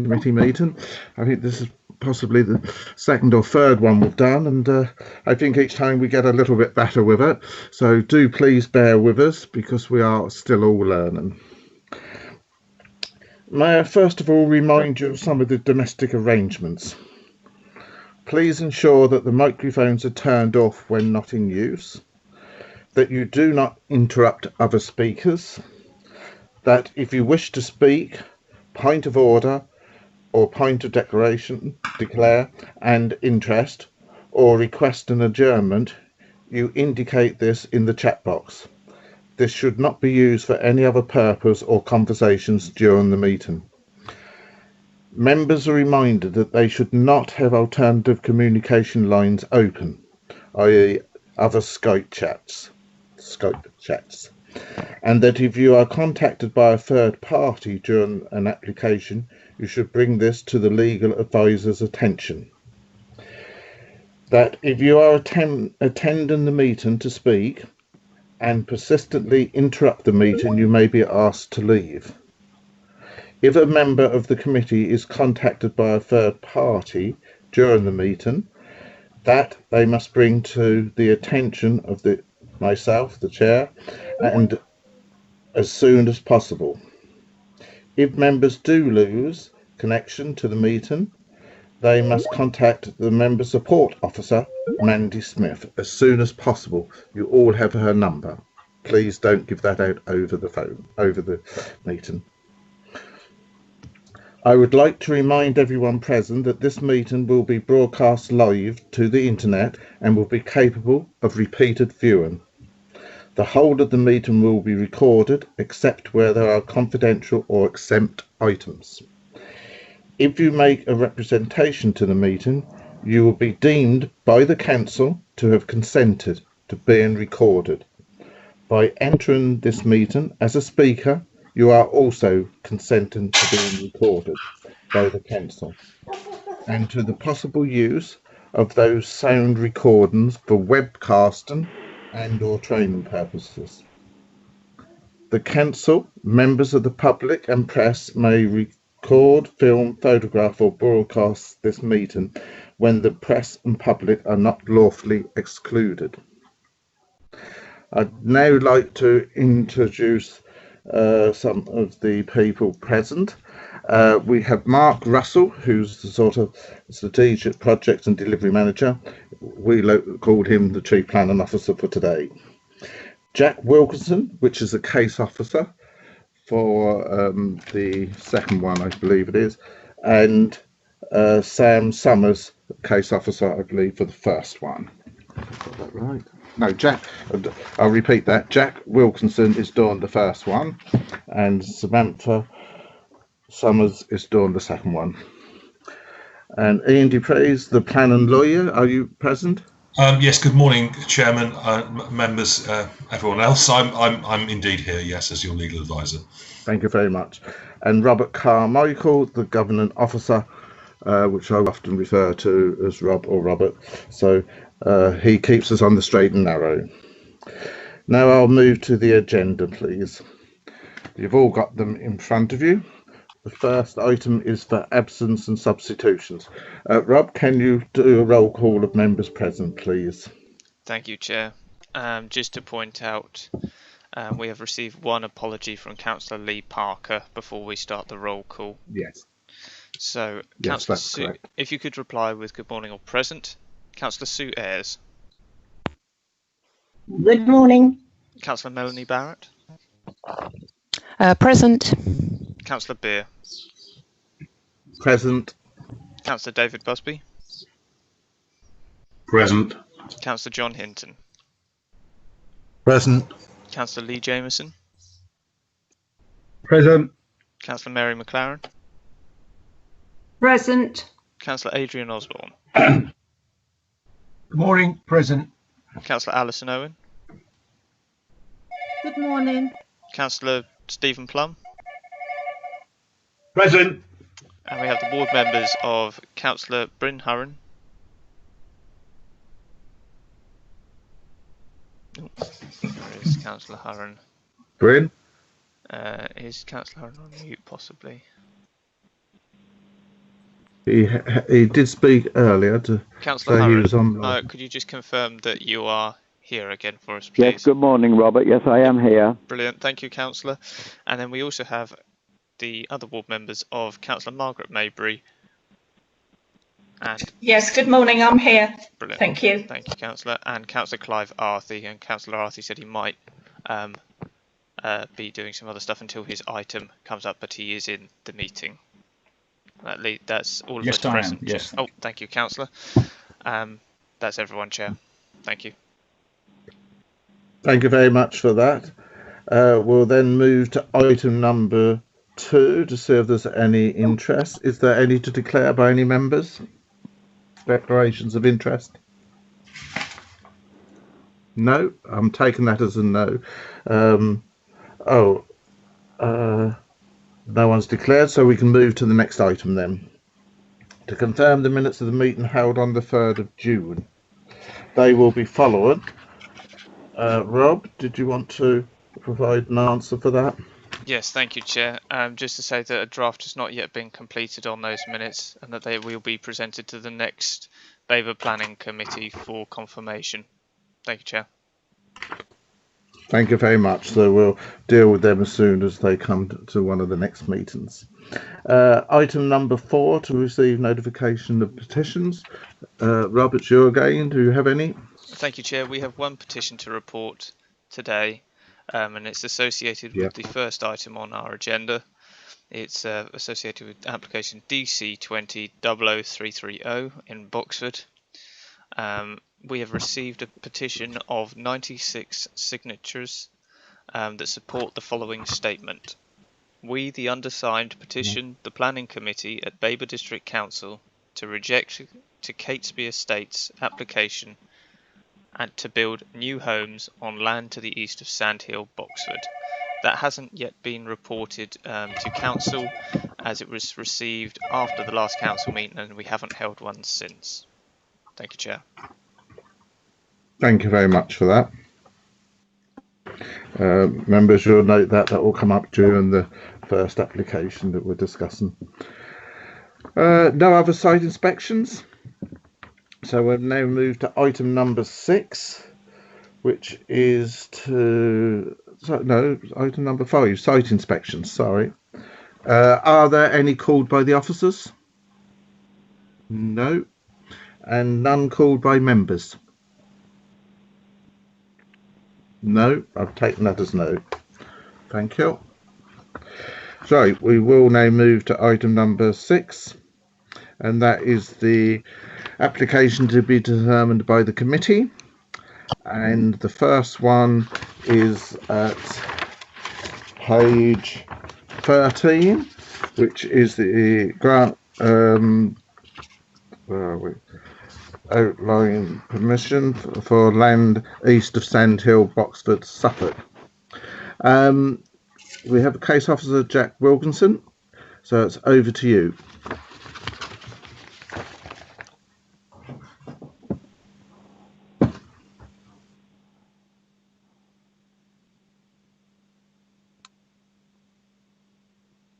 Committee meeting. I think this is possibly the second or third one we've done, and I think each time we get a little bit better with it. So do please bear with us because we are still all learning. May I first of all remind you of some of the domestic arrangements. Please ensure that the microphones are turned off when not in use, that you do not interrupt other speakers, that if you wish to speak, point of order or point of declare and interest or request an adjournment, you indicate this in the chat box. This should not be used for any other purpose or conversations during the meeting. Members are reminded that they should not have alternative communication lines open, i.e. other Skype chats, and that if you are contacted by a third party during an application, you should bring this to the legal advisor's attention. That if you are attending the meeting to speak and persistently interrupt the meeting, you may be asked to leave. If a member of the committee is contacted by a third party during the meeting, that they must bring to the attention of myself, the chair, and as soon as possible. If members do lose connection to the meeting, they must contact the member support officer, Mandy Smith, as soon as possible. You all have her number. Please don't give that out over the phone, over the meeting. I would like to remind everyone present that this meeting will be broadcast live to the internet and will be capable of repeated viewing. The whole of the meeting will be recorded, except where there are confidential or exempt items. If you make a representation to the meeting, you will be deemed by the council to have consented to being recorded. By entering this meeting as a speaker, you are also consenting to being recorded by the council and to the possible use of those sound recordings for webcasting and or training purposes. The council, members of the public and press may record, film, photograph or broadcast this meeting when the press and public are not lawfully excluded. I'd now like to introduce some of the people present. We have Mark Russell, who's the sort of strategic project and delivery manager. We called him the Chief Planning Officer for today. Jack Wilkinson, which is a case officer for the second one, I believe it is, and Sam Summers, case officer, I believe, for the first one. Got that right? No, Jack, I'll repeat that. Jack Wilkinson is doing the first one, and Samantha Summers is doing the second one. And Ian Dupre's the planning lawyer. Are you present? Yes. Good morning, Chairman, members, everyone else. I'm indeed here. Yes, as your legal advisor. Thank you very much. And Robert Carmichael, the governing officer, which I often refer to as Rob or Robert. So he keeps us on the straight and narrow. Now I'll move to the agenda, please. You've all got them in front of you. The first item is for absence and substitutions. Rob, can you do a roll call of members present, please? Thank you, Chair. Just to point out, we have received one apology from Councillor Lee Parker before we start the roll call. Yes. So, Yes, Councillor that's Sue, correct. if you could reply with good morning or present. Councillor Sue Ayres. Good morning. Councillor Melanie Barrett. Present. Councillor Beer. Present. Councillor David Busby. Present. Councillor John Hinton. Present. Councillor Lee Jameson. Present. Councillor Mary McLaren. Present. Councillor Adrian Osborne. Good morning. Present. Councillor Alison Owen. Good morning. Councillor Stephen Plum. Present. And we have the board members of Councillor Bryn Hurren. Where is Councillor Hurren? Bryn? Is Councillor Hurren on mute, possibly? He did speak earlier to Councillor say he Harron, was on. could you just confirm that you are here again for us, Yes, please? good morning, Robert. Yes, I am here. Brilliant, thank you, Councillor. And then we also have the other ward members of Councillor Margaret Maybury. And yes, good morning, I'm here. brilliant. Thank you. Thank you, Councillor. And Councillor Clive Arthey. And Councillor Arthey said he might be doing some other stuff until his item comes up, but he is in the meeting. That's all of us present. Yes. Oh, thank you, Councillor. That's everyone, Chair. Thank you. Thank you very much for that. We'll then move to item number 2 to see if there's any interest. Is there any to declare by any members? Declarations of interest? No, I'm taking that as a no. No one's declared, so we can move to the next item then. To confirm the minutes of the meeting held on the 3rd of June. They will be followed. Rob, did you want to provide an answer for that? Yes, thank you, Chair. Just to say that a draft has not yet been completed on those minutes and that they will be presented to the next Babergh Planning Committee for confirmation. Thank you, Chair. Thank you very much. So we'll deal with them as soon as they come to one of the next meetings. Item number 4, to receive notification of petitions. Robert, you again. Do you have any? Thank you, Chair. We have one petition to report today, and it's associated with the first item on our agenda. It's associated with application DC 20-00330 in Boxford. We have received a petition of 96 signatures that support the following statement. We, the undersigned, petition the Planning Committee at Babergh District Council to reject to Catesby Estates application and to build new homes on land to the east of Sandhill, Boxford. That hasn't yet been reported to Council, as it was received after the last Council meeting and we haven't held one since. Thank you, Chair. Thank you very much for that. Members, you'll note that will come up during the first application that we're discussing. No other site inspections. So we'll now move to item number 6, which is item number 5, site inspections, sorry. Are there any called by the officers? No. And none called by members? No, I've taken that as no. Thank you. So we will now move to item number 6, and that is the application to be determined by the committee. And the first one is at page 13, which is the grant outline permission for land east of Sandhill, Boxford, Suffolk. We have a case officer, Jack Wilkinson, so it's over to you.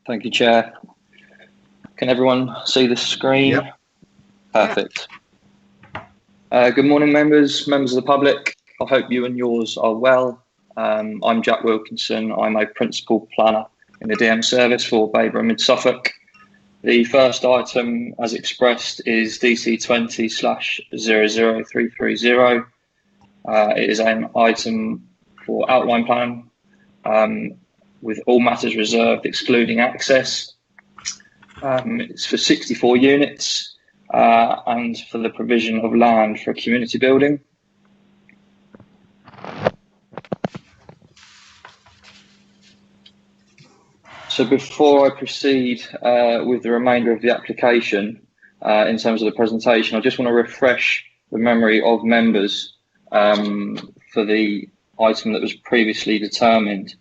Thank you, Chair. Can everyone see the screen? Yep. Perfect. Good morning, members of the public. I hope you and yours are well. I'm Jack Wilkinson. I'm a principal planner in the DM service for Babergh and Mid Suffolk. The first item, as expressed, is DC 20/00330. It is an item for outline plan with all matters reserved, excluding access. It's for 64 units. And for the provision of land for a community building. So before I proceed with the remainder of the application, in terms of the presentation, I just want to refresh the memory of members for the item that was previously determined.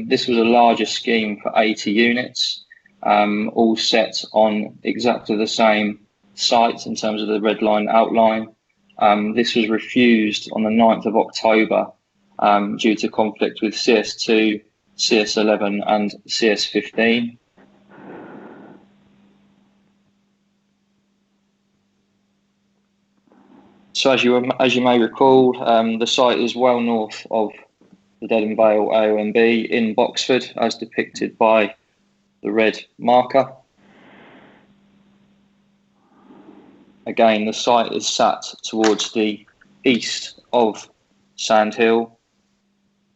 This was a larger scheme for 80 units, all set on exactly the same site in terms of the red line outline. This was refused on the 9th of October due to conflict with CS2, CS11 and CS15. So as you may recall, the site is well north of the Dedham Vale AONB in Boxford, as depicted by the red marker. Again, the site is sat towards the east of Sand Hill,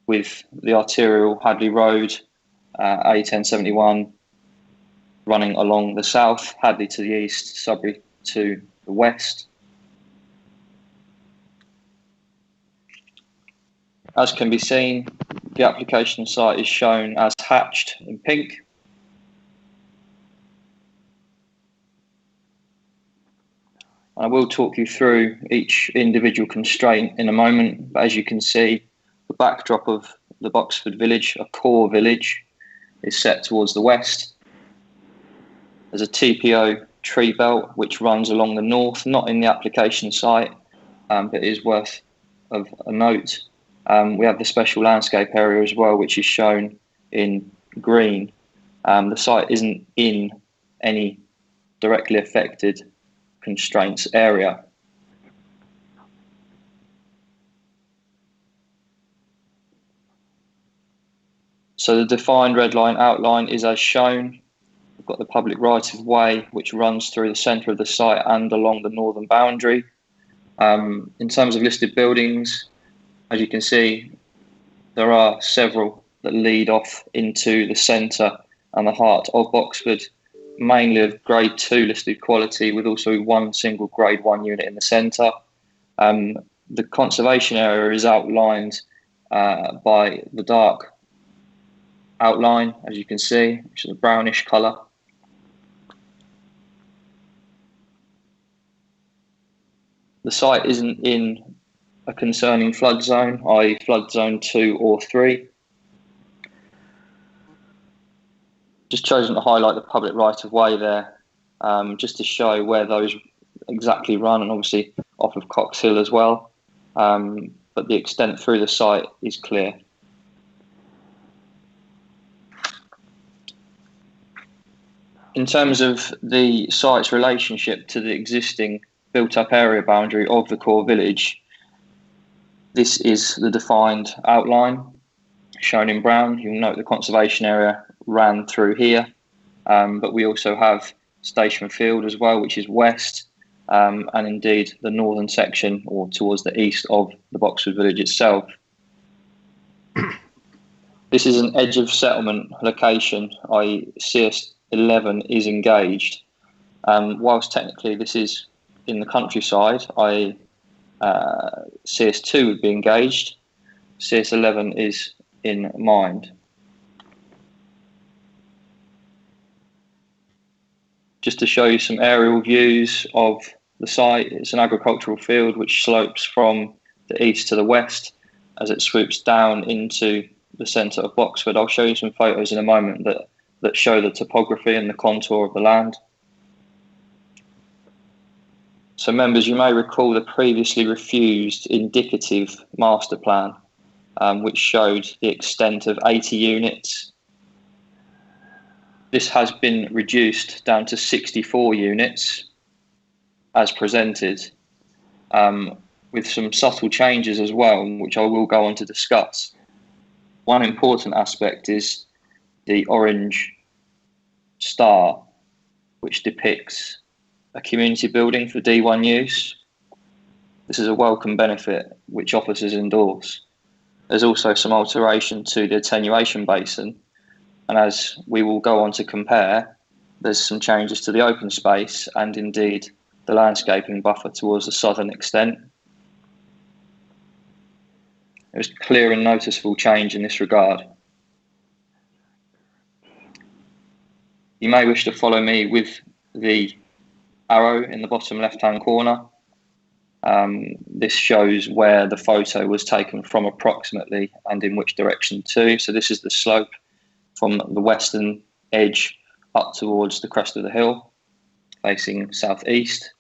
with the arterial Hadley Road, A1071, running along the south, Hadley to the east, Sudbury to the west. As can be seen, the application site is shown as hatched in pink. I will talk you through each individual constraint in a moment, but as you can see, the backdrop of the Boxford village, a core village, is set towards the west. There's a TPO tree belt which runs along the north, not in the application site, but is worth of a note. We have the special landscape area as well, which is shown in green. The site isn't in any directly affected constraints area. So the defined red line outline is as shown. We've got the public right of way which runs through the centre of the site and along the northern boundary. In terms of listed buildings, as you can see, there are several that lead off into the centre and the heart of Boxford, mainly of grade 2 listed quality, with also one single grade 1 unit in the centre. The conservation area is outlined by the dark outline, as you can see, which is a brownish colour. The site isn't in a concerning flood zone, i.e. flood zone 2 or 3. Just chosen to highlight the public right of way there, just to show where those exactly run, and obviously off of Cox Hill as well. But the extent through the site is clear. In terms of the site's relationship to the existing built-up area boundary of the core village, this is the defined outline shown in brown. You'll note the conservation area ran through here, but we also have Station Field as well, which is west, and indeed the northern section, or towards the east of the Boxford village itself. This is an edge of settlement location, i.e. CS11 is engaged. Whilst technically this is in the countryside, i.e. CS2 would be engaged, CS11 is in mind. Just to show you some aerial views of the site, it's an agricultural field which slopes from the east to the west as it swoops down into the centre of Boxford. I'll show you some photos in a moment that show the topography and the contour of the land. So members, you may recall the previously refused indicative master plan, which showed the extent of 80 units. This has been reduced down to 64 units as presented, with some subtle changes as well, which I will go on to discuss. One important aspect is the orange star, which depicts a community building for D1 use. This is a welcome benefit which officers endorse. There's also some alteration to the attenuation basin, and as we will go on to compare, there's some changes to the open space and indeed the landscaping buffer towards the southern extent. There's clear and noticeable change in this regard. You may wish to follow me with the arrow in the bottom left-hand corner. This shows where the photo was taken from approximately and in which direction to. So this is the slope from the western edge up towards the crest of the hill, facing southeast.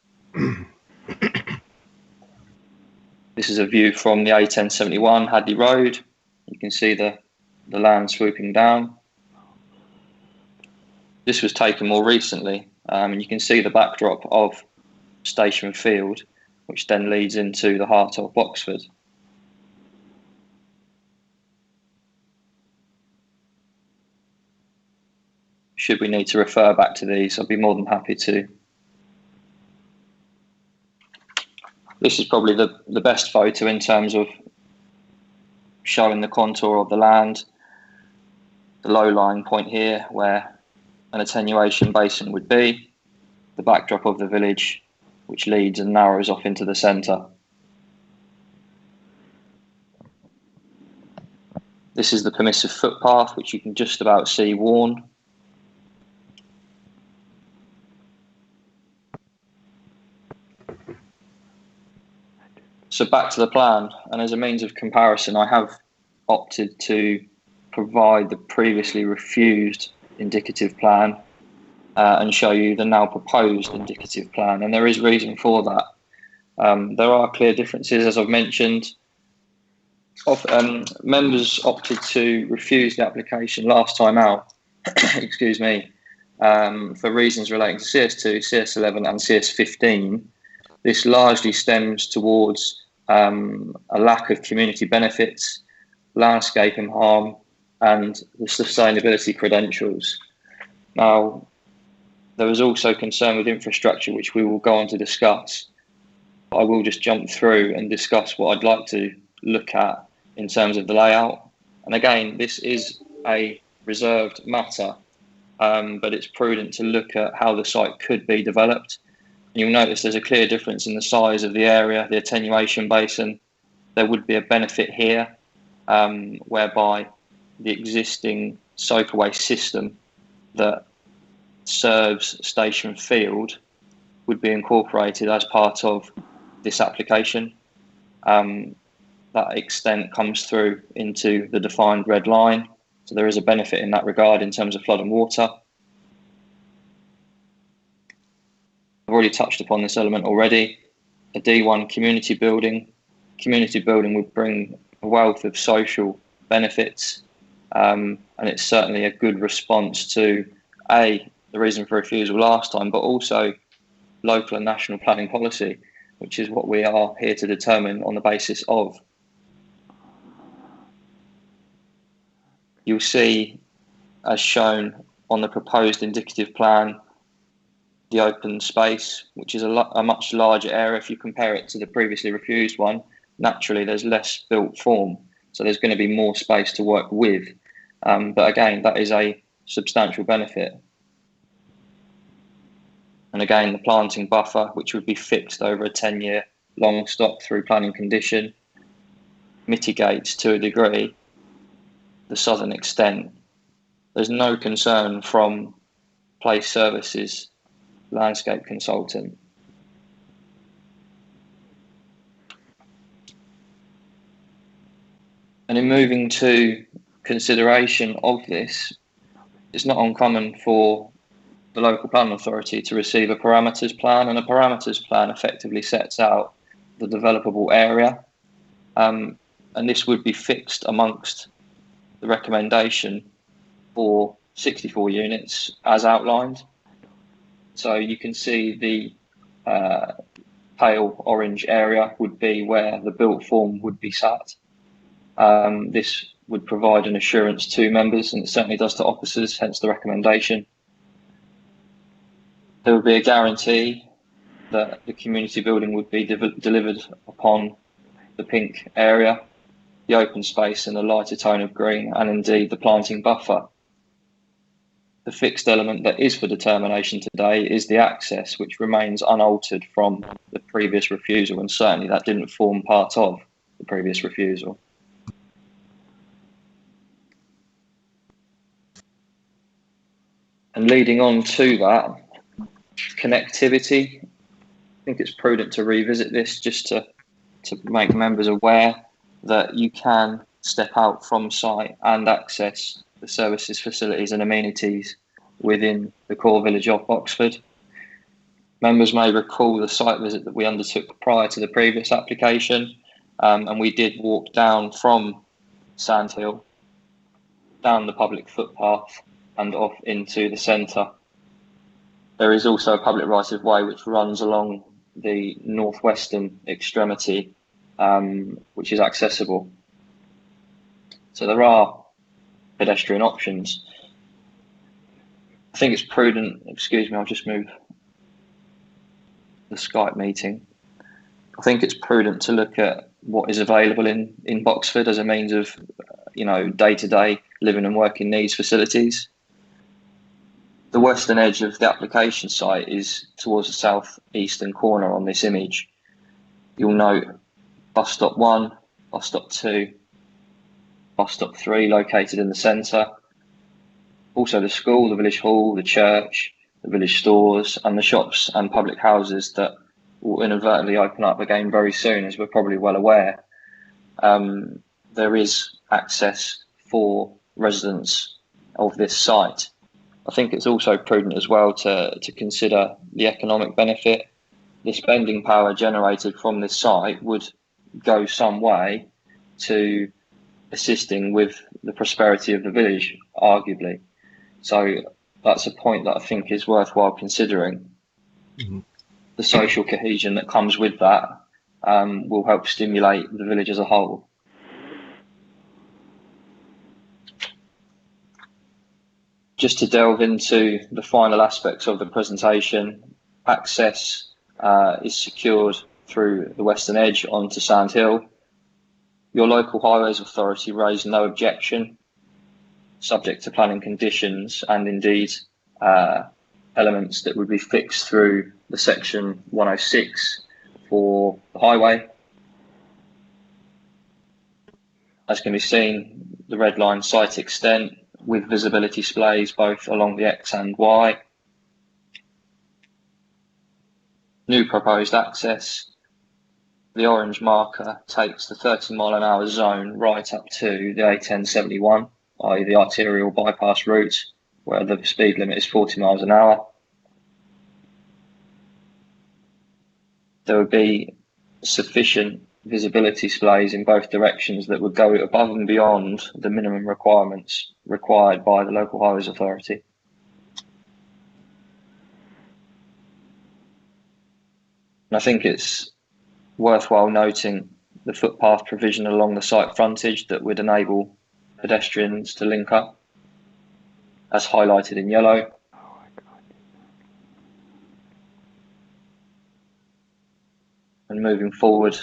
This is a view from the A1071 Hadley Road. You can see the land swooping down. This was taken more recently, and you can see the backdrop of Station Field, which then leads into the heart of Boxford. Should we need to refer back to these, I'd be more than happy to. This is probably the best photo in terms of showing the contour of the land. The low-lying point here where an attenuation basin would be, the backdrop of the village which leads and narrows off into the centre. This is the permissive footpath which you can just about see worn. So back to the plan, and as a means of comparison, I have opted to provide the previously refused indicative plan and show you the now proposed indicative plan, and there is reason for that. There are clear differences, as I've mentioned. Members opted to refuse the application last time out, excuse me, for reasons relating to CS2, CS11 and CS15. This largely stems towards a lack of community benefits, landscaping harm, and the sustainability credentials. Now, there was also concern with infrastructure, which we will go on to discuss. I will just jump through and discuss what I'd like to look at in terms of the layout. And again, this is a reserved matter, but it's prudent to look at how the site could be developed. You'll notice there's a clear difference in the size of the area, the attenuation basin. There would be a benefit here, whereby the existing soakaway system that serves Station Field would be incorporated as part of this application. That extent comes through into the defined red line. So there is a benefit in that regard in terms of flood and water. I've already touched upon this element already. A D1 community building. Community building would bring a wealth of social benefits, and it's certainly a good response to the reason for refusal last time, but also local and national planning policy, which is what we are here to determine on the basis of. You'll see, as shown on the proposed indicative plan, the open space, which is a much larger area. If you compare it to the previously refused one, naturally there's less built form, so there's going to be more space to work with. But again, that is a substantial benefit. And again, the planting buffer, which would be fixed over a 10-year long stop through planning condition, mitigates to a degree the southern extent. There's no concern from Place Services landscape consultant. And in moving to consideration of this, it's not uncommon for the local planning authority to receive a parameters plan, and a parameters plan effectively sets out the developable area, and this would be fixed amongst the recommendation for 64 units as outlined. So you can see the pale orange area would be where the built form would be sat. This would provide an assurance to members, and it certainly does to officers, hence the recommendation. There would be a guarantee that the community building would be delivered upon the pink area, the open space in a lighter tone of green, and indeed the planting buffer. The fixed element that is for determination today is the access, which remains unaltered from the previous refusal, and certainly that didn't form part of the previous refusal. And leading on to that, connectivity. I think it's prudent to revisit this just to make members aware that you can step out from site and access the services, facilities and amenities within the core village of Boxford. Members may recall the site visit that we undertook prior to the previous application, and we did walk down from Sandhill, down the public footpath and off into the centre. There is also a public right of way which runs along the northwestern extremity, which is accessible. So there are pedestrian options. I think it's prudent, excuse me, I'll just move the Skype meeting. I think it's prudent to look at what is available in Boxford as a means of, day-to-day living and working needs facilities. The western edge of the application site is towards the southeastern corner on this image. You'll note bus stop 1, bus stop 2, bus stop 3 located in the centre. Also the school, the village hall, the church, the village stores and the shops and public houses that will inadvertently open up again very soon, as we're probably well aware. There is access for residents of this site. I think it's also prudent as well to consider the economic benefit. The spending power generated from this site would go some way to assisting with the prosperity of the village, arguably. So that's a point that I think is worthwhile considering. Mm-hmm. The social cohesion that comes with that will help stimulate the village as a whole. Just to delve into the final aspects of the presentation, access is secured through the western edge onto Sand Hill. Your local highways authority raised no objection, subject to planning conditions and indeed elements that would be fixed through the section 106 for the highway. As can be seen, the red line site extent with visibility displays both along the X and Y. New proposed access. The orange marker takes the 30-mile-an-hour zone right up to the A1071, i.e. the arterial bypass route, where the speed limit is 40 miles an hour. There would be sufficient visibility displays in both directions that would go above and beyond the minimum requirements required by the local highways authority. And I think it's worthwhile noting the footpath provision along the site frontage that would enable pedestrians to link up, as highlighted in yellow. And moving forward,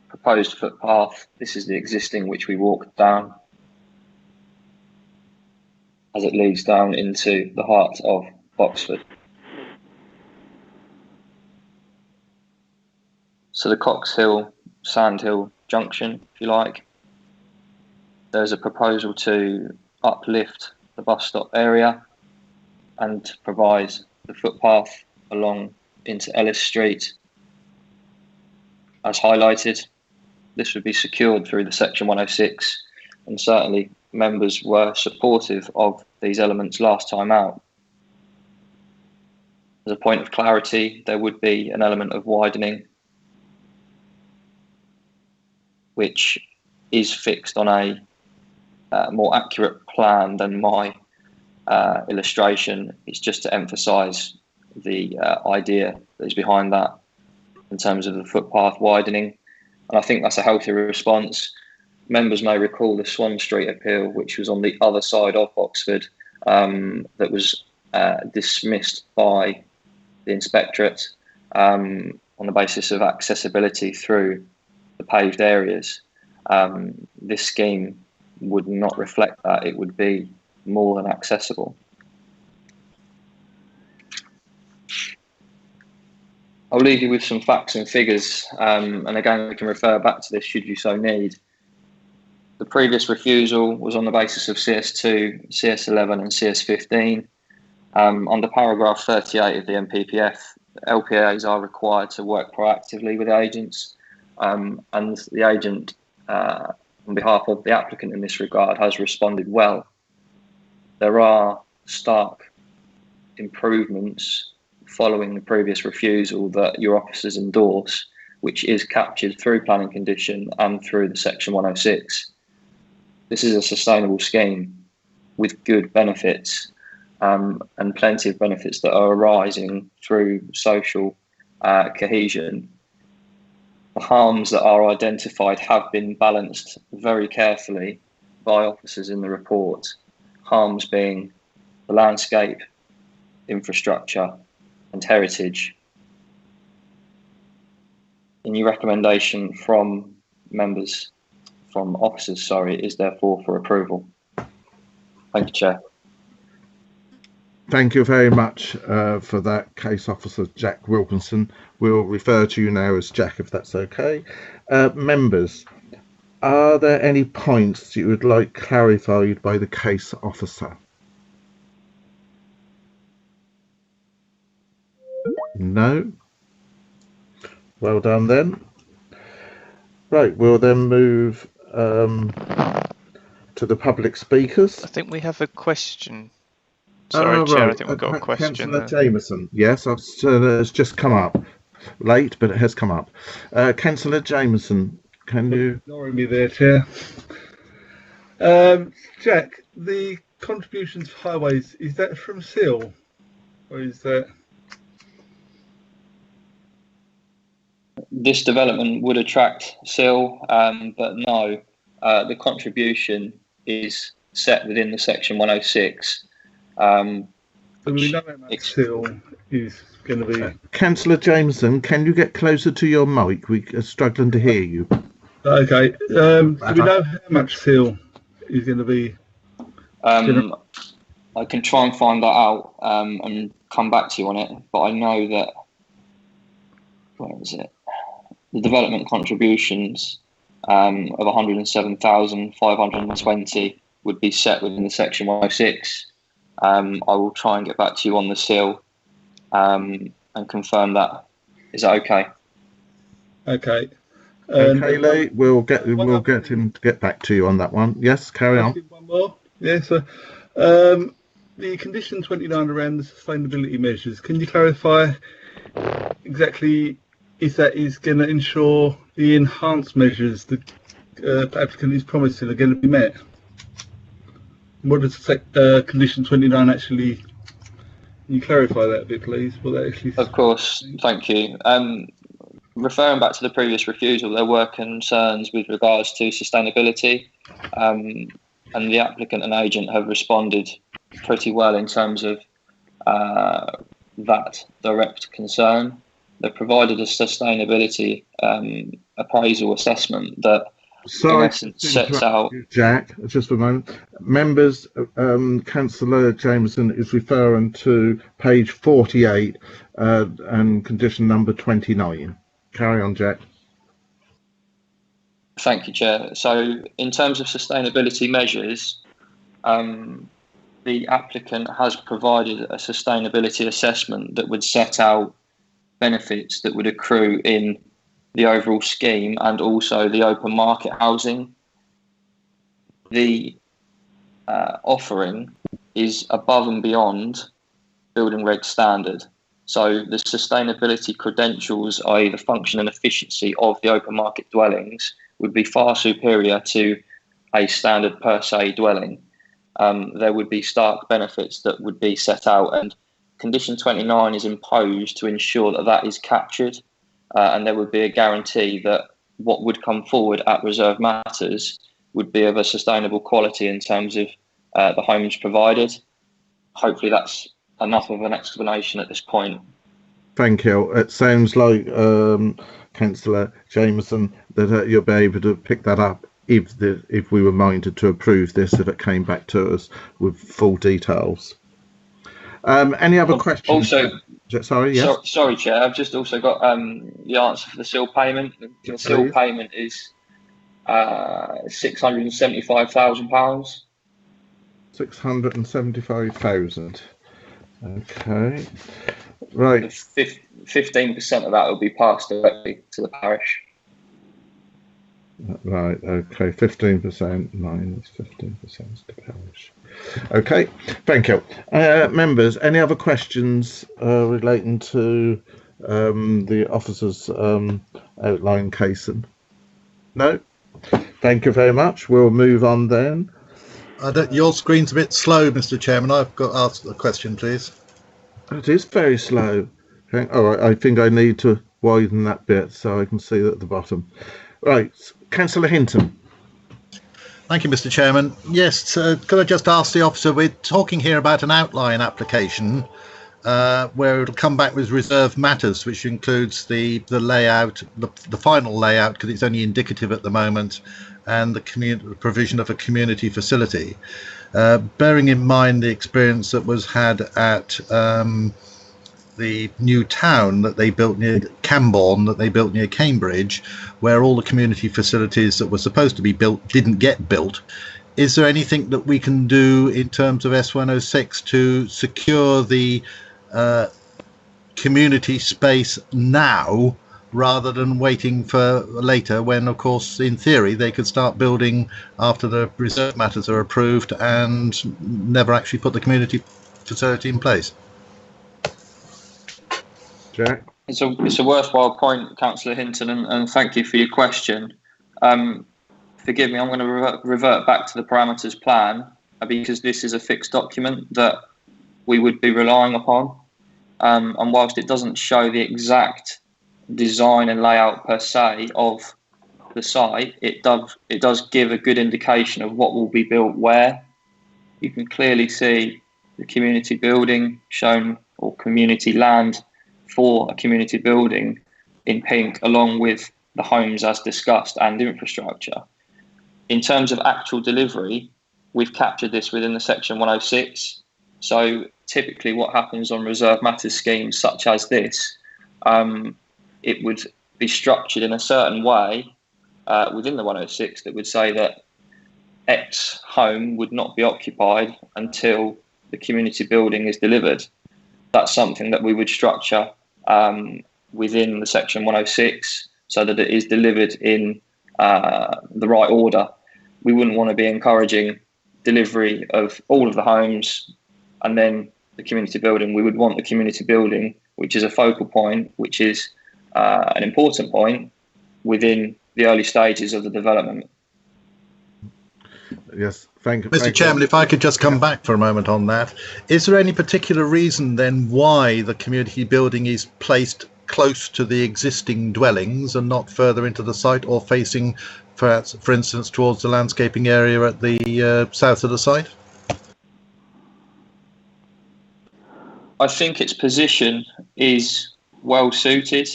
proposed footpath, this is the existing which we walked down as it leads down into the heart of Boxford. So the Cox Hill, Sand Hill junction, if you like, there's a proposal to uplift the bus stop area and provide the footpath along into Ellis Street as highlighted. This would be secured through the section 106, and certainly members were supportive of these elements last time out. As a point of clarity, there would be an element of widening which is fixed on a more accurate plan than my illustration. It's just to emphasise the idea that is behind that in terms of the footpath widening. And I think that's a healthy response. Members may recall the Swan Street appeal, which was on the other side of Oxford, that was dismissed by the inspectorate on the basis of accessibility through the paved areas. This scheme would not reflect that. It would be more than accessible. I'll leave you with some facts and figures, and again we can refer back to this should you so need. The previous refusal was on the basis of CS2, CS11 and CS15. Under paragraph 38 of the NPPF, LPAs are required to work proactively with agents, and the agent, on behalf of the applicant in this regard, has responded well. There are stark improvements following the previous refusal that your officers endorse, which is captured through planning condition and through the section 106. This is a sustainable scheme with good benefits, and plenty of benefits that are arising through social cohesion. The harms that are identified have been balanced very carefully by officers in the report, harms being the landscape, infrastructure and heritage. Any recommendation from officers, is therefore for approval. Thank you, Chair. Thank you very much for that, Case Officer Jack Wilkinson. We'll refer to you now as Jack, if that's okay. Members, are there any points you would like clarified by the Case Officer? No? Well done then. Right, we'll then move to the public speakers. I think we have a question. Sorry, Chair, I think we've got a question Councillor Jameson. Yes, it's just come up. Late, but it has come up. Councillor Jameson, can you... Ignoring me there, Chair. Jack, the contributions for highways, is that from SIL? Or is that... This development would attract SIL, but no, the contribution is set within the Section 106. So we know how much SIL is going to be. Councillor Jameson, can you get closer to your mic? We are struggling to hear you. Okay. Do we know how much SIL is going to be? I can try and find that out and come back to you on it, but I know that, where is it? The development contributions of 107,520 would be set within the Section 106. I will try and get back to you on the SIL and confirm that. Is that okay? Okay. Okay, Lee. We'll get him to get back to you on that one. Yes, carry on. One more. Yes. The condition 29 around the sustainability measures. Can you clarify exactly if that is going to ensure the enhanced measures the applicant is promising are going to be met? What does condition 29 actually? Can you clarify that a bit, please? What that actually? Of course, thank you. Referring back to the previous refusal, there were concerns with regards to sustainability, and the applicant and agent have responded pretty well in terms of that direct concern. They provided a sustainability appraisal assessment that in essence sets out... Jack, just a moment. Members, Councillor Jameson is referring to page 48 and condition number 29. Carry on, Jack. Thank you, Chair. So in terms of sustainability measures, the applicant has provided a sustainability assessment that would set out benefits that would accrue in the overall scheme and also the open market housing. The offering is above and beyond building reg standard. So the sustainability credentials, i.e. the function and efficiency of the open market dwellings, would be far superior to a standard per se dwelling. There would be stark benefits that would be set out, and condition 29 is imposed to ensure that that is captured, and there would be a guarantee that what would come forward at reserve matters would be of a sustainable quality in terms of the homes provided. Hopefully that's enough of an explanation at this point. Thank you. It sounds like, Councillor Jameson, that you'll be able to pick that up if we were minded to approve this, if it came back to us with full details. Any other questions? Also, sorry, yes? Sorry, Chair. I've just also got the answer for the SIL payment. The SIL payment is £675,000. 675,000. Okay. Right. 15% of that will be passed directly to the parish. Right. Okay. 15% minus 15% to the parish. Okay. Thank you. Members, any other questions relating to the officer's outline casing? No. Thank you very much. We'll move on then. Your screen's a bit slow, Mr. Chairman. I've got to ask a question, please. It is very slow. I think I need to widen that bit so I can see at the bottom. Right, Councillor Hinton. Thank you, Mr. Chairman. Yes, could I just ask the officer, we're talking here about an outline application where it'll come back with reserved matters, which includes the layout, the final layout, because it's only indicative at the moment, and the provision of a community facility. Bearing in mind the experience that was had at the new town that they built near Camborne, that they built near Cambridge, where all the community facilities that were supposed to be built didn't get built. Is there anything that we can do in terms of S106 to secure the community space now, rather than waiting for later, when of course in theory they could start building after the reserve matters are approved and never actually put the community facility in place? Jack? It's a worthwhile point, Councillor Hinton, and thank you for your question. Forgive me, I'm going to revert back to the parameters plan, because this is a fixed document that we would be relying upon. And whilst it doesn't show the exact design and layout per se of the site, it does give a good indication of what will be built where. You can clearly see the community building shown, or community land for a community building in pink, along with the homes as discussed and infrastructure. In terms of actual delivery, we've captured this within the section 106. So typically what happens on reserve matters schemes such as this, it would be structured in a certain way within the 106 that would say that X home would not be occupied until the community building is delivered. That's something that we would structure within the section 106 so that it is delivered in the right order. We wouldn't want to be encouraging delivery of all of the homes and then the community building. We would want the community building, which is a focal point, which is an important point within the early stages of the development. Yes, thank you. Mr. Chairman, if I could just come back for a moment on that. Is there any particular reason then why the community building is placed close to the existing dwellings and not further into the site, or facing, for instance, towards the landscaping area at the south of the site? I think its position is well suited.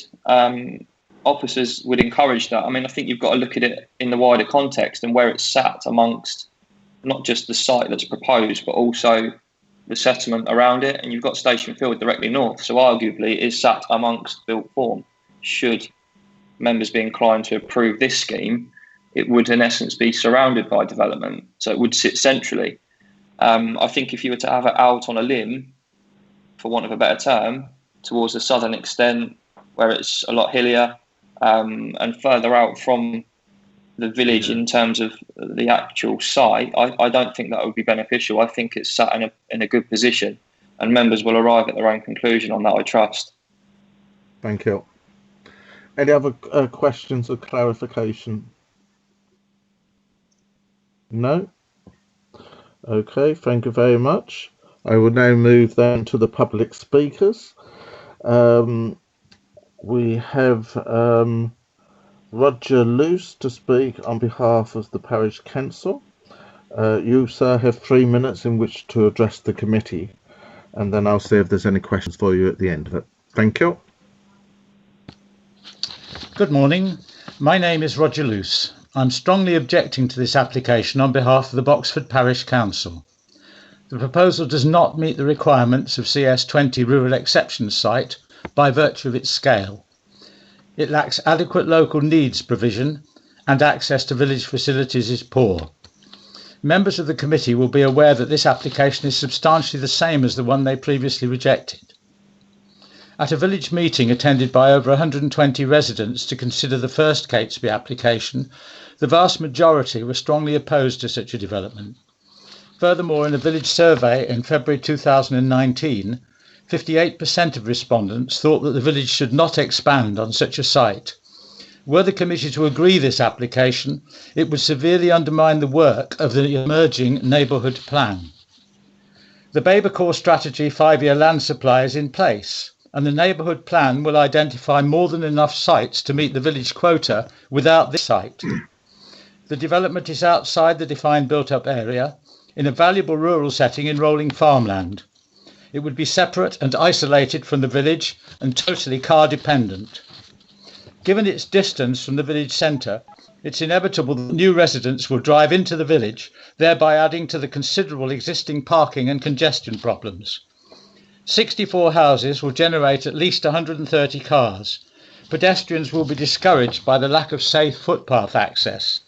Officers would encourage that. I mean, I think you've got to look at it in the wider context and where it's sat amongst not just the site that's proposed, but also the settlement around it. And you've got Station Field directly north, so arguably it is sat amongst built form. Should members be inclined to approve this scheme, it would in essence be surrounded by development, so it would sit centrally. I think if you were to have it out on a limb, for want of a better term, towards the southern extent where it's a lot hillier, and further out from the village in terms of the actual site, I don't think that would be beneficial. I think it's sat in a good position, and members will arrive at their own conclusion on that, I trust. Thank you. Any other questions or clarification? No? Okay, thank you very much. I will now move then to the public speakers. We have Roger Luce to speak on behalf of the Parish Council. You, sir, have 3 minutes in which to address the committee, and then I'll see if there's any questions for you at the end of it. Thank you. Good morning. My name is Roger Luce. I'm strongly objecting to this application on behalf of the Boxford Parish Council. The proposal does not meet the requirements of CS20 Rural Exception Site by virtue of its scale. It lacks adequate local needs provision, and access to village facilities is poor. Members of the committee will be aware that this application is substantially the same as the one they previously rejected. At a village meeting attended by over 120 residents to consider the first Catesby application, the vast majority were strongly opposed to such a development. Furthermore, in a village survey in February 2019, 58% of respondents thought that the village should not expand on such a site, Were the committee to agree this application, it would severely undermine the work of the emerging neighbourhood plan. The Babergh Core Strategy 5-year land supply is in place, and the neighbourhood plan will identify more than enough sites to meet the village quota without this site. The development is outside the defined built-up area, in a valuable rural setting in rolling farmland. It would be separate and isolated from the village and totally car dependent. Given its distance from the village centre, it's inevitable that new residents will drive into the village, thereby adding to the considerable existing parking and congestion problems. 64 houses will generate at least 130 cars. Pedestrians will be discouraged by the lack of safe footpath access.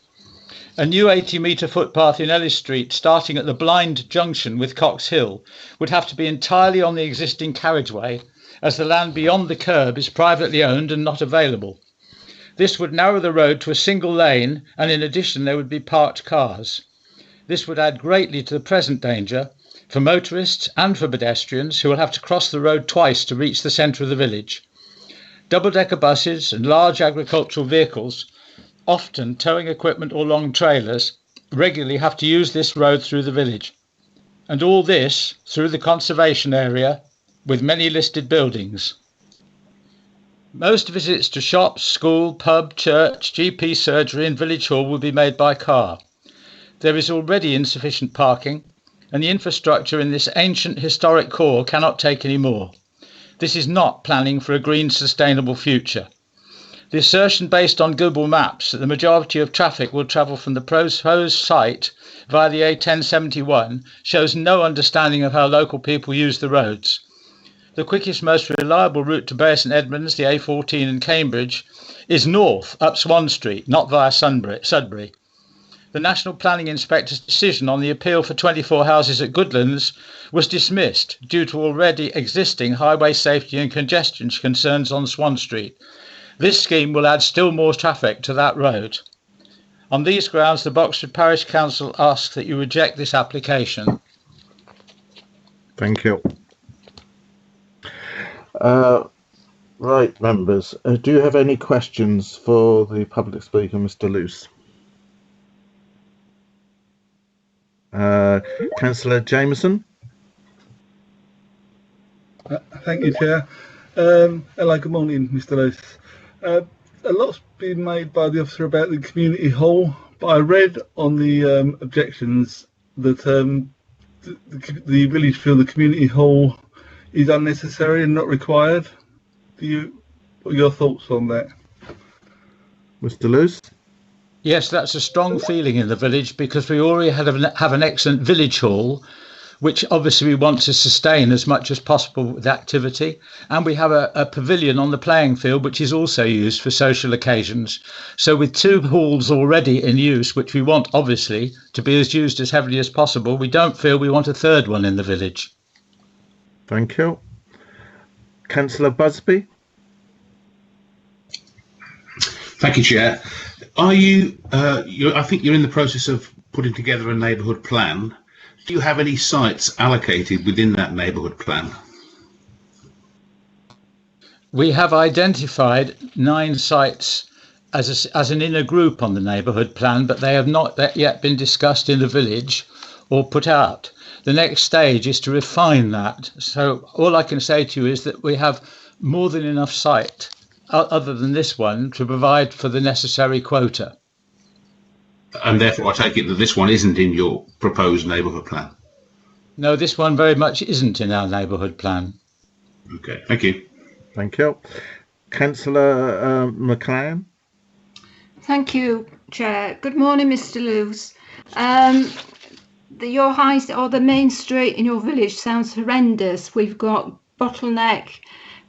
A new 80-metre footpath in Ellis Street, starting at the blind junction with Cox Hill, would have to be entirely on the existing carriageway, as the land beyond the curb is privately owned and not available. This would narrow the road to a single lane, and in addition there would be parked cars. This would add greatly to the present danger for motorists and for pedestrians who will have to cross the road twice to reach the centre of the village. Double-decker buses and large agricultural vehicles, often towing equipment or long trailers, regularly have to use this road through the village. And all this through the conservation area with many listed buildings. Most visits to shops, school, pub, church, GP surgery and village hall will be made by car. There is already insufficient parking, and the infrastructure in this ancient historic core cannot take any more. This is not planning for a green, sustainable future. The assertion based on Google Maps that the majority of traffic will travel from the proposed site via the A1071 shows no understanding of how local people use the roads. The quickest, most reliable route to Bury St Edmunds, the A14 and Cambridge, is north up Swan Street, not via Sudbury. The National Planning Inspector's decision on the appeal for 24 houses at Goodlands was dismissed due to already existing highway safety and congestion concerns on Swan Street. This scheme will add still more traffic to that road. On these grounds, the Boxford Parish Council asks that you reject this application. Thank you. Right, members, do you have any questions for the public speaker, Mr. Luce? Councillor Jameson? Thank you, Chair. Hello, good morning, Mr. Luce. A lot's been made by the officer about the community hall, but I read on the objections that the village feel the community hall is unnecessary and not required. What are your thoughts on that? Mr. Luce? Yes, that's a strong feeling in the village because we already have an excellent village hall, which obviously we want to sustain as much as possible with activity. And we have a pavilion on the playing field, which is also used for social occasions. So with two halls already in use, which we want obviously to be used as heavily as possible, we don't feel we want a third one in the village. Thank you. Councillor Busby? Thank you, Chair. Are you, I think you're in the process of putting together a neighbourhood plan. Do you have any sites allocated within that neighbourhood plan? We have identified 9 sites as an inner group on the neighbourhood plan, but they have not yet been discussed in the village or put out. The next stage is to refine that. So all I can say to you is that we have more than enough site, other than this one, to provide for the necessary quota. And therefore I take it that this one isn't in your proposed neighbourhood plan? No, this one very much isn't in our neighbourhood plan. Okay, thank you. Thank you. Councillor McLean? Thank you, Chair. Good morning, Mr. Luce. Your high or the main street in your village sounds horrendous. We've got bottleneck,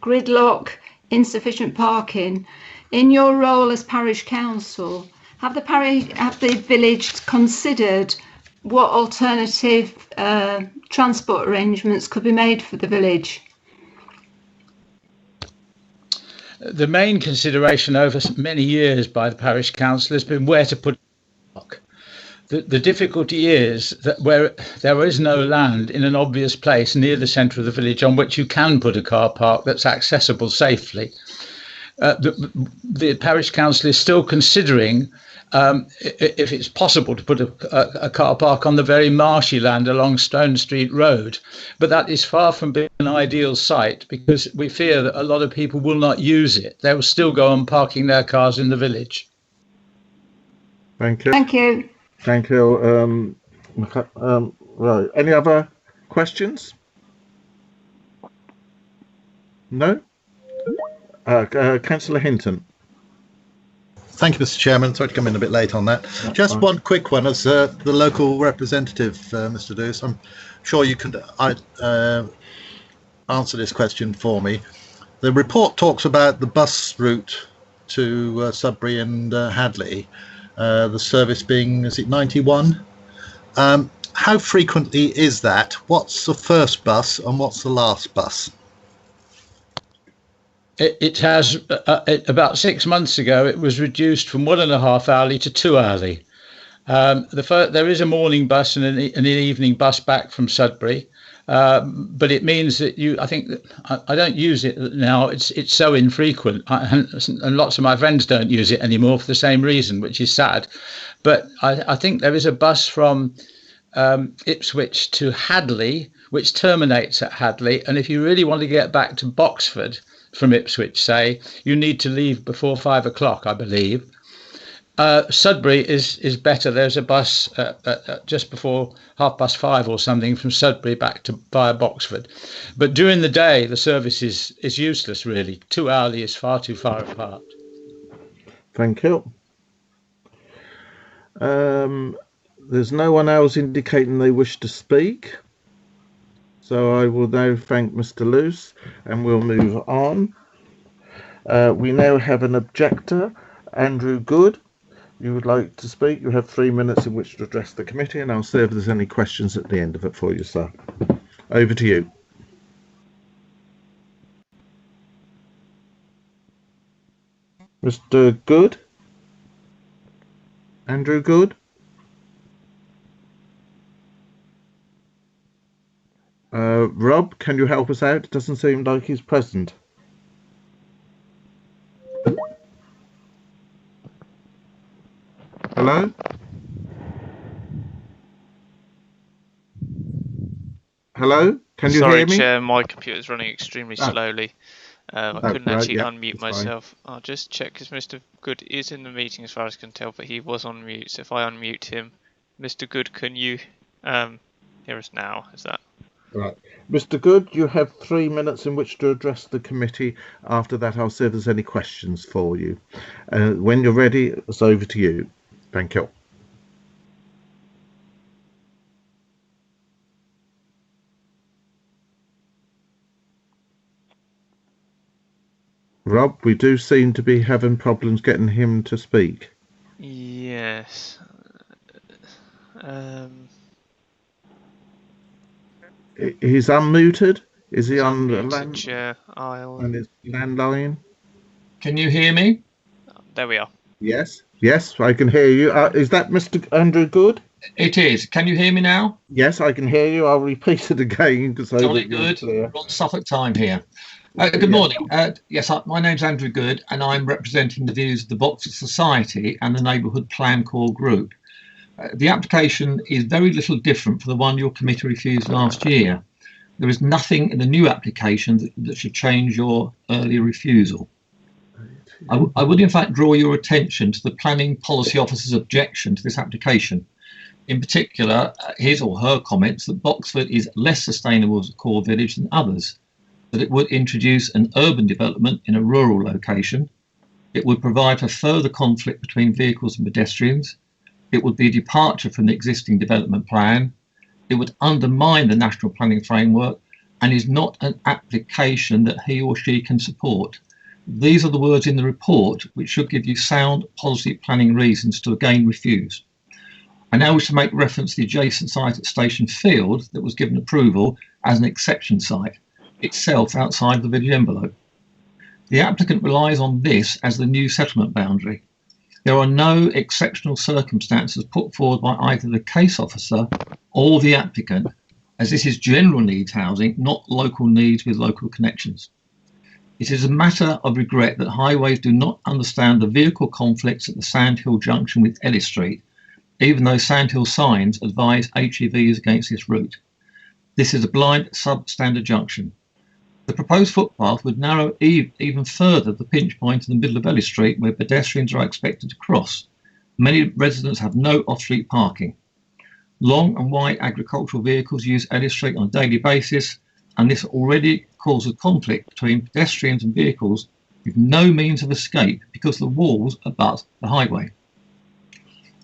gridlock, insufficient parking. In your role as parish council, have the village considered what alternative transport arrangements could be made for the village? The main consideration over many years by the parish council has been where to put a park. The difficulty is that where there is no land in an obvious place near the centre of the village on which you can put a car park that's accessible safely, the parish council is still considering if it's possible to put a car park on the very marshy land along Stone Street Road. But that is far from being an ideal site, because we fear that a lot of people will not use it. They will still go on parking their cars in the village. Thank you. Thank you. Thank you. Right. Any other questions? No? Councillor Hinton. Thank you, Mr. Chairman. Sorry to come in a bit late on that. Just one quick one as the local representative, Mr. Deuce. I'm sure you can answer this question for me. The report talks about the bus route to Sudbury and Hadley, the service being, is it 91? How frequently is that? What's the first bus and what's the last bus? It has, about 6 months ago, it was reduced from 1.5 hourly to 2 hourly. There is a morning bus and an evening bus back from Sudbury, but it means that I think that I don't use it now. It's so infrequent, and lots of my friends don't use it anymore for the same reason, which is sad. But I think there is a bus from Ipswich to Hadley, which terminates at Hadley, and if you really want to get back to Boxford from Ipswich, say, you need to leave before 5 o'clock, I believe. Sudbury is better. There's a bus just before 5:30 or something from Sudbury back to via Boxford. But during the day, the service is useless, really. 2 hourly is far too far apart. Thank you. There's no one else indicating they wish to speak. So I will now thank Mr. Luce and we'll move on. We now have an objector, Andrew Good. You would like to speak. You have 3 minutes in which to address the committee, and I'll see if there's any questions at the end of it for you, sir. Over to you. Mr. Good? Andrew Good? Rob, can you help us out? It doesn't seem like he's present. Hello? Hello? Can you hear me? Sorry, Chair, my computer's running extremely slowly. I couldn't actually unmute myself. Fine. I'll just check, because Mr. Good is in the meeting as far as I can tell, but he was on mute. So if I unmute him, Mr. Good, can you hear us now? Is that... Right. Mr. Good, you have 3 minutes in which to address the committee. After that, I'll see if there's any questions for you. When you're ready, it's over to you. Thank you. Rob, we do seem to be having problems getting him to speak. Yes. He's unmuted. Is he on the and his landline? Can you hear me? There we are. Yes. Yes, I can hear you. Is that Mr. Andrew Good? It is. Can you hear me now? Yes, I can hear you. I'll repeat it again. Jolly good. We're on Suffolk time here. Good morning. Yes, my name's Andrew Good, and I'm representing the views of the Boxford Society and the Neighbourhood Plan Core Group. The application is very little different from the one your committee refused last year. There is nothing in the new application that should change your earlier refusal. I would in fact draw your attention to the Planning Policy Officer's objection to this application. In particular, his or her comments that Boxford is less sustainable as a core village than others, that it would introduce an urban development in a rural location, it would provide for further conflict between vehicles and pedestrians, it would be a departure from the existing development plan, it would undermine the national planning framework, and is not an application that he or she can support. These are the words in the report which should give you sound policy planning reasons to again refuse. I now wish to make reference to the adjacent site at Station Field that was given approval as an exception site, itself outside the village envelope. The applicant relies on this as the new settlement boundary. There are no exceptional circumstances put forward by either the case officer or the applicant, as this is general needs housing, not local needs with local connections. It is a matter of regret that highways do not understand the vehicle conflicts at the Sandhill junction with Ellis Street, even though Sandhill signs advise HEVs against this route. This is a blind substandard junction. The proposed footpath would narrow even further the pinch point in the middle of Ellis Street where pedestrians are expected to cross. Many residents have no off-street parking. Long and wide agricultural vehicles use Ellis Street on a daily basis, and this already causes conflict between pedestrians and vehicles with no means of escape because the walls abut the highway.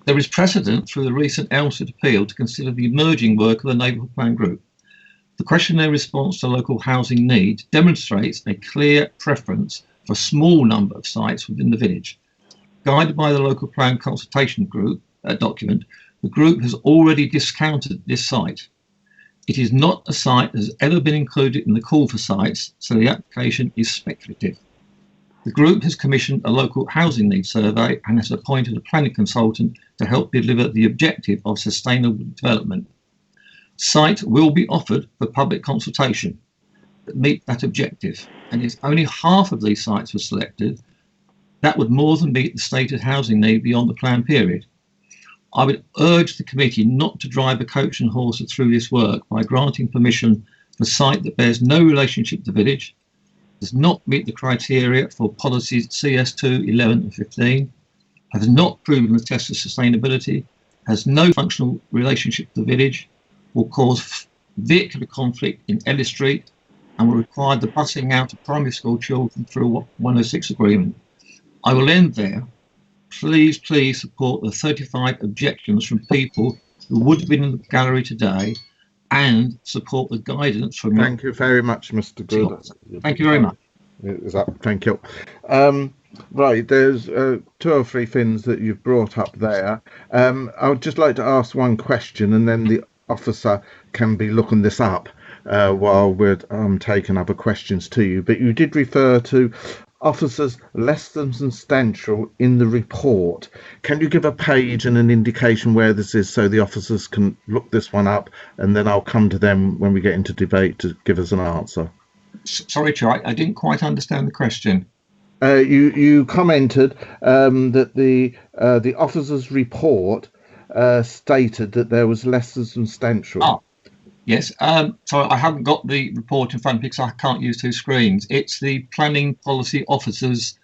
There is precedent through the recent Elmstead appeal to consider the emerging work of the Neighbourhood Plan Group. The questionnaire response to local housing needs demonstrates a clear preference for a small number of sites within the village. Guided by the local plan consultation group document, the group has already discounted this site. It is not a site that has ever been included in the call for sites, so the application is speculative. The group has commissioned a local housing needs survey and has appointed a planning consultant to help deliver the objective of sustainable development. Sites will be offered for public consultation that meet that objective, and if only half of these sites were selected, that would more than meet the stated housing need beyond the plan period. I would urge the committee not to drive a coach and horse through this work by granting permission for a site that bears no relationship to the village, does not meet the criteria for policies CS2, 11 and 15, has not proven the test of sustainability, has no functional relationship to the village, will cause vehicular conflict in Ellis Street, and will require the busing out of primary school children through a 106 agreement. I will end there. Please support the 35 objections from people who would have been in the gallery today, and support the guidance from... Thank you very much, Mr. Good. Thank you very much. Thank you. Right, there's 2 or 3 things that you've brought up there. I would just like to ask one question, and then the officer can be looking this up while we're taking other questions to you. But you did refer to officers less than substantial in the report. Can you give a page and an indication where this is so the officers can look this one up, and then I'll come to them when we get into debate to give us an answer? Sorry, Chair, I didn't quite understand the question. You commented that the officers' report stated that there was less than substantial. Oh, yes. So I haven't got the report in front of me because I can't use 2 screens. It's the planning policy officer's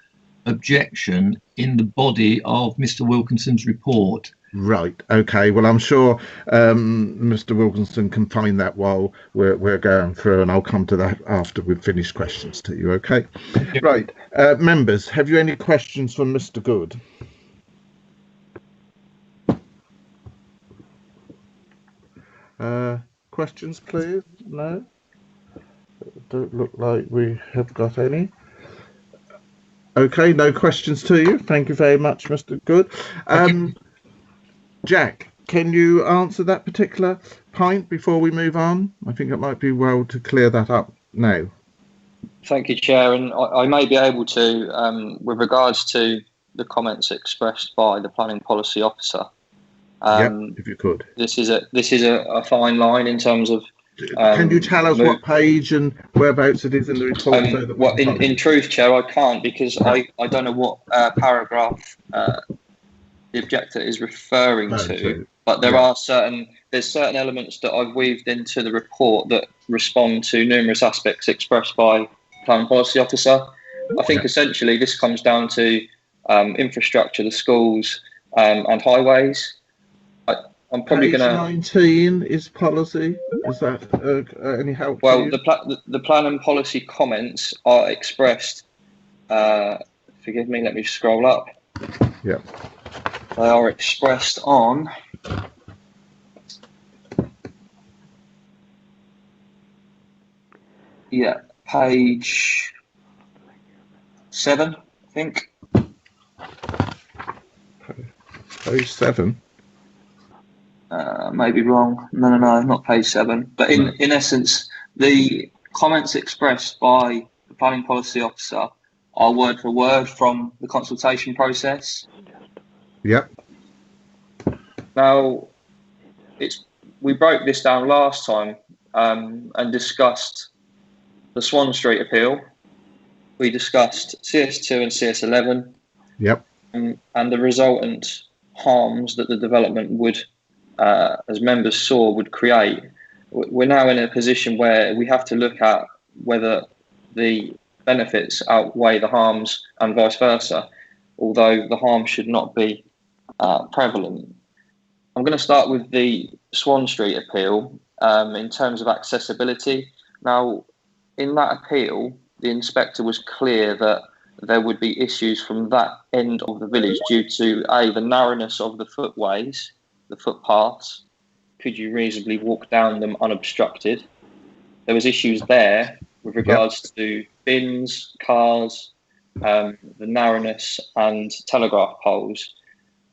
objection in the body of Mr. Wilkinson's report. Right. Okay. Well, I'm sure Mr. Wilkinson can find that while we're going through, and I'll come to that after we've finished questions to you. Okay. Yep. Right. Members, have you any questions for Mr. Good? Questions, please? No? Don't look like we have got any. Okay, no questions to you. Thank you very much, Mr. Good. Jack, can you answer that particular point before we move on? I think it might be well to clear that up now. Thank you, Chair. And I may be able to, with regards to the comments expressed by the planning policy officer. If you could. This is a fine line in terms of. Can you tell us what page and whereabouts it is in the report? So that well, in truth, Chair, I can't because I don't know what paragraph the objector is referring to. But there's certain elements that I've weaved into the report that respond to numerous aspects expressed by planning policy officer. I think essentially this comes down to infrastructure, the schools and highways. I'm probably going to. 19 is policy. Is that any help? Well, the plan and policy comments are expressed. Forgive me. Let me scroll up. Yeah. They are expressed on. Yeah, page 7, I think. Page 7. Maybe wrong. No, not page 7. But in essence, the comments expressed by the planning policy officer are word for word from the consultation process. Yep. Now, we broke this down last time and discussed the Swan Street appeal, we discussed CS2 and CS11. Yep. And the resultant harms that the development would, as members saw, would create. We're now in a position where we have to look at whether the benefits outweigh the harms and vice versa, although the harm should not be prevalent. I'm going to start with the Swan Street appeal in terms of accessibility. Now, in that appeal, the inspector was clear that there would be issues from that end of the village due to the narrowness of the footways, the footpaths. Could you reasonably walk down them unobstructed? There was issues there with regards to bins, cars, the narrowness and telegraph poles.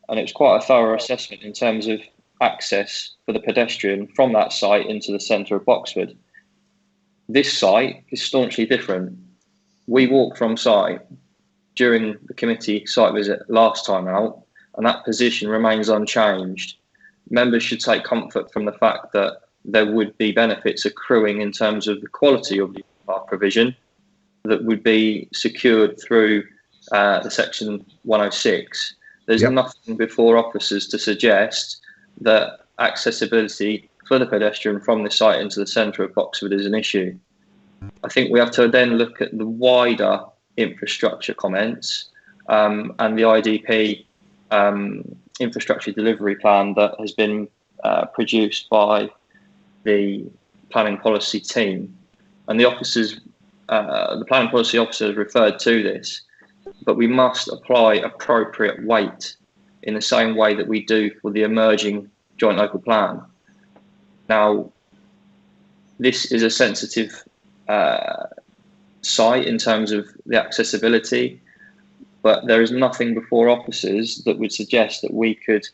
And it was quite a thorough assessment in terms of access for the pedestrian from that site into the centre of Boxford. This site is staunchly different. We walked from site during the committee site visit last time out, and that position remains unchanged. Members should take comfort from the fact that there would be benefits accruing in terms of the quality of the provision that would be secured through the section 106. There's nothing before officers to suggest that accessibility for the pedestrian from the site into the centre of Boxford is an issue. I think we have to then look at the wider infrastructure comments and the IDP infrastructure delivery plan that has been produced by the planning policy team. And the officers, the planning policy officers referred to this, but we must apply appropriate weight in the same way that we do for the emerging joint local plan. Now, this is a sensitive site in terms of the accessibility, but there is nothing before officers that would suggest that we could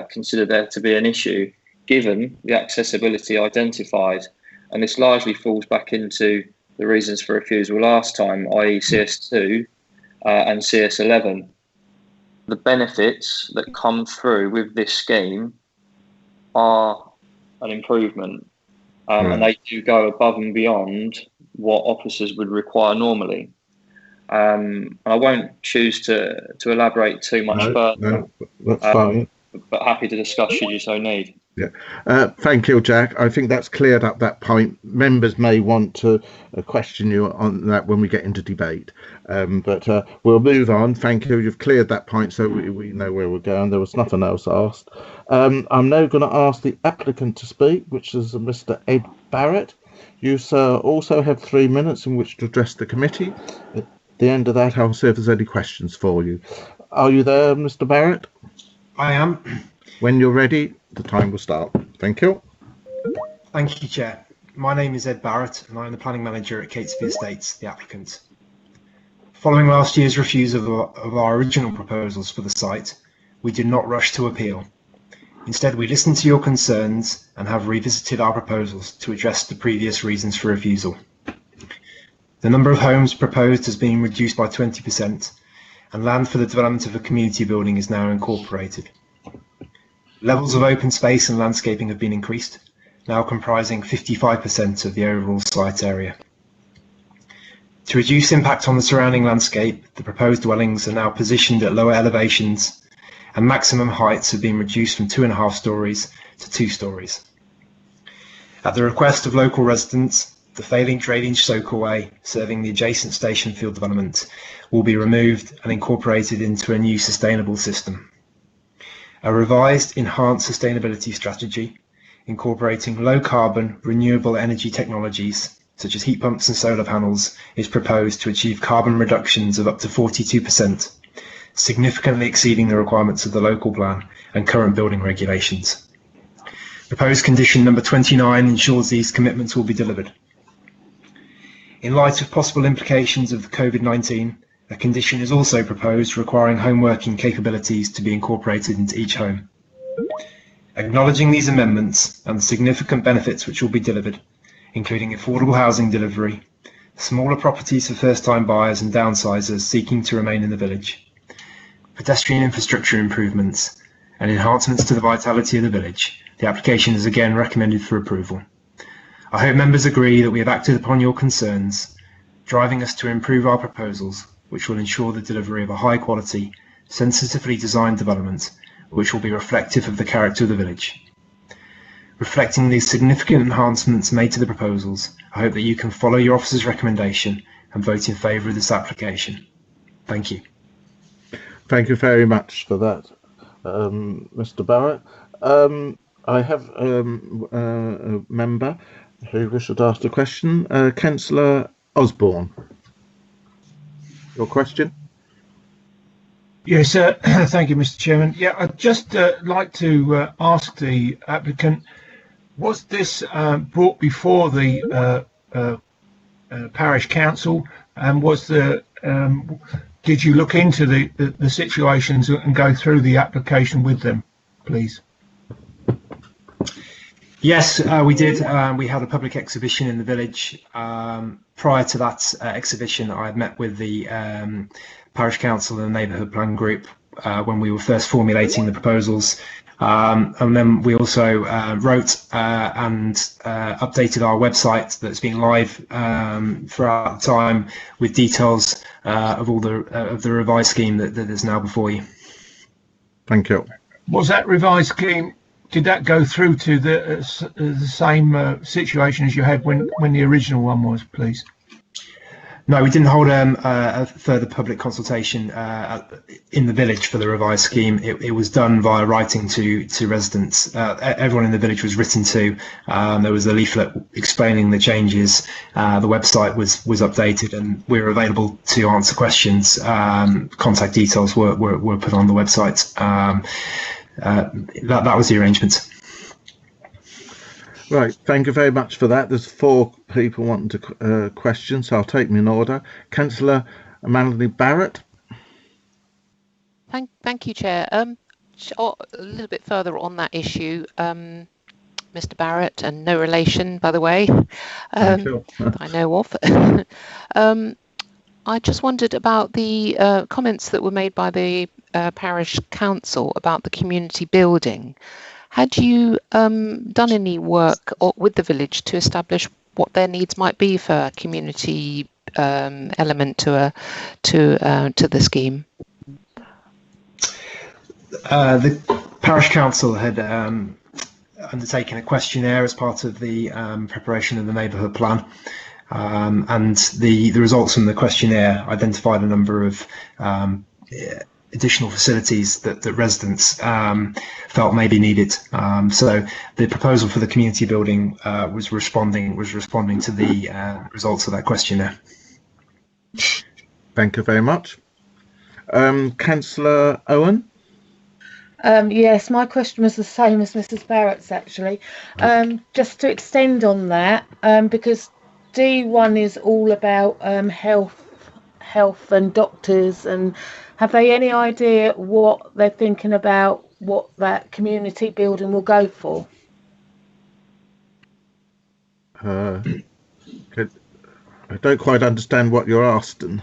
consider there to be an issue given the accessibility identified. And this largely falls back into the reasons for refusal last time, i.e. CS2 and CS11. The benefits that come through with this scheme are an improvement, and they do go above and beyond what officers would require normally. I won't choose to elaborate too much further. No, that's fine. But happy to discuss should you so need. Thank you, Jack. I think that's cleared up that point. Members may want to question you on that when we get into debate, but we'll move on. Thank you. You've cleared that point, so we know where we're going. There was nothing else asked. I'm now going to ask the applicant to speak, which is Mr. Ed Barrett. You, sir, also have 3 minutes in which to address the committee. At the end of that, I'll see if there's any questions for you. Are you there, Mr. Barrett? I am. When you're ready, the time will start. Thank you. Thank you, Chair. My name is Ed Barrett, and I'm the planning manager at Catesby Estates, the applicant. Following last year's refusal of our original proposals for the site, we did not rush to appeal. Instead, we listened to your concerns and have revisited our proposals to address the previous reasons for refusal. The number of homes proposed has been reduced by 20%, and land for the development of a community building is now incorporated. Levels of open space and landscaping have been increased, now comprising 55% of the overall site area. To reduce impact on the surrounding landscape, the proposed dwellings are now positioned at lower elevations, and maximum heights have been reduced from 2.5 stories to 2 stories. At the request of local residents, the failing drainage soakaway serving the adjacent station field development will be removed and incorporated into a new sustainable system. A revised enhanced sustainability strategy incorporating low carbon renewable energy technologies such as heat pumps and solar panels is proposed to achieve carbon reductions of up to 42%, significantly exceeding the requirements of the local plan and current building regulations. Proposed condition number 29 ensures these commitments will be delivered. In light of possible implications of COVID-19, a condition is also proposed requiring home working capabilities to be incorporated into each home. Acknowledging these amendments and the significant benefits which will be delivered, including affordable housing delivery, smaller properties for first-time buyers and downsizers seeking to remain in the village, pedestrian infrastructure improvements, and enhancements to the vitality of the village, the application is again recommended for approval. I hope members agree that we have acted upon your concerns, driving us to improve our proposals, which will ensure the delivery of a high quality, sensitively designed development, which will be reflective of the character of the village. Reflecting these significant enhancements made to the proposals, I hope that you can follow your officer's recommendation and vote in favour of this application. Thank you. Thank you very much for that, Mr. Barrett. I have a member who wishes to ask a question. Councillor Osborne. Your question? Yes, thank you, Mr. Chairman. Yeah, I'd just like to ask the applicant, was this brought before the parish council, and was the did you look into the situations and go through the application with them, please? Yes, we did. We had a public exhibition in the village. Prior to that exhibition, I had met with the parish council and the neighbourhood plan group when we were first formulating the proposals. And then we also wrote and updated our website that's been live throughout the time with details of all the revised scheme that is now before you. Thank you. Was that revised scheme, did that go through to the same situation as you had when the original one was, please? No, we didn't hold a further public consultation in the village for the revised scheme. It was done via writing to residents. Everyone in the village was written to. There was a leaflet explaining the changes. The website was updated, and we were available to answer questions. Contact details were put on the website. That was the arrangement. Right, thank you very much for that. There's 4 people wanting to question, so I'll take them in order. Councillor Melanie Barrett. Thank you, Chair. A little bit further on that issue, Mr. Barrett, and no relation, by the way, that I know of. I just wondered about the comments that were made by the parish council about the community building. Had you done any work with the village to establish what their needs might be for a community element to the scheme? The parish council had undertaken a questionnaire as part of the preparation of the neighbourhood plan, and the results from the questionnaire identified a number of additional facilities that residents felt may be needed. So the proposal for the community building was responding to the results of that questionnaire. Thank you very much. Councillor Owen. Yes, my question was the same as Mrs. Barrett's, actually. Just to extend on that, because D1 is all about health and doctors, and have they any idea what they're thinking about, what that community building will go for? I don't quite understand what you're asking.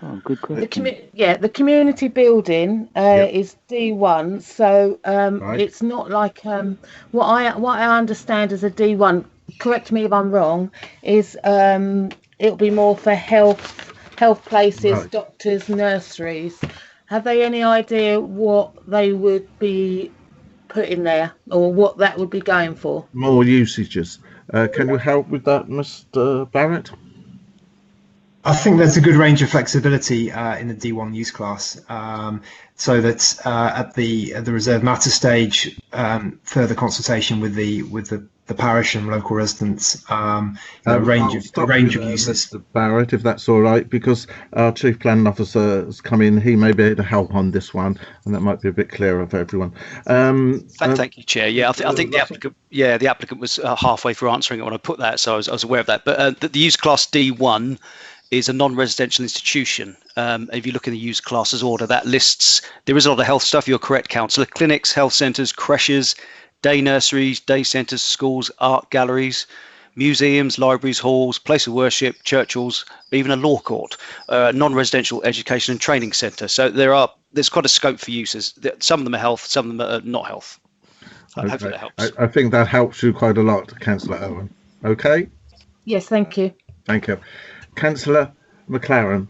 Oh, good question. The community building is D1, so right. It's not like what I understand as a D1. Correct me if I'm wrong. Is it'll be more for health places, right. Doctors, nurseries. Have they any idea what they would be putting there, or what that would be going for? More usages. Can you help with that, Mr. Barrett? I think there's a good range of flexibility in the D1 use class, so that at the reserved matter stage, further consultation with the parish and local residents, a range of uses. Mr. Barrett, if that's all right, because our Chief Planning Officer has come in, he may be able to help on this one, and that might be a bit clearer for everyone. Thank you, Chair. Yeah, I think the applicant. Yeah, the applicant was halfway through answering it when I put that, so I was aware of that. But the use class D1 is a non-residential institution. If you look in the use classes order, that lists, there is a lot of health stuff, you're correct, councillor, clinics, health centres, creches, day nurseries, day centres, schools, art galleries, museums, libraries, halls, place of worship, church halls, even a law court, non-residential education and training centre. So there's quite a scope for uses. Some of them are health, some of them are not health. Hopefully that helps. I think that helps you quite a lot, Councillor Owen. Okay? Yes, thank you. Thank you. Councillor McLaren.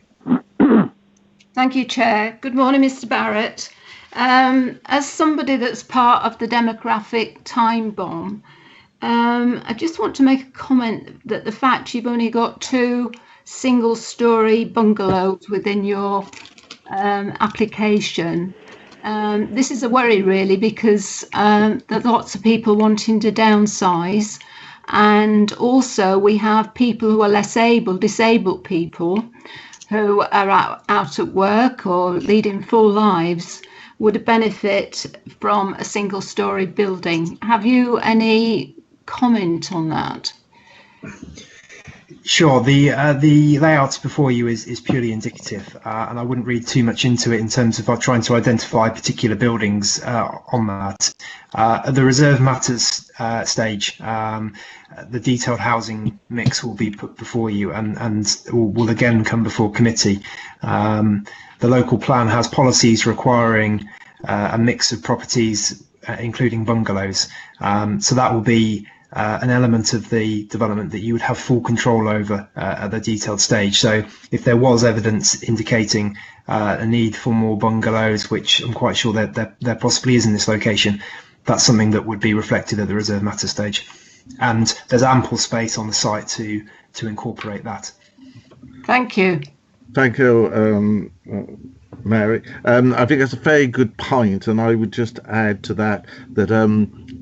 Thank you, Chair. Good morning, Mr. Barrett. As somebody that's part of the demographic time bomb, I just want to make a comment that the fact you've only got 2 single-storey bungalows within your application, this is a worry really, because there are lots of people wanting to downsize, and also we have people who are less able, disabled people who are out at work or leading full lives would benefit from a single-storey building. Have you any comment on that? Sure. The layout before you is purely indicative, and I wouldn't read too much into it in terms of trying to identify particular buildings on that. At the reserve matters stage, the detailed housing mix will be put before you and will again come before committee. The local plan has policies requiring a mix of properties, including bungalows. So that will be an element of the development that you would have full control over at the detailed stage. So if there was evidence indicating a need for more bungalows, which I'm quite sure that there possibly is in this location, that's something that would be reflected at the reserve matter stage. And there's ample space on the site to incorporate that. Thank you. Thank you, Mary. I think that's a very good point, and I would just add to that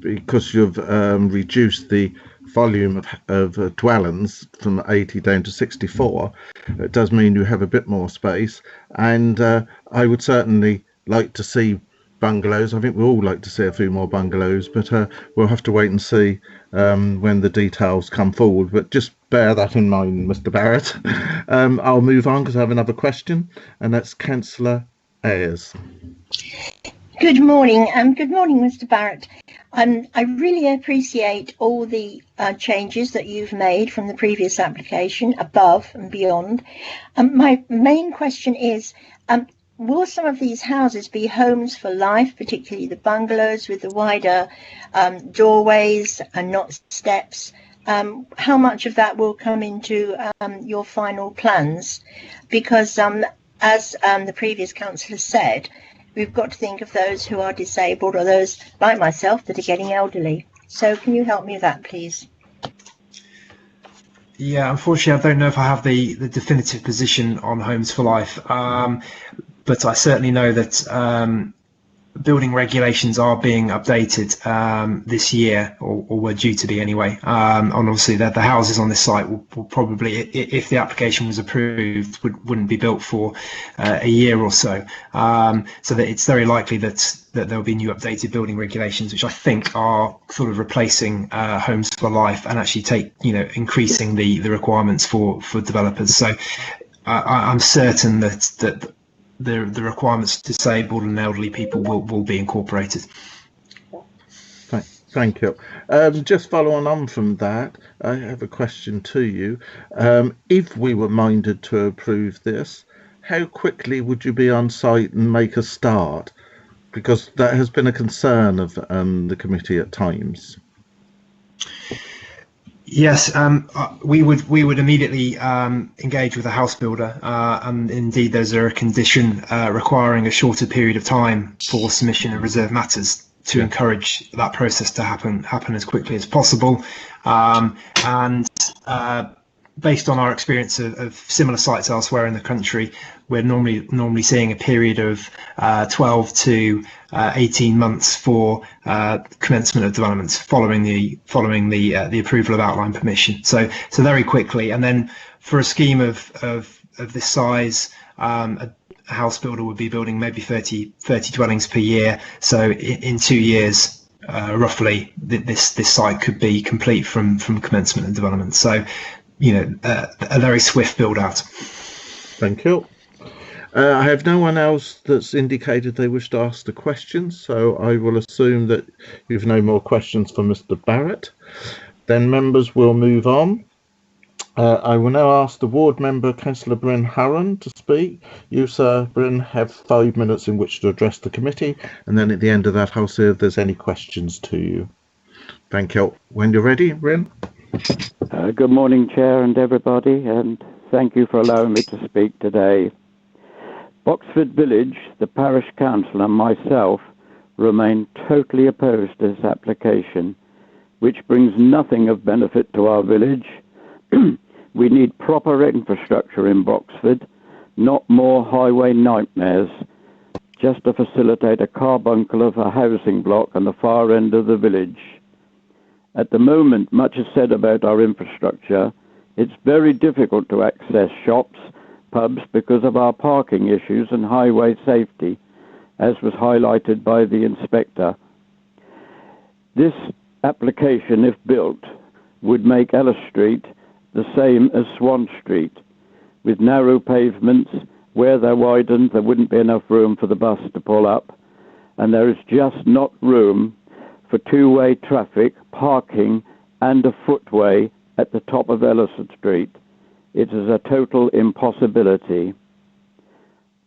because you've reduced the volume of dwellings from 80 down to 64, it does mean you have a bit more space, and I would certainly like to see bungalows. I think we all like to see a few more bungalows, but we'll have to wait and see when the details come forward. But just bear that in mind, Mr. Barrett. I'll move on because I have another question, and that's Councillor Ayres. Good morning. Good morning, Mr. Barrett. I really appreciate all the changes that you've made from the previous application, above and beyond. My main question is, will some of these houses be homes for life, particularly the bungalows with the wider doorways and not steps? How much of that will come into your final plans? Because as the previous councillor said, we've got to think of those who are disabled or those like myself that are getting elderly. So can you help me with that, please? Yeah, unfortunately, I don't know if I have the definitive position on Homes for Life, but I certainly know that building regulations are being updated this year, or were due to be anyway. And obviously that the houses on this site will probably, if the application was approved, wouldn't be built for a year or so. So that it's very likely that there will be new updated building regulations, which I think are sort of replacing Homes for Life and actually increasing the requirements for developers. So I'm certain that the requirements for disabled and elderly people will be incorporated. Thank you. Just following on from that, I have a question to you. If we were minded to approve this, how quickly would you be on site and make a start? Because that has been a concern of the committee at times. Yes, we would immediately engage with the house builder, and indeed there's a condition requiring a shorter period of time for submission of reserve matters to encourage that process to happen as quickly as possible. And based on our experience of similar sites elsewhere in the country, we're normally seeing a period of 12 to 18 months for commencement of developments following the approval of outline permission. So very quickly, and then for a scheme of this size, a house builder would be building maybe 30 dwellings per year. So in 2 years, roughly, this site could be complete from commencement of development. So a very swift build out. Thank you. I have no one else that's indicated they wish to ask the question, so I will assume that you've no more questions for Mr. Barrett. Then members will move on. I will now ask the ward member, Councillor Bryn Harron, to speak. You, Sir Bryn, have 5 minutes in which to address the committee, and then at the end of that I'll see if there's any questions to you. Thank you. When you're ready, Bryn. Good morning, Chair and everybody, and Thank you for allowing me to speak today. Boxford Village, the parish council and myself remain totally opposed to this application, which brings nothing of benefit to our village. We need proper infrastructure in Boxford, not more highway nightmares, just to facilitate a carbuncle of a housing block on the far end of the village. At the moment, much is said about our infrastructure. It's very difficult to access shops, pubs, because of our parking issues and highway safety, as was highlighted by the inspector. This application, if built, would make Ellis Street the same as Swan Street, with narrow pavements. Where they're widened, there wouldn't be enough room for the bus to pull up, and there is just not room for two-way traffic, parking, and a footway at the top of Ellison Street. It is a total impossibility.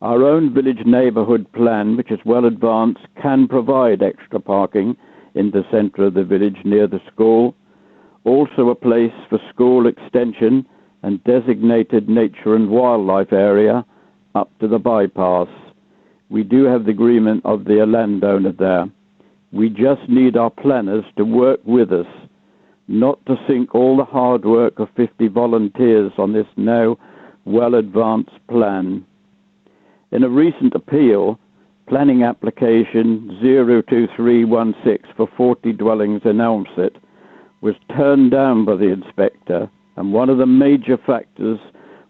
Our own village neighbourhood plan, which is well advanced, can provide extra parking in the centre of the village near the school, also a place for school extension and designated nature and wildlife area up to the bypass. We do have the agreement of the landowner there. We just need our planners to work with us, not to sink all the hard work of 50 volunteers on this now well-advanced plan. In a recent appeal, planning application 02316 for 40 dwellings in Elmsett was turned down by the inspector, and one of the major factors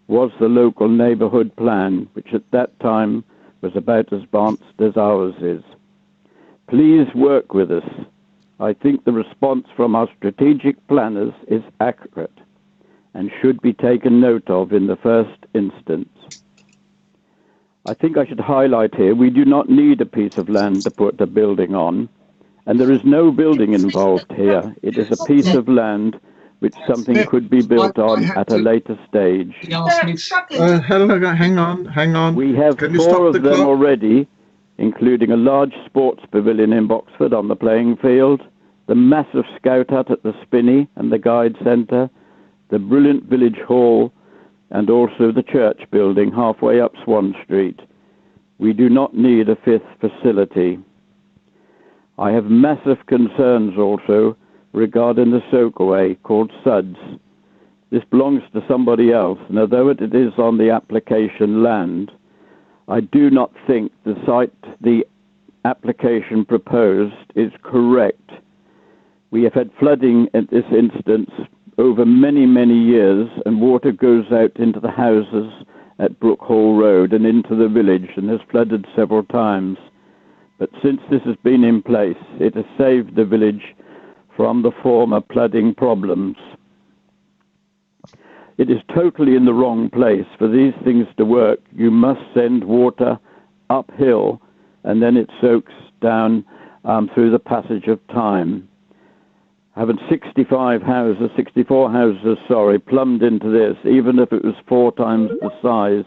was the local neighbourhood plan, which at that time was about as advanced as ours is. Please work with us. I think the response from our strategic planners is accurate and should be taken note of in the first instance. I think I should highlight here, we do not need a piece of land to put a building on, and there is no building involved here. It is a piece of land which something could be built on at a later stage. Hello, hang on. We have 4 of them already, including a large sports pavilion in Boxford on the playing field, the massive scout hut at the Spinney and the guide centre, the brilliant village hall, and also the church building halfway up Swan Street. We do not need a 5th facility. I have massive concerns also regarding the soakaway called Suds. This belongs to somebody else, and although it is on the application land, I do not think the site the application proposed is correct. We have had flooding at this instance over many, many years, and water goes out into the houses at Brook Hall Road and into the village, and has flooded several times. But since this has been in place, it has saved the village from the former flooding problems. It is totally in the wrong place. For these things to work, you must send water uphill, and then it soaks down through the passage of time. Having 64 houses, plumbed into this, even if it was 4 times the size,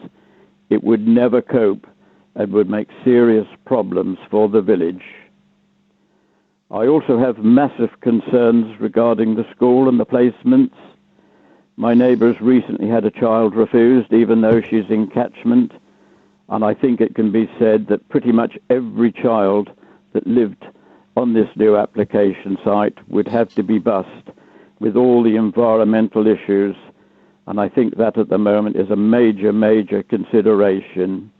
it would never cope and would make serious problems for the village. I also have massive concerns regarding the school and the placements. My neighbours recently had a child refused, even though she's in catchment, and I think it can be said that pretty much every child that lived on this new application site would have to be bused with all the environmental issues, and I think that at the moment is a major, major consideration.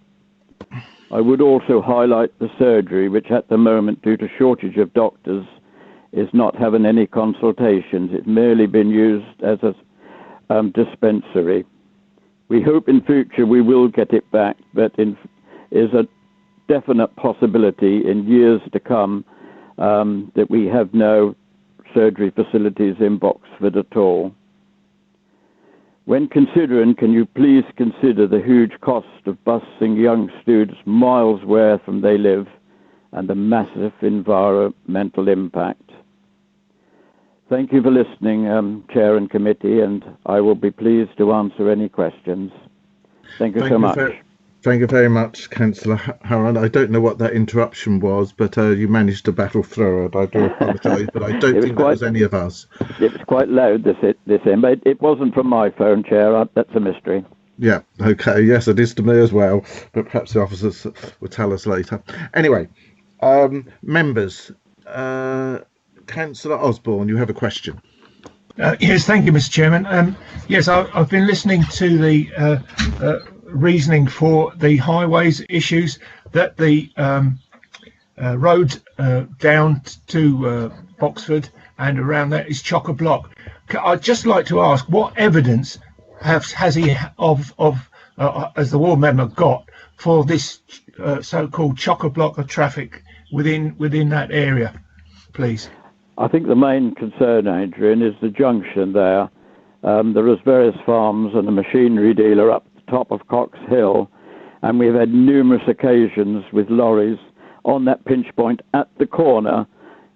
I would also highlight the surgery, which at the moment, due to shortage of doctors, is not having any consultations. It's merely been used as a dispensary. We hope in future we will get it back, but is a definite possibility in years to come that we have no surgery facilities in Boxford at all. When considering, can you please consider the huge cost of busing young students miles where from they live and the massive environmental impact? Thank you for listening, Chair and Committee, and I will be pleased to answer any questions. Thank you so much. Thank you very much, Councillor Haran. I don't know what that interruption was, but you managed to battle through it. I do apologise, but I don't think that was any of us. It was quite loud, this end, but it wasn't from my phone, Chair. That's a mystery. Yeah, okay, yes, it is to me as well, but perhaps the officers will tell us later. Anyway, members, Councillor Osborne, you have a question. Yes, thank you, Mr. Chairman. Yes, I've been listening to the reasoning for the highways issues, that the road down to Boxford and around that is chock-a-block. I'd just like to ask, what evidence has he as the ward member got for this so-called chock-a-block of traffic within that area, please? I think the main concern, Adrian, is the junction there. There is various farms and a machinery dealer up the top of Cox Hill, and we've had numerous occasions with lorries on that pinch point at the corner.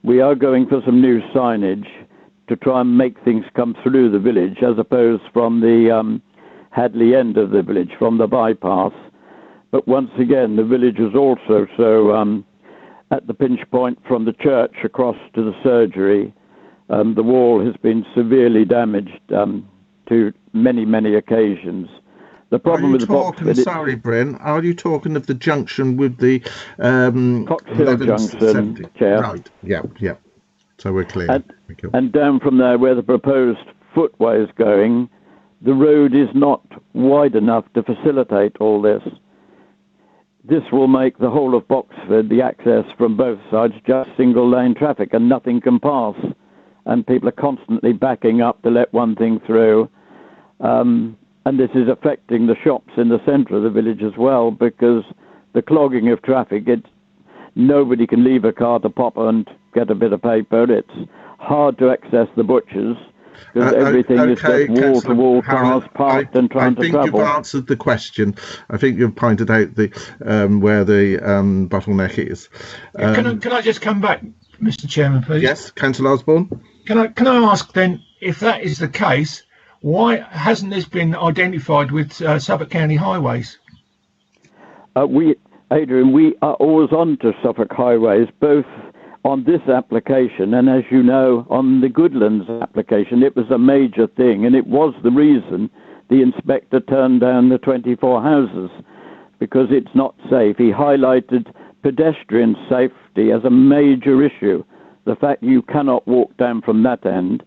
We are going for some new signage to try and make things come through the village, as opposed from the Hadley end of the village, from the bypass. But once again, the village is also so at the pinch point from the church across to the surgery. The wall has been severely damaged to many occasions. The problem with the Boxford... Sorry, Bryn, are you talking of the junction with the... Cox Hill Junction, Chair. Right, yeah. So we're clear. And down from there, where the proposed footway is going, the road is not wide enough to facilitate all this. This will make the whole of Boxford, the access from both sides, just single lane traffic, and nothing can pass. And people are constantly backing up to let one thing through. And this is affecting the shops in the centre of the village as well, because the clogging of traffic, nobody can leave a car to pop and get a bit of paper. It's hard to access the butchers, because everything is just wall-to-wall cars parked and trying to travel. I think you've answered the question. I think you've pointed out the where the bottleneck is. Can I just come back, Mr. Chairman, please? Yes, Councillor Osborne. Can I ask then, if that is the case, why hasn't this been identified with Suffolk County Highways? Adrian, we are always on to Suffolk Highways, both on this application and, as you know, on the Goodlands application. It was a major thing, and it was the reason the inspector turned down the 24 houses, because it's not safe. He highlighted pedestrian safety as a major issue, the fact you cannot walk down from that end,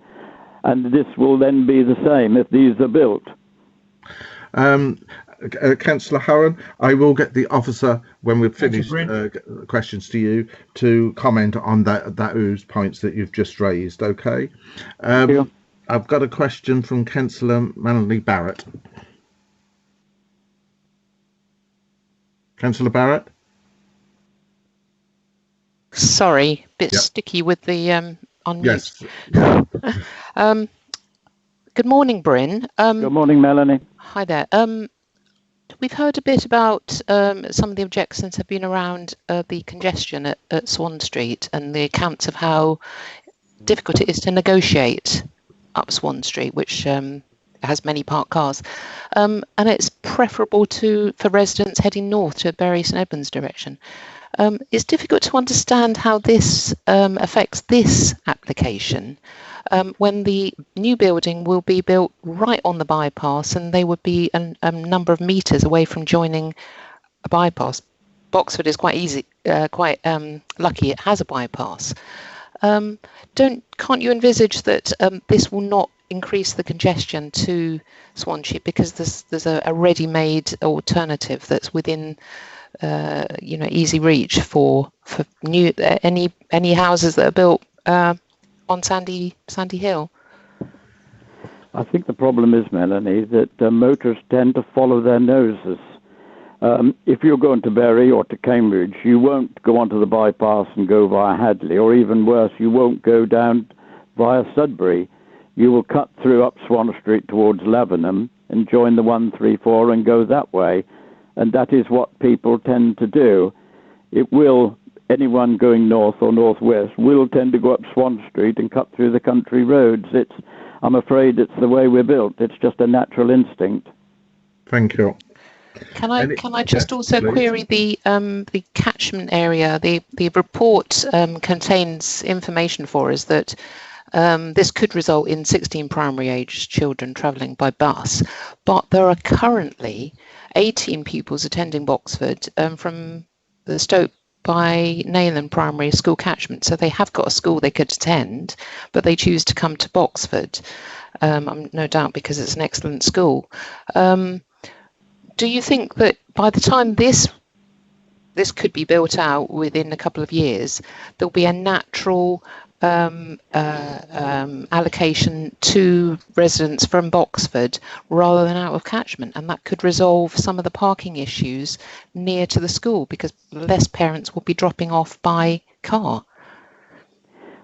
and this will then be the same if these are built. Councillor Hurren, I will get the officer, when we've finished questions to you, to comment on those points that you've just raised, okay? I've got a question from Councillor Manley Barrett. Councillor Barrett? Sorry, bit sticky with the unmute. Yes. Good morning, Bryn. Good morning, Melanie. Hi there. We've heard a bit about some of the objections have been around the congestion at Swan Street and the accounts of how difficult it is to negotiate up Swan Street, which has many parked cars. And it's preferable for residents heading north to Bury St Edmunds direction. It's difficult to understand how this affects this application when the new building will be built right on the bypass, and they would be a number of metres away from joining a bypass. Boxford is quite lucky it has a bypass. Can't you envisage that this will not increase the congestion to Swansea, because there's a ready-made alternative that's within easy reach for new any houses that are built on Sandy Hill? I think the problem is, Melanie, that motorists tend to follow their noses. If you're going to Bury or to Cambridge, you won't go onto the bypass and go via Hadley, or even worse, you won't go down via Sudbury. You will cut through up Swan Street towards Lavenham and join the 134 and go that way. And that is what people tend to do. Anyone going north or northwest will tend to go up Swan Street and cut through the country roads. I'm afraid it's the way we're built. It's just a natural instinct. Thank you. Can I just also query the catchment area? The report contains information for us that This could result in 16 primary age children travelling by bus, but there are currently 18 pupils attending Boxford from the Stoke by Nayland Primary School catchment. So they have got a school they could attend, but they choose to come to Boxford, no doubt because it's an excellent school. Do you think that by the time this could be built out within a couple of years, there'll be a natural allocation to residents from Boxford rather than out of catchment, and that could resolve some of the parking issues near to the school because less parents will be dropping off by car?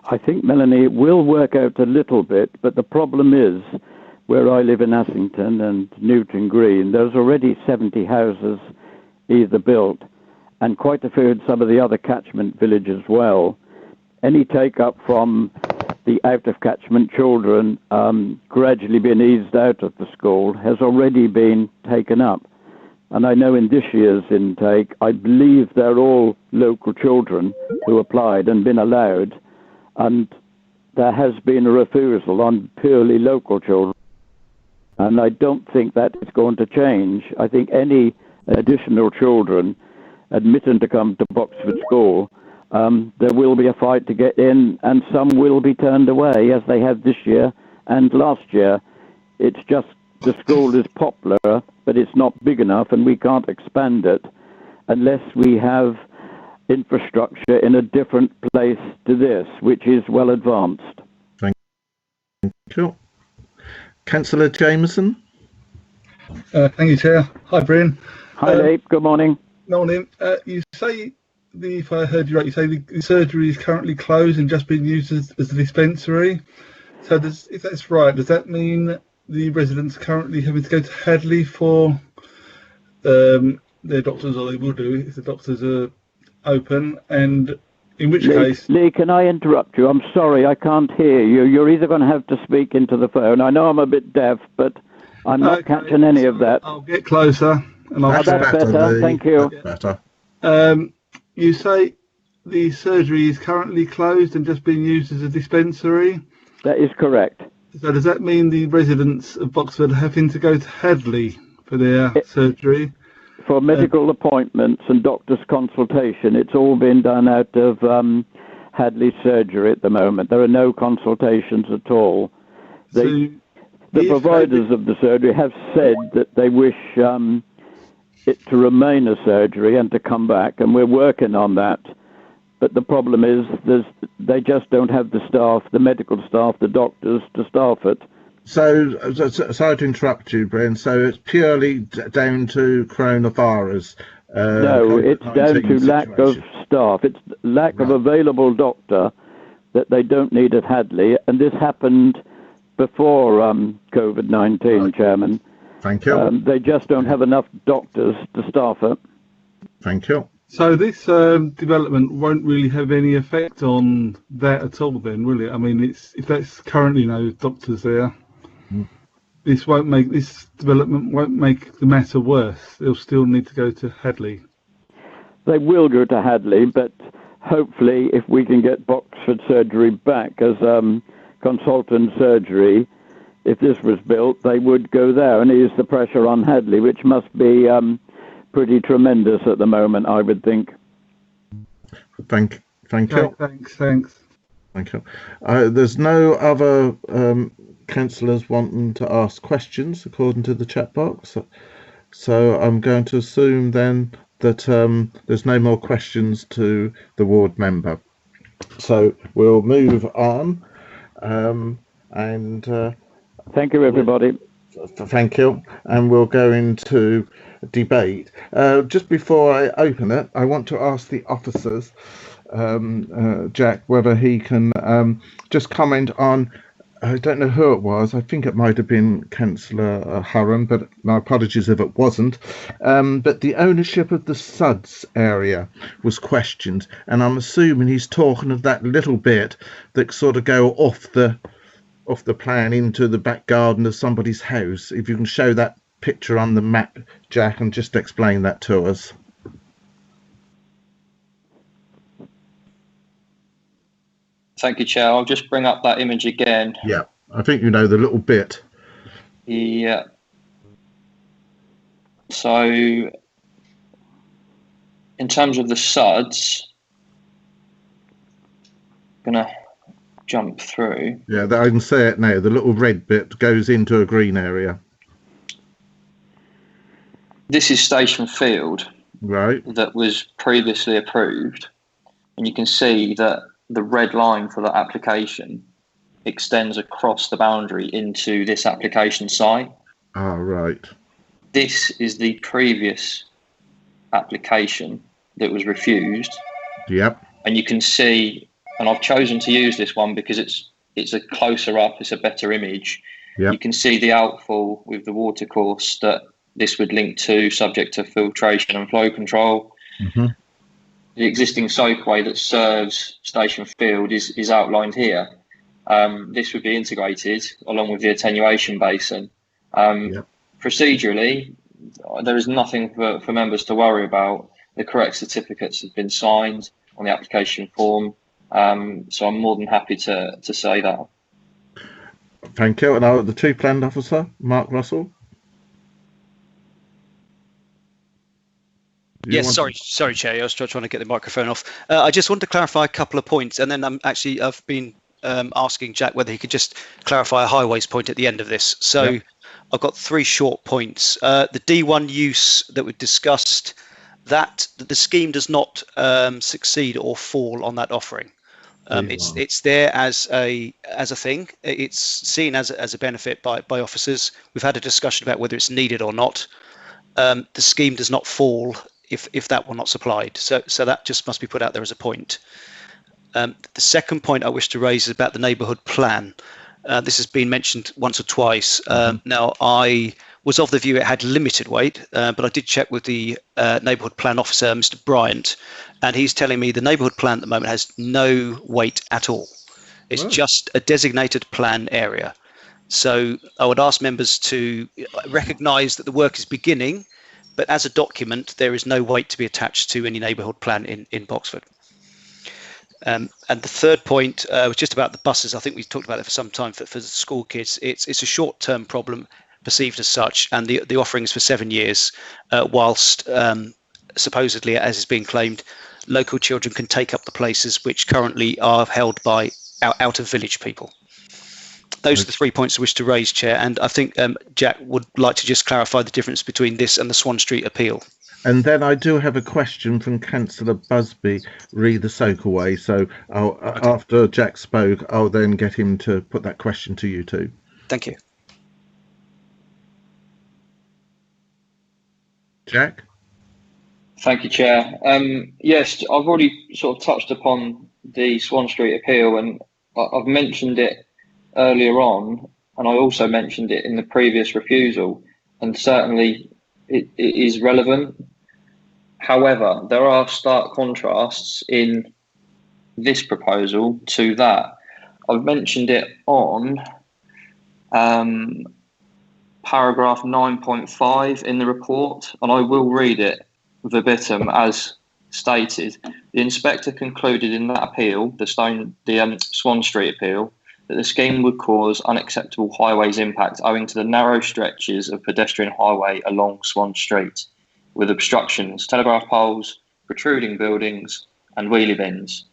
I think, Melanie, it will work out a little bit, but the problem is where I live in Assington and Newton Green, there's already 70 houses either built and quite a few in some of the other catchment villages as well. Any take-up from the out-of-catchment children gradually being eased out of the school has already been taken up. And I know in this year's intake, I believe they're all local children who applied and been allowed, and there has been a refusal on purely local children. And I don't think that is going to change. I think any additional children admitted to come to Boxford School, there will be a fight to get in, and some will be turned away, as they have this year and last year. It's just the school is popular, but it's not big enough, and we can't expand it unless we have infrastructure in a different place to this, which is well advanced. Thank you. Councillor Jameson. Thank you, Chair. Hi, Brian. Hi, Dave. Good morning. Morning. You say, if I heard you right, you say the surgery is currently closed and just being used as a dispensary. So if that's right, does that mean the residents currently having to go to Hadley for their doctors, or they will do if the doctors are open? And in which case... Lee, can I interrupt you? I'm sorry, I can't hear you. You're either going to have to speak into the phone. I know I'm a bit deaf, but I'm not catching any of that. I'll get closer. And I'll that's better. Thank you. Better. You say the surgery is currently closed and just being used as a dispensary? That is correct. So does that mean the residents of Boxford are having to go to Hadley for their surgery? For medical appointments and doctor's consultation, it's all been done out of Hadley surgery at the moment. There are no consultations at all. The providers of the surgery have said that they wish it to remain a surgery and to come back, and we're working on that. But the problem is they just don't have the staff, the medical staff, the doctors to staff it. So sorry to interrupt you, Brian. So it's purely down to coronavirus? No, it's down to lack of staff. It's lack of available doctor that they don't need at Hadley. And this happened before COVID-19, Chairman. Thank you. They just don't have enough doctors to staff it. Thank you. So this development won't really have any effect on that at all then, will it? I mean, if that's currently no doctors there, this development won't make the matter worse. They'll still need to go to Hadley. They will go to Hadley, but hopefully if we can get Boxford surgery back as consultant surgery, if this was built, they would go there and ease the pressure on Hadley, which must be pretty tremendous at the moment, I would think. Thank you. Thanks. Thank you. There's no other councillors wanting to ask questions according to the chat box, so I'm going to assume then that there's no more questions to the ward member. So we'll move on, and thank you, everybody. Thank you, and we'll go into debate. Just before I open it, I want to ask the officers, Jack, whether he can just comment on, I don't know who it was, I think it might have been Councillor Hurren, but my apologies if it wasn't, but the ownership of the Suds area was questioned, and I'm assuming he's talking of that little bit that sort of go off the plan into the back garden of somebody's house. If you can show that picture on the map, Jack, and just explain that to us. Thank you, Chair. I'll just bring up that image again. Yeah, I think you know the little bit. Yeah. So, in terms of the SUDs, I'm going to jump through. Yeah, I can see it now. The little red bit goes into a green area. This is Station Field. Right. That was previously approved. And you can see that the red line for that application extends across the boundary into this application site. Ah, right. This is the previous application that was refused. Yep. And you can see, and I've chosen to use this one because it's a closer up, it's a better image. Yep. You can see the outfall with the watercourse that this would link to, subject to filtration and flow control. Mm-hmm. The existing soakaway that serves Station Field is outlined here. This would be integrated along with the attenuation basin. Procedurally, there is nothing for members to worry about. The correct certificates have been signed on the application form, so I'm more than happy to say that. Thank you. And now the Chief Planned Officer, Mark Russell. Yes, sorry, Chair. I was trying to get the microphone off. I just want to clarify a couple of points, and then I've been asking Jack whether he could just clarify a highways point at the end of this. So I've got 3 short points. The D1 use that we discussed, that the scheme does not succeed or fall on that offering. It's there as a thing. It's seen as a benefit by officers. We've had a discussion about whether it's needed or not. The scheme does not fall if that were not supplied. So that just must be put out there as a point. The second point I wish to raise is about the neighbourhood plan. This has been mentioned once or twice. Now, I was of the view it had limited weight, but I did check with the neighbourhood plan officer, Mr. Bryant, and he's telling me the neighbourhood plan at the moment has no weight at all. It's just a designated plan area. So I would ask members to recognise that the work is beginning, but as a document, there is no weight to be attached to any neighbourhood plan in Boxford. And the third point was just about the buses. I think we've talked about it for some time for the school kids. It's a short-term problem perceived as such, and the offering is for 7 years, whilst supposedly, as is being claimed, local children can take up the places which currently are held by out-of-village people. Those are the 3 points I wish to raise, Chair, and I think Jack would like to just clarify the difference between this and the Swan Street appeal. And then I do have a question from Councillor Busby, re the Soakaway. So after Jack spoke, I'll then get him to put that question to you too. Thank you. Jack? Thank you, Chair. Yes, I've already sort of touched upon the Swan Street appeal, and I've mentioned it earlier on, and I also mentioned it in the previous refusal, and certainly it is relevant. However, there are stark contrasts in this proposal to that. I've mentioned it on paragraph 9.5 in the report, and I will read it verbatim as stated. The inspector concluded in that appeal, the Swan Street appeal, that the scheme would cause unacceptable highways impact owing to the narrow stretches of pedestrian highway along Swan Street, with obstructions, telegraph poles, protruding buildings and wheelie bins,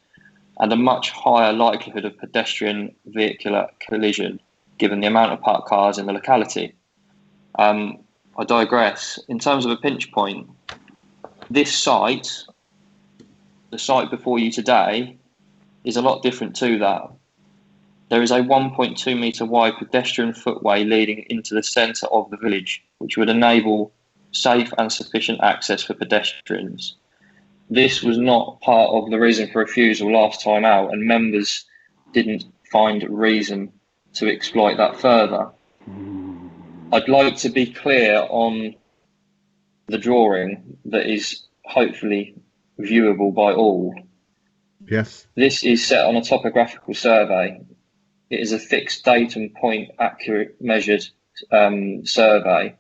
and a much higher likelihood of pedestrian vehicular collision given the amount of parked cars in the locality. I digress. In terms of a pinch point, this site, the site before you today, is a lot different to that. There is a 1.2 metre wide pedestrian footway leading into the centre of the village, which would enable safe and sufficient access for pedestrians. This was not part of the reason for refusal last time out, and members didn't find reason to exploit that further. I'd like to be clear on the drawing that is hopefully viewable by all. Yes. This is set on a topographical survey. It is a fixed date and point accurate measured survey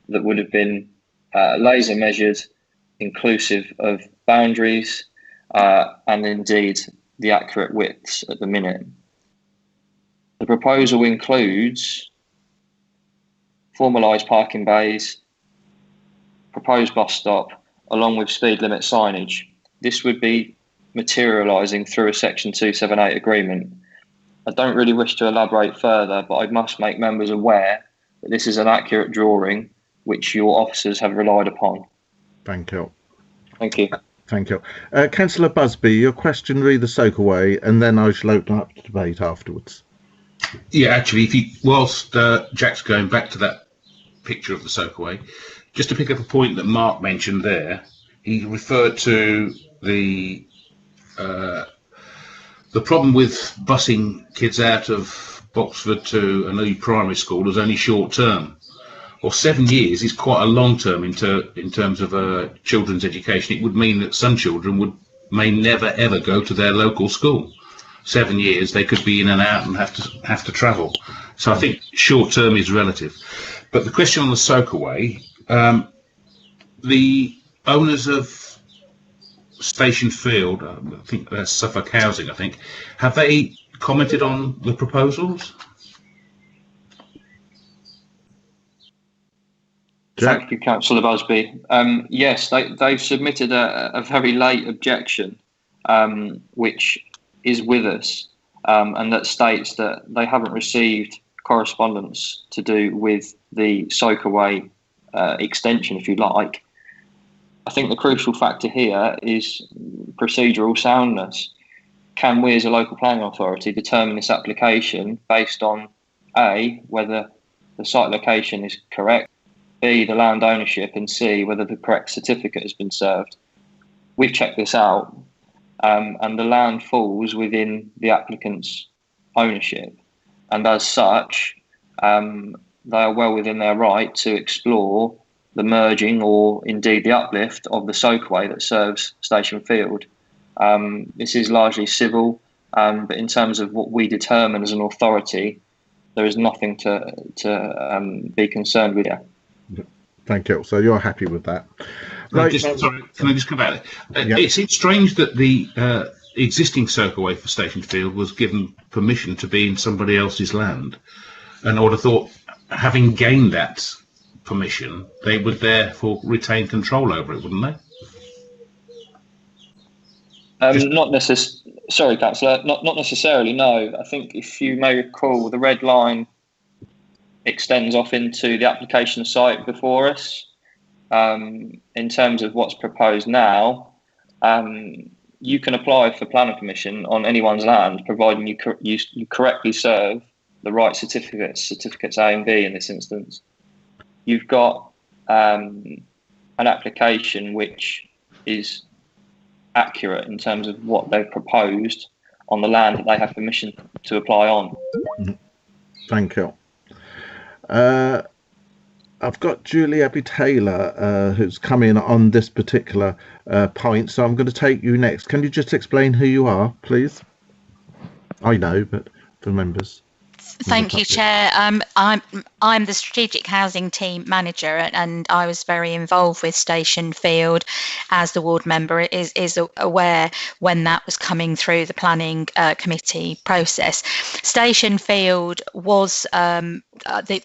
that would have been laser measured, inclusive of boundaries and indeed the accurate widths at the minute. The proposal includes formalised parking bays, proposed bus stop, along with speed limit signage. This would be materialising through a Section 278 agreement. I don't really wish to elaborate further, but I must make members aware that this is an accurate drawing which your officers have relied upon. Thank you. Thank you. Thank you. Councillor Busby, your question re the Soakaway, and then I shall open up to debate afterwards. Yeah, actually, whilst Jack's going back to that picture of the Soakaway, just to pick up a point that Mark mentioned there, he referred to the problem with busing kids out of Boxford to a new primary school is only short term. Or 7 years is quite a long term in terms of children's education. It would mean that some children may never ever go to their local school. 7 years, they could be in and out and have to travel. So I think short term is relative. But the question on the Soakaway, the owners of Station Field, I think that's Suffolk Housing, have they commented on the proposals? Thank you, Councillor Busby. Yes, they've submitted a very late objection, which is with us, and that states that they haven't received correspondence to do with the Soakaway extension, if you like. I think the crucial factor here is procedural soundness. Can we as a local planning authority determine this application based on A, whether the site location is correct, B, the land ownership, and C, whether the correct certificate has been served? We've checked this out, and the land falls within the applicant's ownership, and as such, they are well within their right to explore the merging or indeed the uplift of the Soakaway that serves Station Field. This is largely civil, but in terms of what we determine as an authority, there is nothing to be concerned with here. Thank you. So you're happy with that? Right. Sorry, can I just come back? Yeah. It seems strange that the existing Soakaway for Station Field was given permission to be in somebody else's land, and I would have thought, having gained that permission, they would therefore retain control over it, wouldn't they? Not necessarily. Sorry, Councillor. Not necessarily. No. I think if you may recall, the red line extends off into the application site before us. In terms of what's proposed now, you can apply for planning permission on anyone's land, providing you correctly serve the right certificates A and B in this instance. You've got an application which is accurate in terms of what they've proposed on the land that they have permission to apply on. Thank you. I've got Julie Abbey Taylor, who's come in on this particular point, so I'm going to take you next. Can you just explain who you are, please? I know, but for members. Thank you, Chair. I'm the Strategic Housing Team Manager, and I was very involved with Station Field, as the ward member is aware when that was coming through the planning committee process. Station Field was the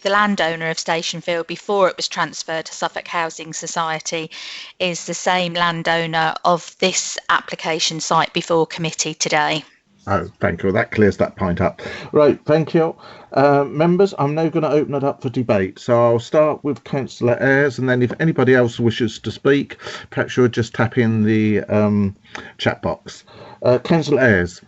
landowner of Station Field before it was transferred to Suffolk Housing Society is the same landowner of this application site before committee today. Oh, thank you. That clears that point up. Right, thank you. Members, I'm now going to open it up for debate. So I'll start with Councillor Ayres, and then if anybody else wishes to speak, perhaps you'll just tap in the chat box. Councillor Ayres.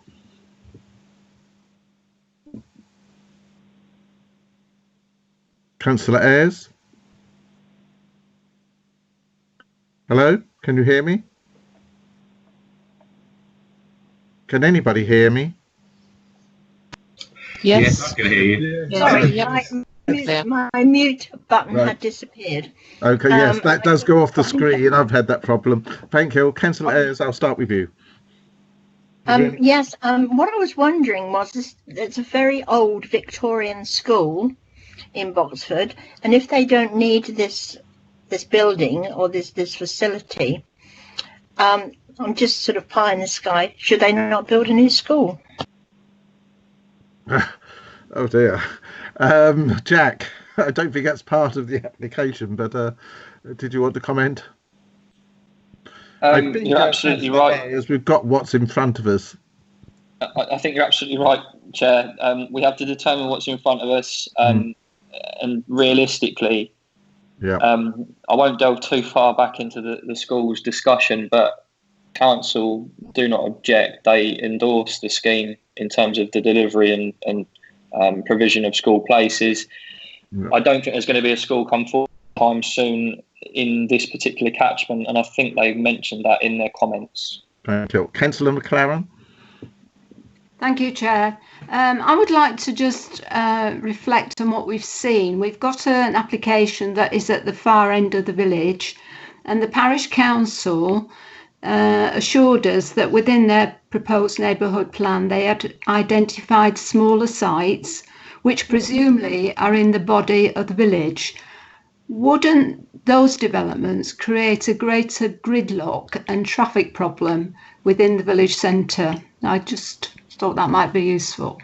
Councillor Ayres? Hello? Can you hear me? Can anybody hear me? Yes, I can hear you. Sorry, my mute button had disappeared. Okay, yes, that does go off the screen. I've had that problem. Thank you. Councillor Ayres, I'll start with you. Yes, what I was wondering was, it's a very old Victorian school in Boxford, and if they don't need this building or this facility, I'm just sort of pie in the sky. Should they not build a new school? Oh dear. Jack, I don't think that's part of the application, but did you want to comment? You're absolutely right. As we've got what's in front of us. I think you're absolutely right, Chair. We have to determine what's in front of us, and realistically, I won't delve too far back into the school's discussion, but council do not object. They endorse the scheme in terms of the delivery and provision of school places. I don't think there's going to be a school come forward time soon in this particular catchment, and I think they mentioned that in their comments. Thank you. Councillor McLaren. Thank you, Chair. I would like to just reflect on what we've seen. We've got an application that is at the far end of the village, and the parish council assured us that within their proposed neighbourhood plan they had identified smaller sites which presumably are in the body of the village. Wouldn't those developments create a greater gridlock and traffic problem within the village centre? I just thought that might be useful.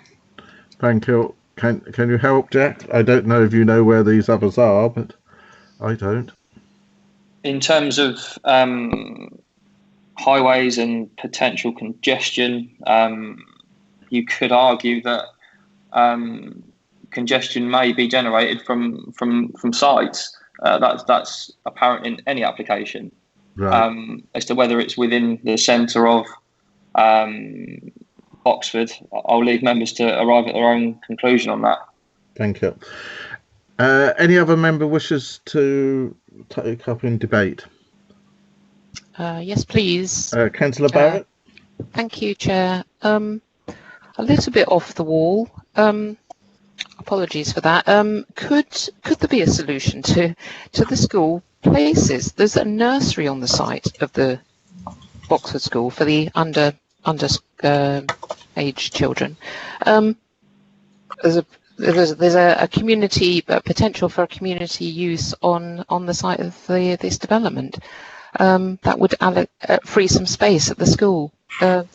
Thank you. Can you help, Jack? I don't know if you know where these others are, but I don't. In terms of highways and potential congestion, you could argue that congestion may be generated from sites. That's apparent in any application. Right. As to whether it's within the centre of Boxford, I'll leave members to arrive at their own conclusion on that. Thank you. Any other member wishes to take up in debate? Yes, please. Councillor Barrett. Thank you, Chair. A little bit off the wall. Apologies for that. Could there be a solution to the school places? There's a nursery on the site of the Boxford School for the under age children. There's a community potential for a community use on the site of this development. That would free some space at the school.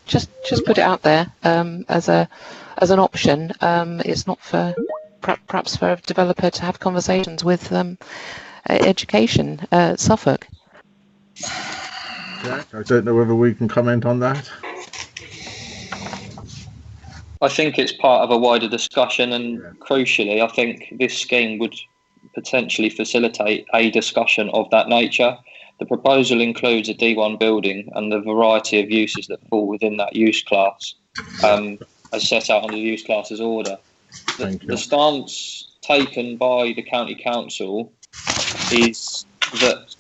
Just put it out there as an option. It's not for perhaps for a developer to have conversations with education Suffolk. Jack, I don't know whether we can comment on that. I think it's part of a wider discussion, and crucially, I think this scheme would potentially facilitate a discussion of that nature. The proposal includes a D1 building and the variety of uses that fall within that use class, as set out under the use classes order. The stance taken by the county council is that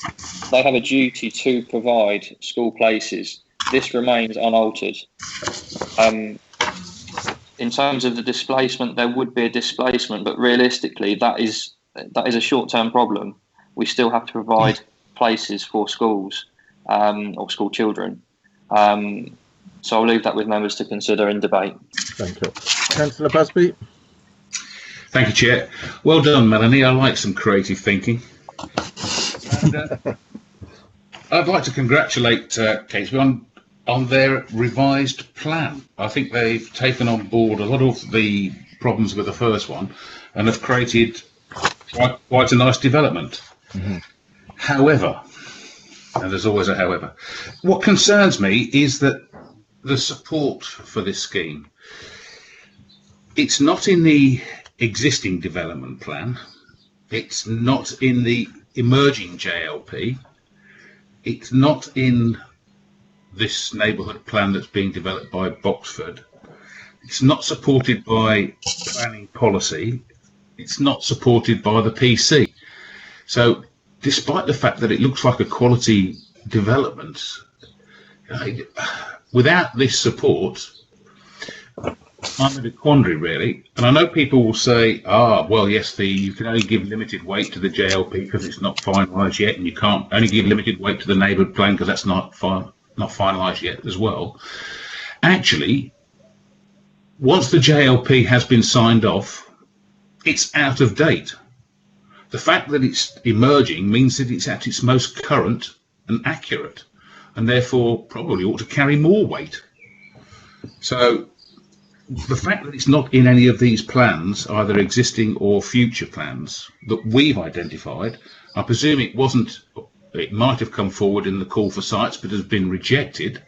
they have a duty to provide school places. This remains unaltered. In terms of the displacement, there would be a displacement, but realistically, that is a short-term problem. We still have to provide places for schools or school children. So I'll leave that with members to consider in debate. Thank you. Councillor Busby. Thank you, Chair. Well done, Melanie. I like some creative thinking. And, I'd like to congratulate Catesby on their revised plan. I think they've taken on board a lot of the problems with the first one and have created quite a nice development. Mm-hmm. However, and there's always a however, what concerns me is that the support for this scheme, it's not in the existing development plan, it's not in the emerging JLP, it's not in this neighbourhood plan that's being developed by Boxford, it's not supported by planning policy, it's not supported by the PC. So despite the fact that it looks like a quality development, without this support, I'm in a quandary really. And I know people will say, well, yes, you can only give limited weight to the JLP because it's not finalised yet, and you can't only give limited weight to the neighbourhood plan because that's not finalised yet as well. Actually, once the JLP has been signed off, it's out of date. The fact that it's emerging means that it's at its most current and accurate. and therefore probably ought to carry more weight. So the fact that it's not in any of these plans, either existing or future plans that we've identified, I presume it might have come forward in the call for sites but has been rejected.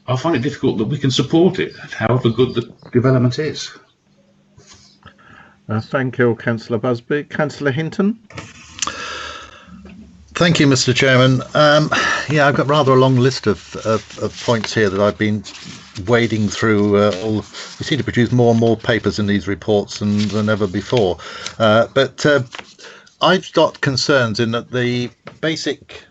I find it difficult that we can support it, however good the development is. Thank you, Councillor Busby. Councillor Hinton? Thank you, Mr. Chairman. Yeah, I've got rather a long list of points here that I've been wading through. We seem to produce more and more papers in these reports than ever before. But I've got concerns in that the basic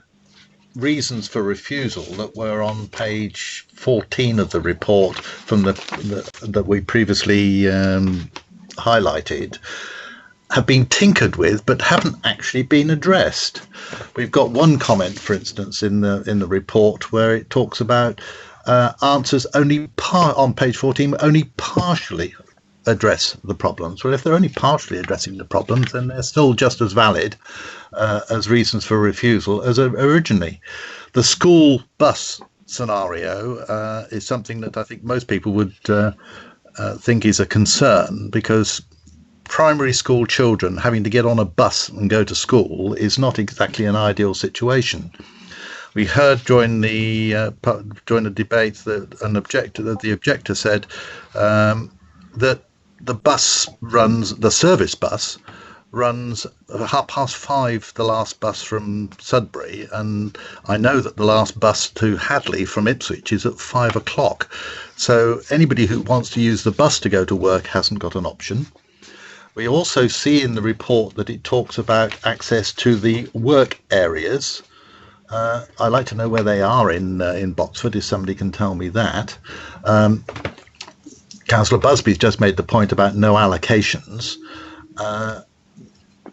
reasons for refusal that were on page 14 of the report from that we previously highlighted have been tinkered with but haven't actually been addressed. We've got one comment, for instance, in the report where it talks about answers only on page 14 only partially address the problems. Well, if they're only partially addressing the problems, then they're still just as valid as reasons for refusal as originally. The school bus scenario is something that I think most people would think is a concern, because primary school children having to get on a bus and go to school is not exactly an ideal situation. We heard during the debate that the objector said that the service bus runs at 5:30, the last bus from Sudbury, and I know that the last bus to Hadley from Ipswich is at 5 o'clock. So anybody who wants to use the bus to go to work hasn't got an option. We also see in the report that it talks about access to the work areas. I'd like to know where they are in Boxford, if somebody can tell me that. Councillor Busby's just made the point about no allocations.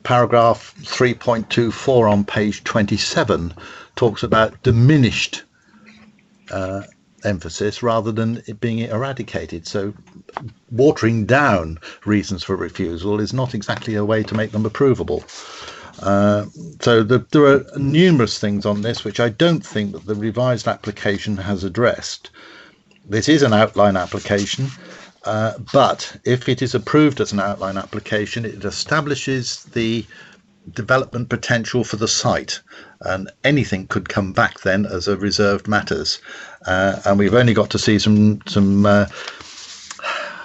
Paragraph 3.24 on page 27 talks about diminished emphasis rather than it being eradicated. So watering down reasons for refusal is not exactly a way to make them approvable. So there are numerous things on this which I don't think that the revised application has addressed. This is an outline application, but if it is approved as an outline application, it establishes the development potential for the site, and anything could come back then as a reserved matters. And we've only got to see some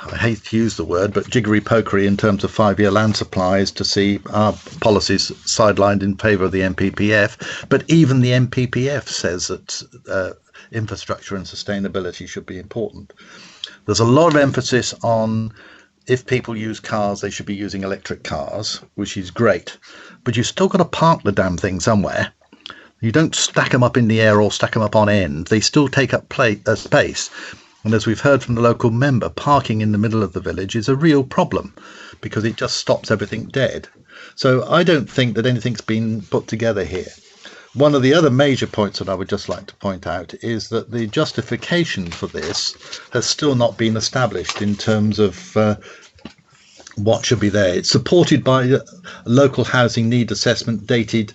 I hate to use the word, but jiggery-pokery in terms of 5-year land supplies to see our policies sidelined in favour of the MPPF. But even the MPPF says that infrastructure and sustainability should be important. There's a lot of emphasis on if people use cars, they should be using electric cars, which is great. But you've still got to park the damn thing somewhere. You don't stack them up in the air or stack them up on end. They still take up space. And as we've heard from the local member, parking in the middle of the village is a real problem because it just stops everything dead. So I don't think that anything's been put together here. One of the other major points that I would just like to point out is that the justification for this has still not been established in terms of what should be there. It's supported by a local housing need assessment dated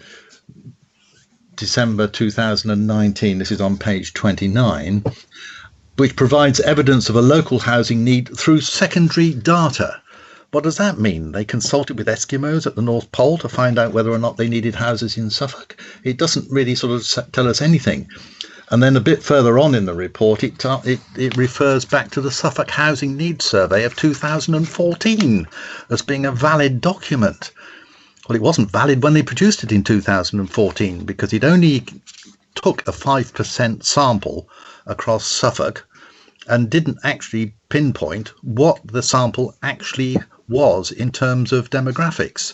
December 2019. This is on page 29. Which provides evidence of a local housing need through secondary data. What does that mean? They consulted with Eskimos at the North Pole to find out whether or not they needed houses in Suffolk. It doesn't really sort of tell us anything. And then a bit further on in the report, it refers back to the Suffolk Housing Needs Survey of 2014 as being a valid document. Well, it wasn't valid when they produced it in 2014 because it only took a 5% sample across Suffolk and didn't actually pinpoint what the sample actually was in terms of demographics.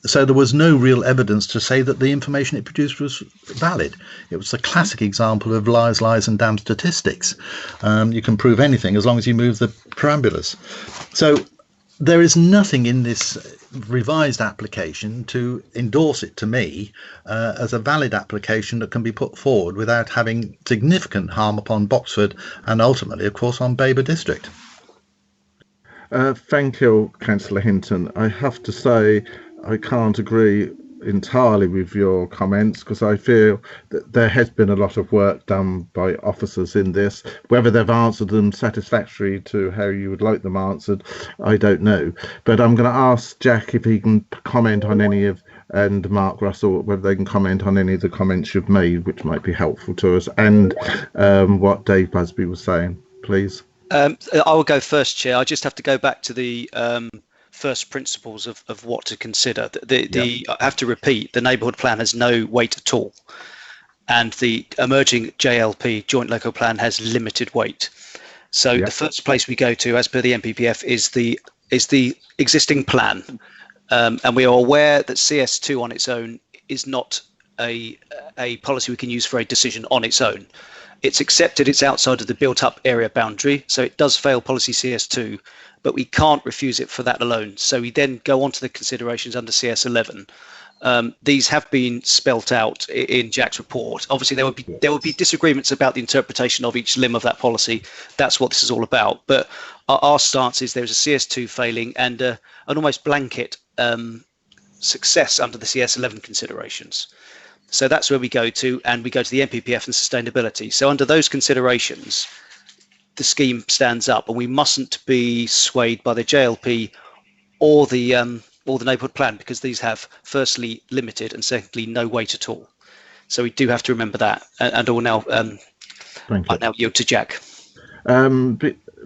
So there was no real evidence to say that the information it produced was valid. It was the classic example of lies, lies and damn statistics. You can prove anything as long as you move the parameters. So there is nothing in this revised application to endorse it to me as a valid application that can be put forward without having significant harm upon Boxford and ultimately, of course, on Babergh District. Thank you, Councillor Hinton. I have to say I can't agree entirely with your comments, because I feel that there has been a lot of work done by officers in this. Whether they've answered them satisfactory to how you would like them answered, I don't know. But I'm going to ask Jack if he can comment on any of, and Mark Russell, whether they can comment on any of the comments you've made, which might be helpful to us, and what Dave Busby was saying, please. I will go first, Chair. I just have to go back to the first principles of what to consider. I have to repeat, the neighbourhood plan has no weight at all, and the emerging JLP, joint local plan, has limited weight. So the first place we go to, as per the NPPF, is the existing plan. And we are aware that CS2 on its own is not a policy we can use for a decision on its own. It's accepted it's outside of the built-up area boundary, so it does fail policy CS2, but we can't refuse it for that alone. So we then go on to the considerations under CS11. These have been spelt out in Jack's report. Obviously, there will be disagreements about the interpretation of each limb of that policy. That's what this is all about. But our stance is there's a CS2 failing and an almost blanket success under the CS11 considerations. So that's where we go to, and we go to the NPPF and sustainability. So under those considerations, the scheme stands up, and we mustn't be swayed by the JLP or the neighbourhood plan, because these have, firstly, limited, and secondly, no weight at all. So we do have to remember that. And I will now, I now yield to Jack.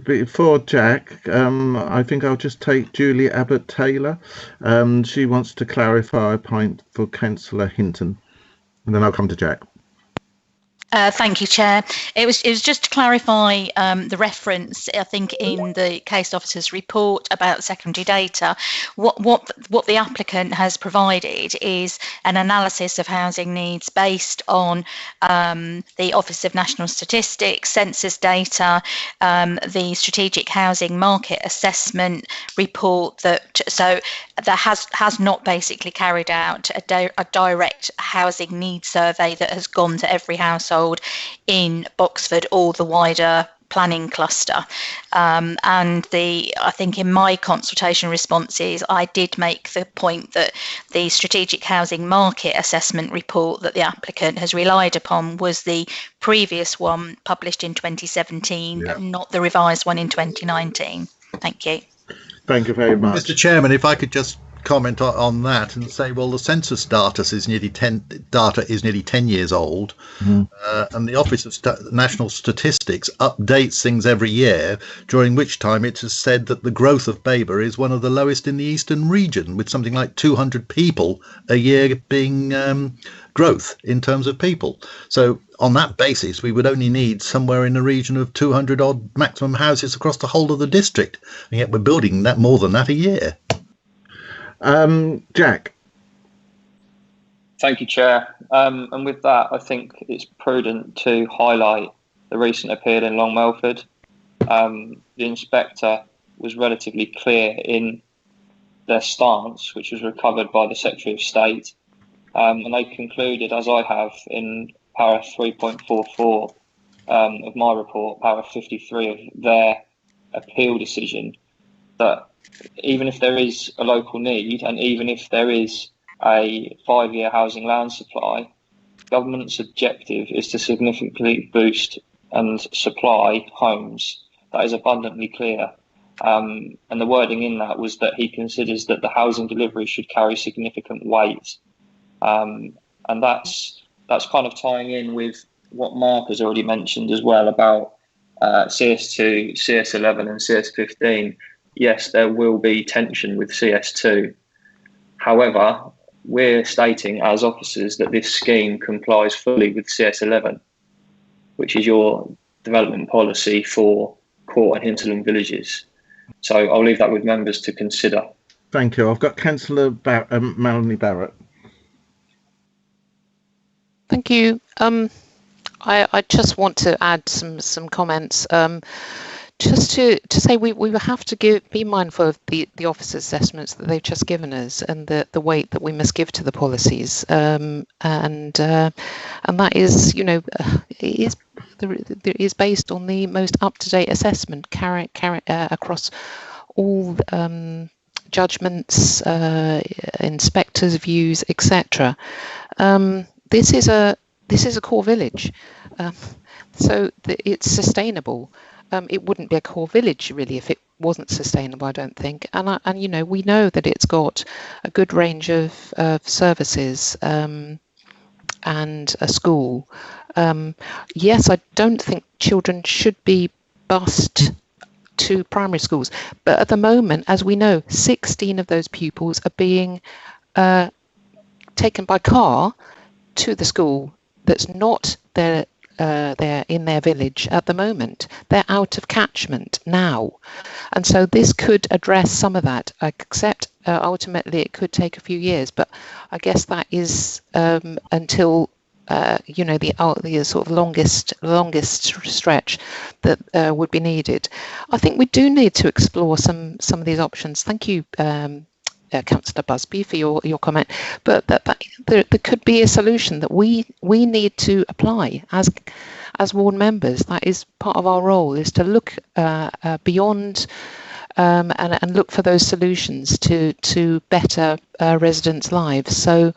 Before Jack, I think I'll just take Julie Abbott-Taylor. She wants to clarify a point for Councillor Hinton, and then I'll come to Jack. Thank you, Chair. It was just to clarify the reference, I think, in the case officer's report about secondary data. What the applicant has provided is an analysis of housing needs based on the Office of National Statistics, census data, the Strategic Housing Market Assessment report. So there has not basically carried out a direct housing needs survey that has gone to every household in Boxford or the wider planning cluster. And I think in my consultation responses, I did make the point that the Strategic Housing Market Assessment report that the applicant has relied upon was the previous one published in 2017, not the revised one in 2019. Thank you. Thank you very much. Mr. Chairman, if I could just comment on that and say, well, the census data is nearly 10 years old, and the Office of National Statistics updates things every year, during which time it has said that the growth of Babergh is one of the lowest in the eastern region, with something like 200 people a year being growth in terms of people. So on that basis, we would only need somewhere in the region of 200 odd maximum houses across the whole of the district, and yet we're building that more than that a year. Jack. Thank you, Chair. And with that, I think it's prudent to highlight the recent appeal in Long Melford. The inspector was relatively clear in their stance, which was recovered by the Secretary of State. And they concluded, as I have in paragraph 3.44 of my report, paragraph 53 of their appeal decision, that even if there is a local need, and even if there is a 5-year housing land supply, government's objective is to significantly boost and supply homes. That is abundantly clear. And the wording in that was that he considers that the housing delivery should carry significant weight. And that's kind of tying in with what Mark has already mentioned as well about CS2, CS11 and CS15. Yes, there will be tension with CS2. However, we're stating as officers that this scheme complies fully with CS11, which is your development policy for Court and hinterland villages. So I'll leave that with members to consider. Thank you. I've got Councillor Melanie Barrett. Thank you. I just want to add some comments. Just to say we have to be mindful of the officer assessments that they've just given us and the weight that we must give to the policies, and that is, it is based on the most up-to-date assessment across all judgments, inspectors' views, etc. This is a core village, so it's sustainable. It wouldn't be a core village really if it wasn't sustainable, I don't think. And you know, we know that it's got a good range of services and a school. Yes, I don't think children should be bused to primary schools, but at the moment, as we know, 16 of those pupils are being taken by car to the school that's not they're in their village at the moment. They're out of catchment now, and so this could address some of that. I accept ultimately it could take a few years, but I guess that is until you know, the sort of longest stretch that would be needed. I think we do need to explore some of these options. Thank you, Councillor Busby, for your comment. But there could be a solution that we need to apply as ward members. That is part of our role, is to look beyond and look for those solutions to better residents' lives. So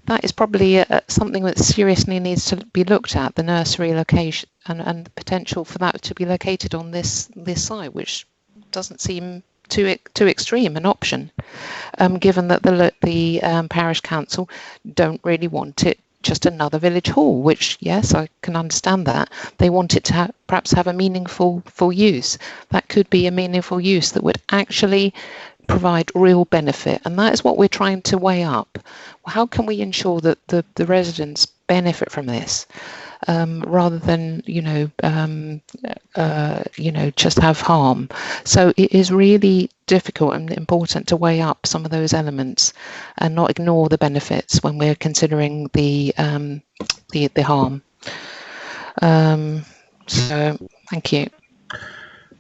that is probably something that seriously needs to be looked at, the nursery location and the potential for that to be located on this site, which doesn't seem too extreme an option, given that the parish council don't really want it just another village hall, which, yes, I can understand that. They want it to perhaps have a meaningful use. That could be a meaningful use that would actually provide real benefit, and that is what we're trying to weigh up. How can we ensure that the residents benefit from this, rather than just have harm? So it is really difficult and important to weigh up some of those elements and not ignore the benefits when we're considering the harm. So thank you.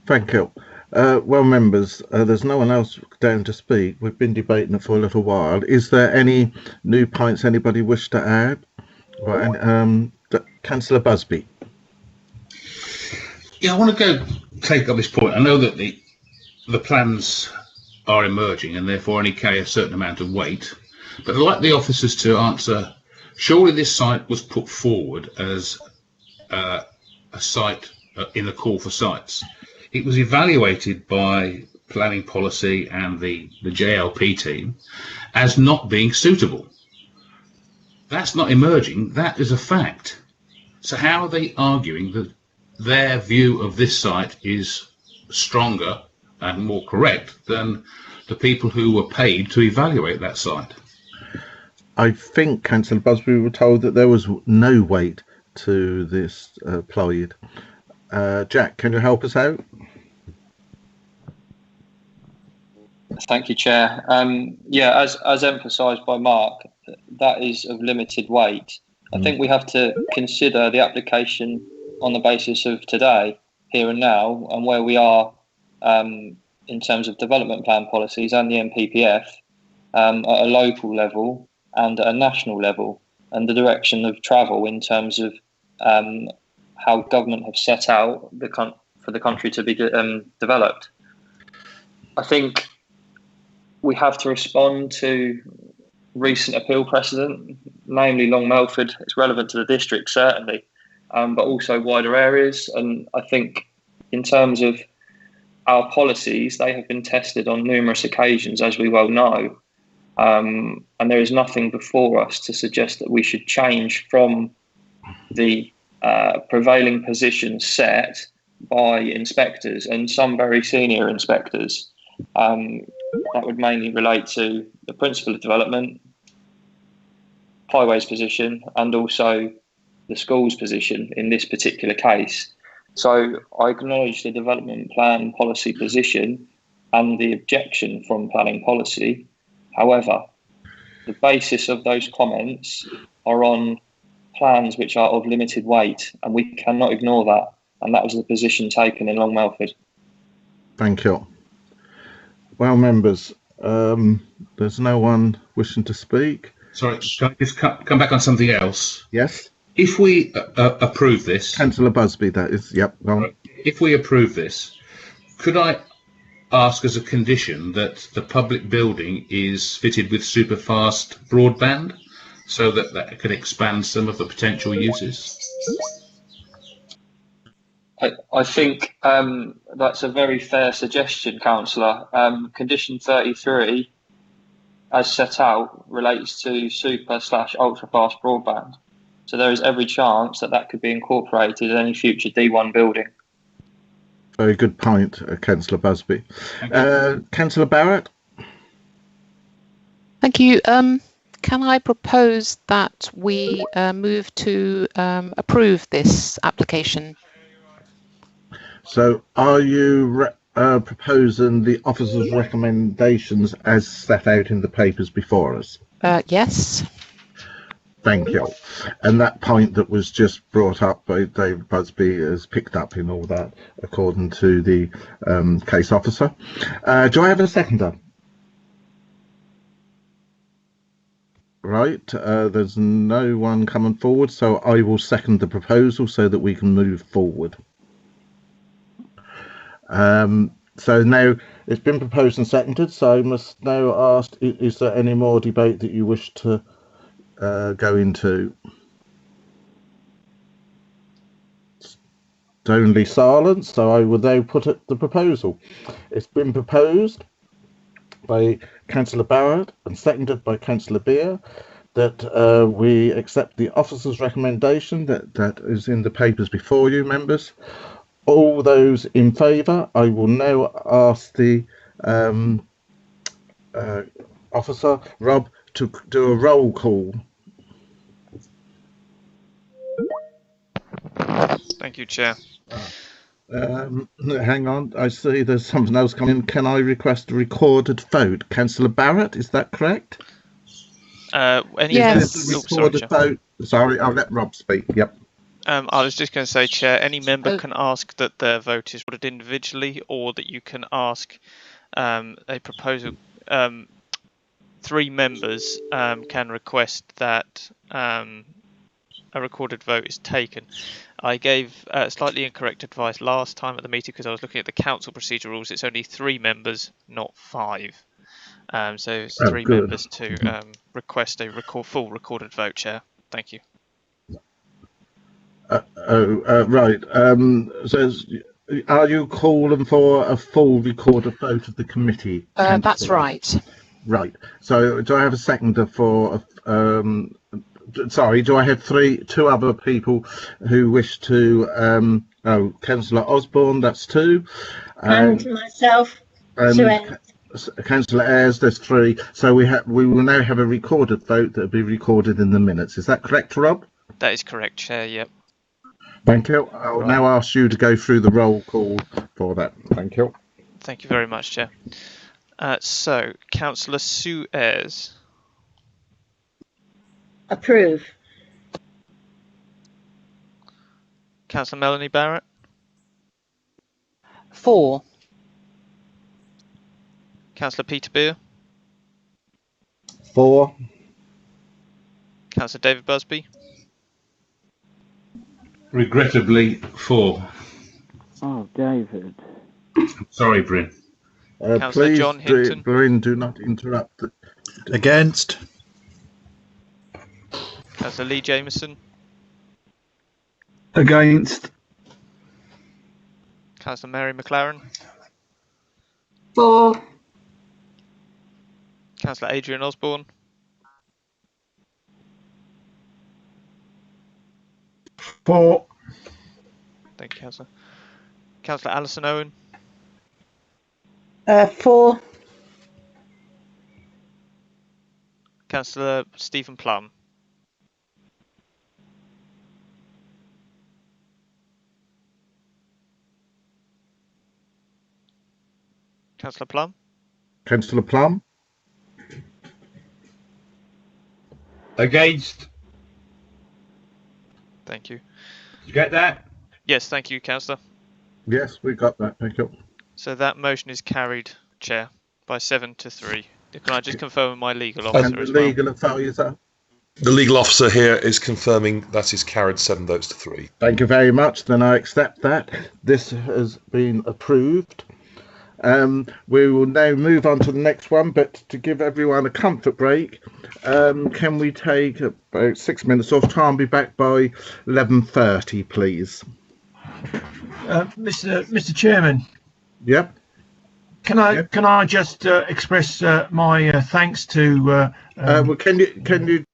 Thank you. Well, members, there's no one else down to speak. We've been debating it for a little while. Is there any new points anybody wish to add? Right, Councillor Busby. Yeah, I want to take up this point. I know that the plans are emerging and therefore only carry a certain amount of weight, but I'd like the officers to answer, surely this site was put forward as a site in the call for sites. It was evaluated by planning policy and the JLP team as not being suitable. That's not emerging, that is a fact. So how are they arguing that their view of this site is stronger and more correct than the people who were paid to evaluate that site? I think, Councillor Busby, we were told that there was no weight to this applied. Jack, can you help us out? Thank you, Chair. Yeah, as emphasised by Mark, that is of limited weight. I think we have to consider the application on the basis of today, here and now, and where we are in terms of development plan policies and the NPPF at a local level and at a national level, and the direction of travel in terms of how government have set out for the country to be developed. I think we have to respond to recent appeal precedent, namely Long Melford. It's relevant to the district, certainly, but also wider areas. And I think in terms of our policies, they have been tested on numerous occasions, as we well know. And there is nothing before us to suggest that we should change from the prevailing position set by inspectors, and some very senior inspectors. That would mainly relate to the principle of development, highways position, and also the school's position in this particular case. So I acknowledge the development plan policy position and the objection from planning policy. However, the basis of those comments are on plans which are of limited weight, and we cannot ignore that. And that was the position taken in Long Melford. Thank you. Well, members, there's no one wishing to speak. Sorry, can I just come back on something else? Yes. If we approve this... Councillor Busby, that is, yep. Go on. If we approve this, could I ask as a condition that the public building is fitted with super fast broadband, so that that could expand some of the potential uses? I think that's a very fair suggestion, Councillor. Condition 33, as set out, relates to super/ultra fast broadband. So there is every chance that that could be incorporated in any future D1 building. Very good point, Councillor Busby. Councillor Barrett? Thank you. Can I propose that we move to approve this application? So are you proposing the officer's recommendations as set out in the papers before us? Yes. Thank you. And that point that was just brought up by David Busby is picked up in all that, according to the case officer. Do I have a seconder? Right, there's no one coming forward, so I will second the proposal so that we can move forward. So now it's been proposed and seconded, so I must now ask, is there any more debate that you wish to go into? Only silence, so I will now put it the proposal. It's been proposed by Councillor Barrett and seconded by Councillor Beer that we accept the officer's recommendation that is in the papers before you, members. All those in favour, I will now ask the officer, Rob, to do a roll call. Thank you, Chair. Hang on, I see there's something else coming in. Can I request a recorded vote? Councillor Barrett, is that correct? Yes. Vote. Sorry, I'll let Rob speak. Yep. I was just going to say, Chair, any member can ask that their vote is recorded individually, or that you can ask a proposal. 3 members can request that a recorded vote is taken. I gave slightly incorrect advice last time at the meeting because I was looking at the council procedure rules. It's only 3 members, not 5. So it's 3 members to request a full recorded vote, Chair. Thank you. Right. So are you calling for a full recorded vote of the committee? That's right. Right. So do I have a seconder for... sorry, do I have 2 other people who wish to... Councillor Osborne, that's 2. And myself, Sue. Councillor Ayres, there's 3. So we will now have a recorded vote that will be recorded in the minutes. Is that correct, Rob? That is correct, Chair, yep. Thank you. I'll now ask you to go through the roll call for that. Thank you. Thank you very much, Chair. So, Councillor Sue Ayres. Approve. Councillor Melanie Barrett. 4. Councillor Peter Beer. 4. Councillor David Busby. Regrettably, 4. Oh, David. Sorry, Bryn. Councillor Please, John Hinton. Bryn, do not interrupt. Against. Councillor Lee Jameson. Against. Councillor Mary McLaren. 4. Councillor Adrian Osborne. 4. Thank you, Councillor. Councillor Alison Owen. 4. Councillor Stephen Plum. Councillor Plum. Councillor Plum. Against. Thank you. Did you get that? Yes, thank you, Councillor. Yes, we got that. Thank you. So that motion is carried, Chair, by 7-3. Can I just confirm with my legal officer as well? Legal advisor. The legal officer here is confirming that is carried 7 votes to 3. Thank you very much. Then I accept that. This has been approved. We will now move on to the next one, but to give everyone a comfort break, can we take about 6 minutes off? Try and be back by 11:30, please. Mr. Chairman. Yep. Can I just express my thanks to? Well, can you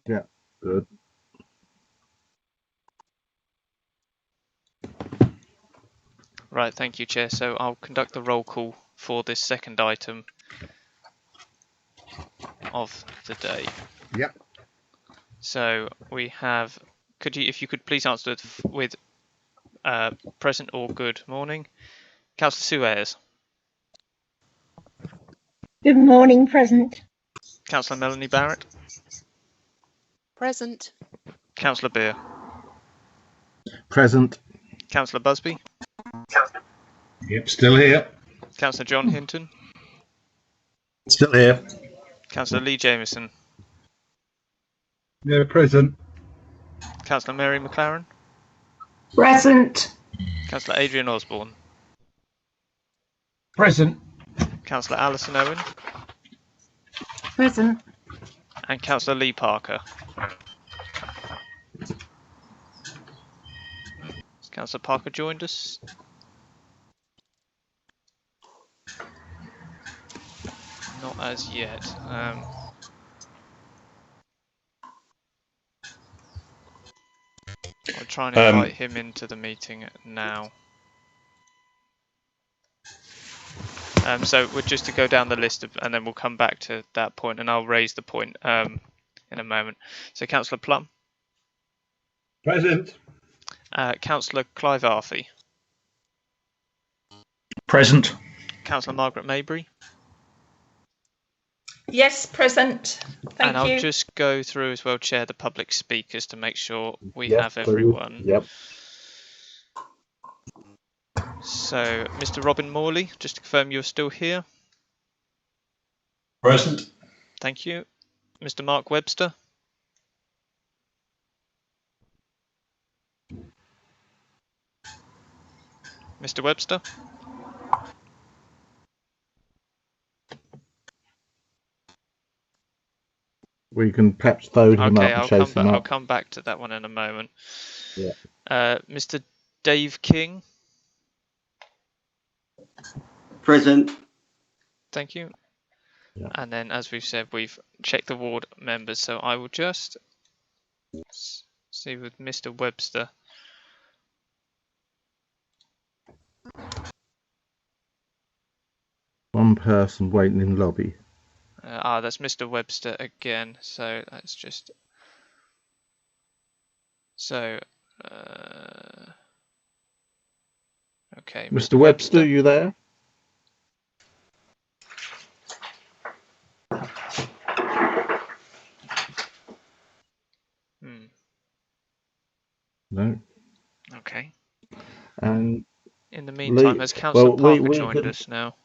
Yeah, good. Right, thank you, Chair. So I'll conduct the roll call for this second item of the day. Yep. So we have, if you could please answer with present or good morning. Councillor Suez. Good morning, present. Councillor Melanie Barrett. Present. Councillor Beer. Present. Councillor Busby. Yep, still here. Councillor John Hinton. Still here. Councillor Lee Jamieson. Yeah, present. Councillor Mary McLaren. Present. Councillor Adrian Osborne. Present. Councillor Alison Owen. Present. And Councillor Lee Parker. Has Councillor Parker joined us? Not as yet. I'll try and invite him into the meeting now. So we're just to go down the list and then we'll come back to that point, and I'll raise the point in a moment. So Councillor Plum. Present. Councillor Clive Arthey. Present. Councillor Margaret Mabry. Yes, present. Thank and you. I'll just go through as well, Chair, the public speakers to make sure we have everyone. Yep. So, Mr. Robin Morley, just to confirm you're still here. Present. Thank you. Mr. Mark Webster. Mr. Webster. We can perhaps vote him up and chase him up. I'll come back to that one in a moment. Yeah. Mr. Dave King. Present. Thank you. Yeah. And then, as we've said, we've checked the ward members. So I will just see with Mr. Webster. One person waiting in lobby. That's Mr. Webster again. So let's just. So. Okay. Mr. Webster, you there? No. Okay. And in the meantime, has Councillor Parker joined us now?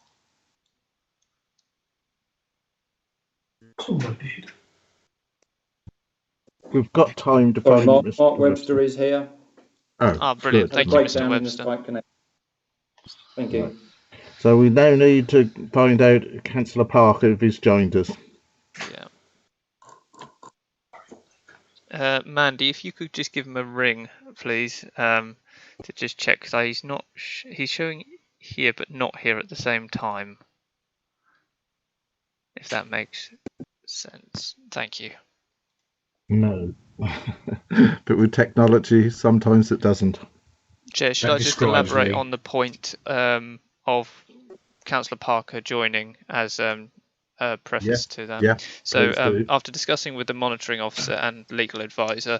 We've got time to find Mark Webster is here. Oh, brilliant. Thank you, Mr. Webster. Thank you. Right. So we now need to find out Councillor Parker if he's joined us. Yeah. Mandy, if you could just give him a ring, please, to just check, because he's not. He's showing here, but not here at the same time. If that makes sense. Thank you. No. But with technology, sometimes it doesn't. Chair, should I just elaborate on the point of Councillor Parker joining as a preface to that? Yeah. So after discussing with the monitoring officer and legal advisor,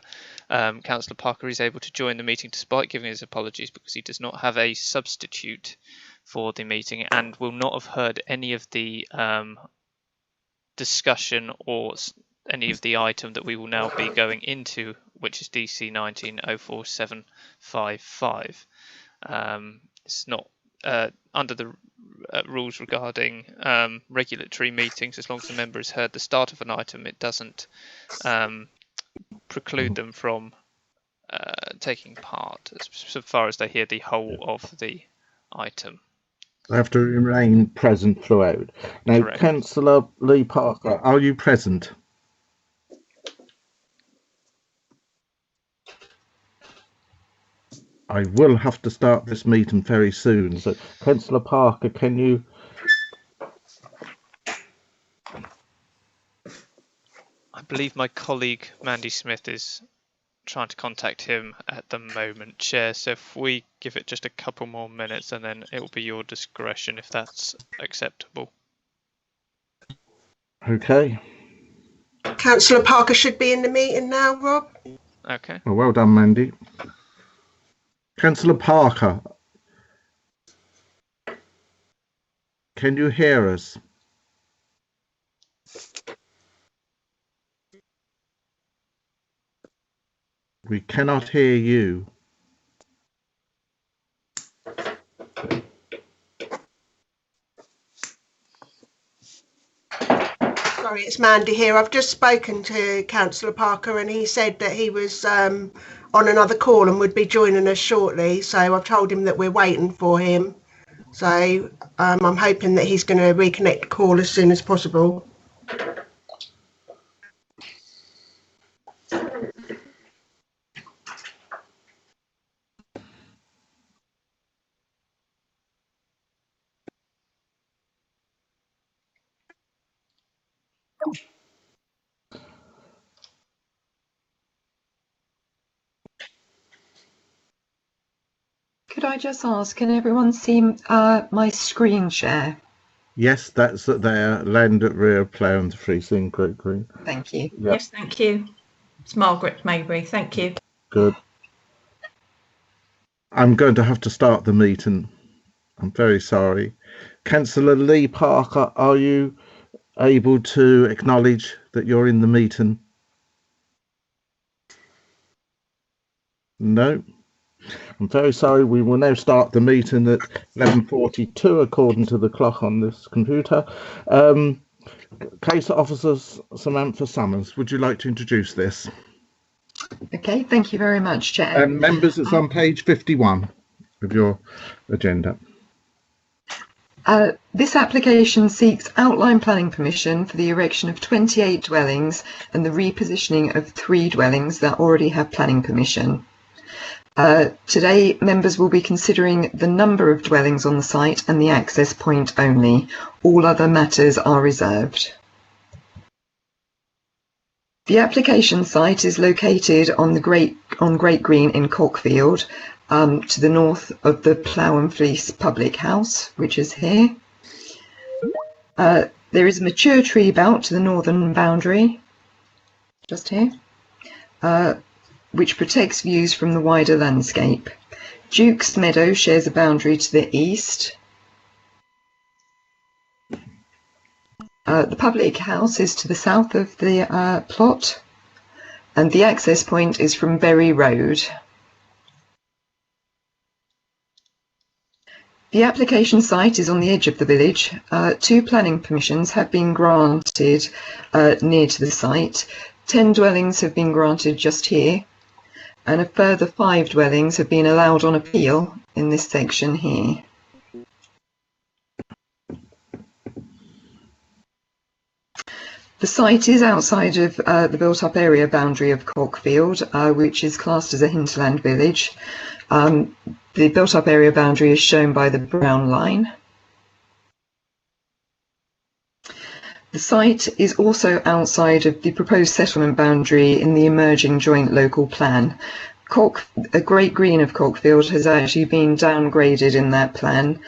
Councillor Parker is able to join the meeting despite giving his apologies because he does not have a substitute for the meeting and will not have heard any of the discussion or any of the item that we will now be going into, which is DC 19-04755. It's not under the rules regarding regulatory meetings. As long as the member has heard the start of an item, it doesn't preclude them from taking part so far as they hear the whole of the item. They have to remain present throughout. Now, correct. Councillor Lee Parker, are you present? I will have to start this meeting very soon. So, Councillor Parker, can you? I believe my colleague Mandy Smith is trying to contact him at the moment, Chair. So if we give it just a couple more minutes, and then it will be your discretion if that's acceptable. Okay. Councillor Parker should be in the meeting now, Rob. Okay. Well done, Mandy. Councillor Parker, can you hear us? We cannot hear you. Sorry, it's Mandy here. I've just spoken to Councillor Parker and he said that he was on another call and would be joining us shortly. So I've told him that we're waiting for him. So I'm hoping that he's going to reconnect the call as soon as possible. Could I just ask, can everyone see my screen share? Yes, that's there. Land at rear, plough and free scene, Great Green. Thank you. Yep. Yes, thank you. It's Margaret Maybury. Thank you. Good. I'm going to have to start the meeting. I'm very sorry. Councillor Lee Parker, are you able to acknowledge that you're in the meeting? No. I'm very sorry. We will now start the meeting at 11:42 according to the clock on this computer. Case Officer Samantha Summers, would you like to introduce this? Okay, thank you very much, Chair. And members, it's on page 51 of your agenda. This application seeks outline planning permission for the erection of 28 dwellings and the repositioning of 3 dwellings that already have planning permission. Today, members will be considering the number of dwellings on the site and the access point only. All other matters are reserved. The application site is located on Great Green in Cockfield, to the north of the Plough and Fleece Public House, which is here. There is a mature tree belt to the northern boundary, just here, which protects views from the wider landscape. Duke's Meadow shares a boundary to the east. The public house is to the south of the plot, and the access point is from Berry Road. The application site is on the edge of the village. 2 planning permissions have been granted near to the site. 10 dwellings have been granted just here, and a further 5 dwellings have been allowed on appeal in this section here. The site is outside of the built-up area boundary of Cockfield, which is classed as a hinterland village. The built-up area boundary is shown by the brown line. The site is also outside of the proposed settlement boundary in the emerging joint local plan. Great Green of Cockfield has actually been downgraded in that plan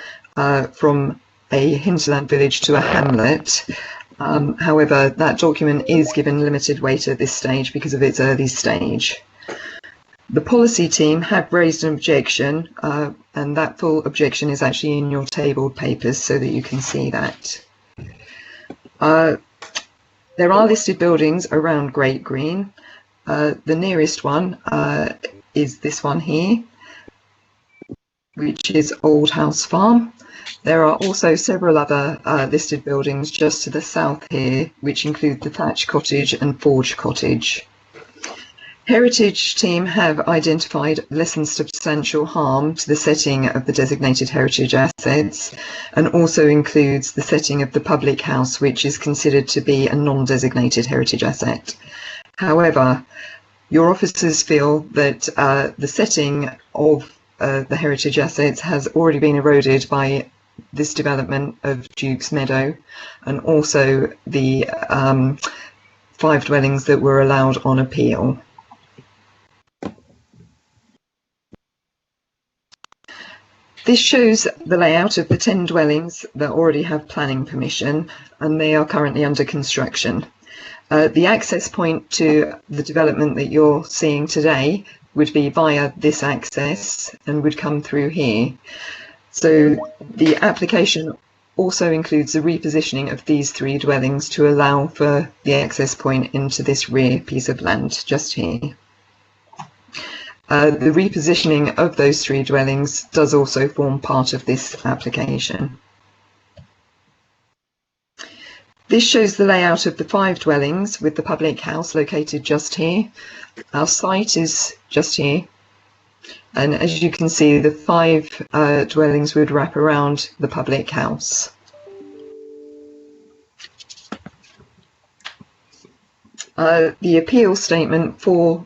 from a hinterland village to a hamlet. However, that document is given limited weight at this stage because of its early stage. The policy team have raised an objection, and that full objection is actually in your tabled papers so that you can see that. There are listed buildings around Great Green. The nearest one is this one here, which is Old House Farm. There are also several other listed buildings just to the south here, which include the Thatch Cottage and Forge Cottage. Heritage team have identified less than substantial harm to the setting of the designated heritage assets, and also includes the setting of the public house, which is considered to be a non-designated heritage asset. However, your officers feel that the setting of the heritage assets has already been eroded by this development of Duke's Meadow, and also the 5 dwellings that were allowed on appeal. This shows the layout of the 10 dwellings that already have planning permission, and they are currently under construction. The access point to the development that you're seeing today would be via this access and would come through here. So the application also includes the repositioning of these 3 dwellings to allow for the access point into this rear piece of land just here. The repositioning of those 3 dwellings does also form part of this application. This shows the layout of the 5 dwellings with the public house located just here. Our site is just here. And as you can see, the 5 dwellings would wrap around the public house. The appeal statement for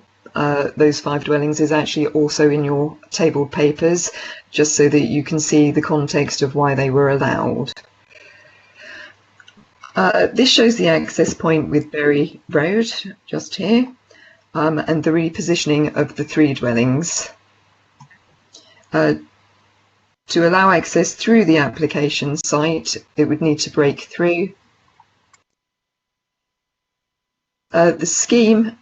those 5 dwellings is actually also in your tabled papers, just so that you can see the context of why they were allowed. This shows the access point with Berry Road, just here, and the repositioning of the 3 dwellings. To allow access through the application site, it would need to break through. The scheme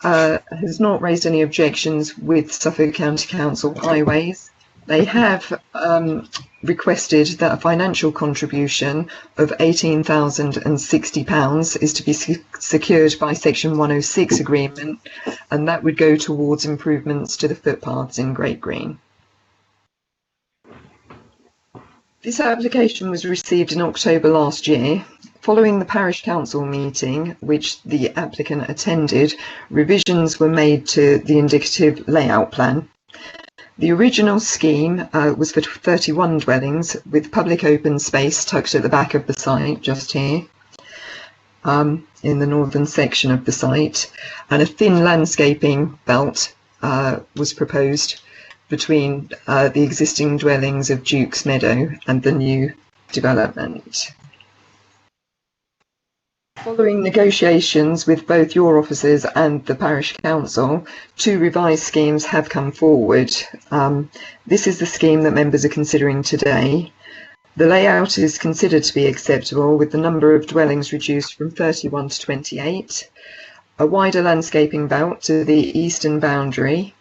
has not raised any objections with Suffolk County Council Highways. They have requested that a financial contribution of £18,060 is to be secured by Section 106 agreement, and that would go towards improvements to the footpaths in Great Green. This application was received in October last year. Following the parish council meeting, which the applicant attended, revisions were made to the indicative layout plan. The original scheme was for 31 dwellings with public open space tucked at the back of the site, just here, in the northern section of the site, and a thin landscaping belt was proposed between the existing dwellings of Duke's Meadow and the new development. Following negotiations with both your officers and the parish council, 2 revised schemes have come forward. This is the scheme that members are considering today. The layout is considered to be acceptable, with the number of dwellings reduced from 31 to 28. A wider landscaping belt to the eastern boundary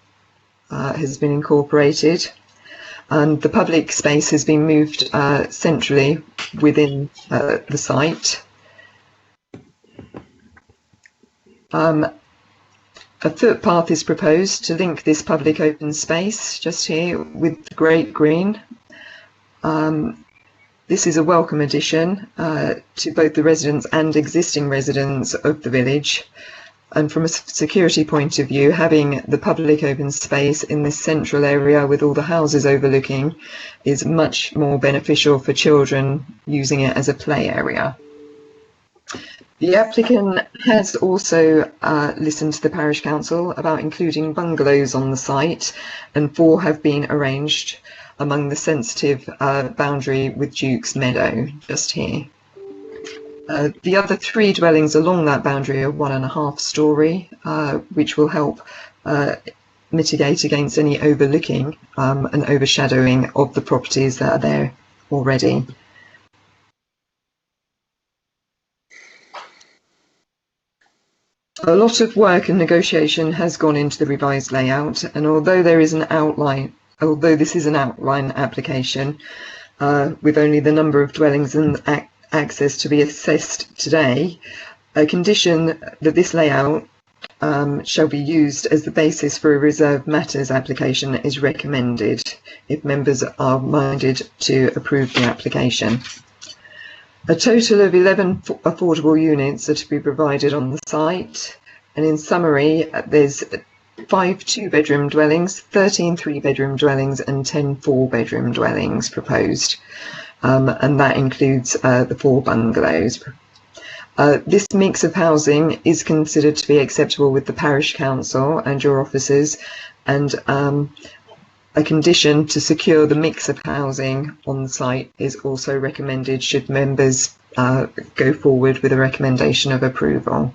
has been incorporated, and the public space has been moved centrally within the site. A footpath is proposed to link this public open space just here with the Great Green. This is a welcome addition to both the residents and existing residents of the village. And from a security point of view, having the public open space in this central area with all the houses overlooking is much more beneficial for children using it as a play area. The applicant has also listened to the parish council about including bungalows on the site, and 4 have been arranged among the sensitive boundary with Duke's Meadow, just here. The other 3 dwellings along that boundary are 1.5 storey, which will help mitigate against any overlooking and overshadowing of the properties that are there already. A lot of work and negotiation has gone into the revised layout, and although this is an outline application with only the number of dwellings and access to be assessed today, a condition that this layout shall be used as the basis for a reserved matters application is recommended if members are minded to approve the application. A total of 11 affordable units are to be provided on the site, and in summary, there's 5 2-bedroom dwellings, 13 3-bedroom dwellings, and 10 4-bedroom dwellings proposed, and that includes the 4 bungalows. This mix of housing is considered to be acceptable with the parish council and your officers, and A condition to secure the mix of housing on the site is also recommended should members go forward with a recommendation of approval.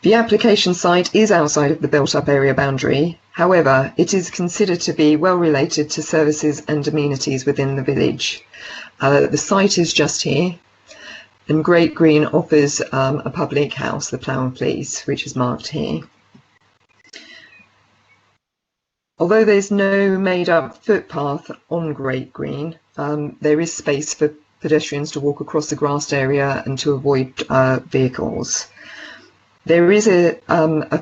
The application site is outside of the built-up area boundary. However, it is considered to be well related to services and amenities within the village. The site is just here, and Great Green offers a public house, the Plough and Fleece, which is marked here. Although there's no made-up footpath on Great Green, there is space for pedestrians to walk across the grassed area and to avoid vehicles. There is a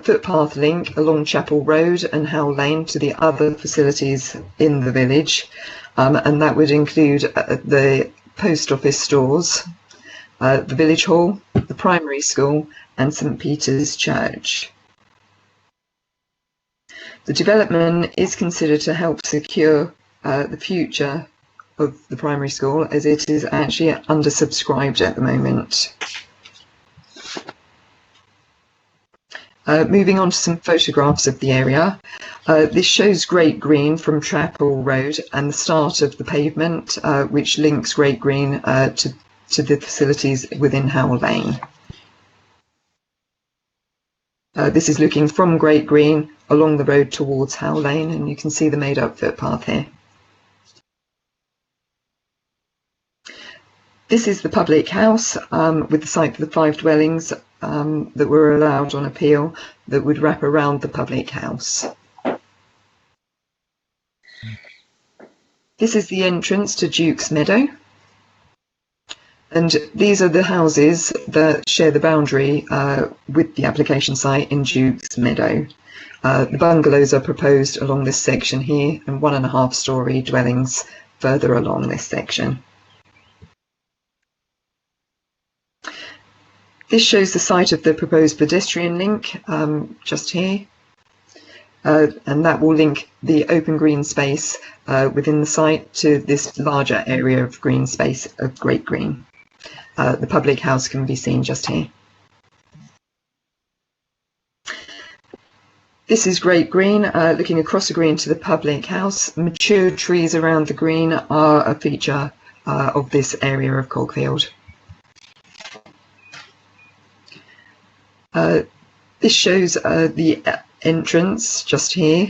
footpath link along Chapel Road and Howell Lane to the other facilities in the village, and that would include the post office stores, the village hall, the primary school, and St Peter's Church. The development is considered to help secure the future of the primary school, as it is actually undersubscribed at the moment. Moving on to some photographs of the area. This shows Great Green from Chapel Road and the start of the pavement, which links Great Green to the facilities within Howell Lane. This is looking from Great Green along the road towards Howell Lane, and you can see the made-up footpath here. This is the public house with the site for the 5 dwellings that were allowed on appeal that would wrap around the public house. This is the entrance to Duke's Meadow, and these are the houses that share the boundary with the application site in Duke's Meadow. The bungalows are proposed along this section here, and 1.5-storey dwellings further along this section. This shows the site of the proposed pedestrian link just here, and that will link the open green space within the site to this larger area of green space of Great Green. The public house can be seen just here. This is Great Green, looking across the green to the public house. Mature trees around the green are a feature of this area of Cockfield. This shows the entrance just here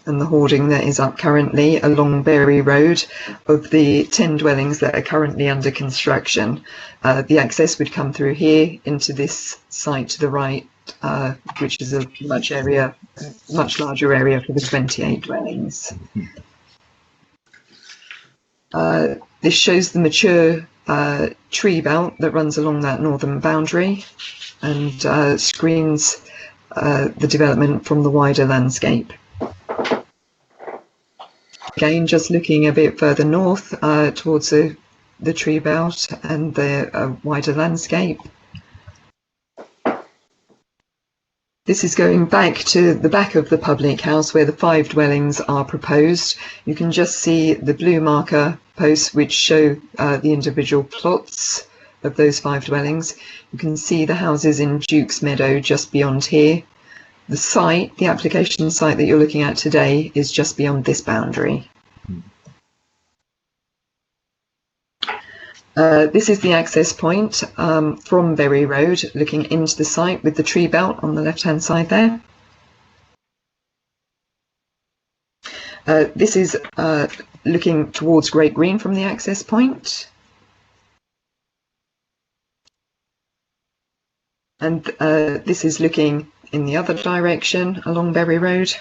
and the hoarding that is up currently along Berry Road of the 10 dwellings that are currently under construction. The access would come through here into this site to the right, which is a much larger area for the 28 dwellings. This shows the mature tree belt that runs along that northern boundary and screens the development from the wider landscape. Again, just looking a bit further north towards the tree belt and the wider landscape. This is going back to the back of the public house where the 5 dwellings are proposed. You can just see the blue marker posts which show the individual plots of those 5 dwellings. You can see the houses in Duke's Meadow just beyond here. The site, the application site that you're looking at today, is just beyond this boundary. This is the access point from Berry Road, looking into the site with the tree belt on the left-hand side there. This is looking towards Great Green from the access point. And this is looking in the other direction along Berry Road.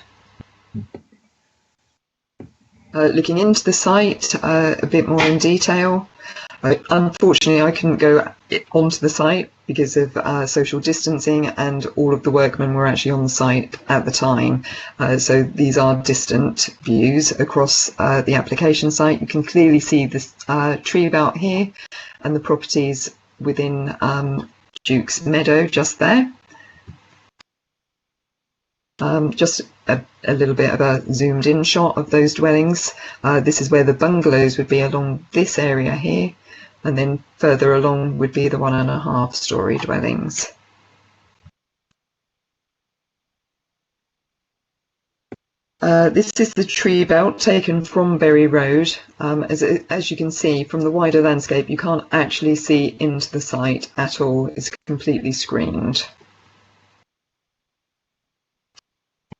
Looking into the site a bit more in detail. Unfortunately, I couldn't go onto the site because of social distancing, and all of the workmen were actually on the site at the time. So these are distant views across the application site. You can clearly see this tree belt here and the properties within Duke's Meadow just there. Just a little bit of a zoomed in shot of those dwellings. This is where the bungalows would be along this area here, and then further along would be the 1.5-storey dwellings. This is the tree belt taken from Bury Road. As you can see from the wider landscape, you can't actually see into the site at all. It's completely screened.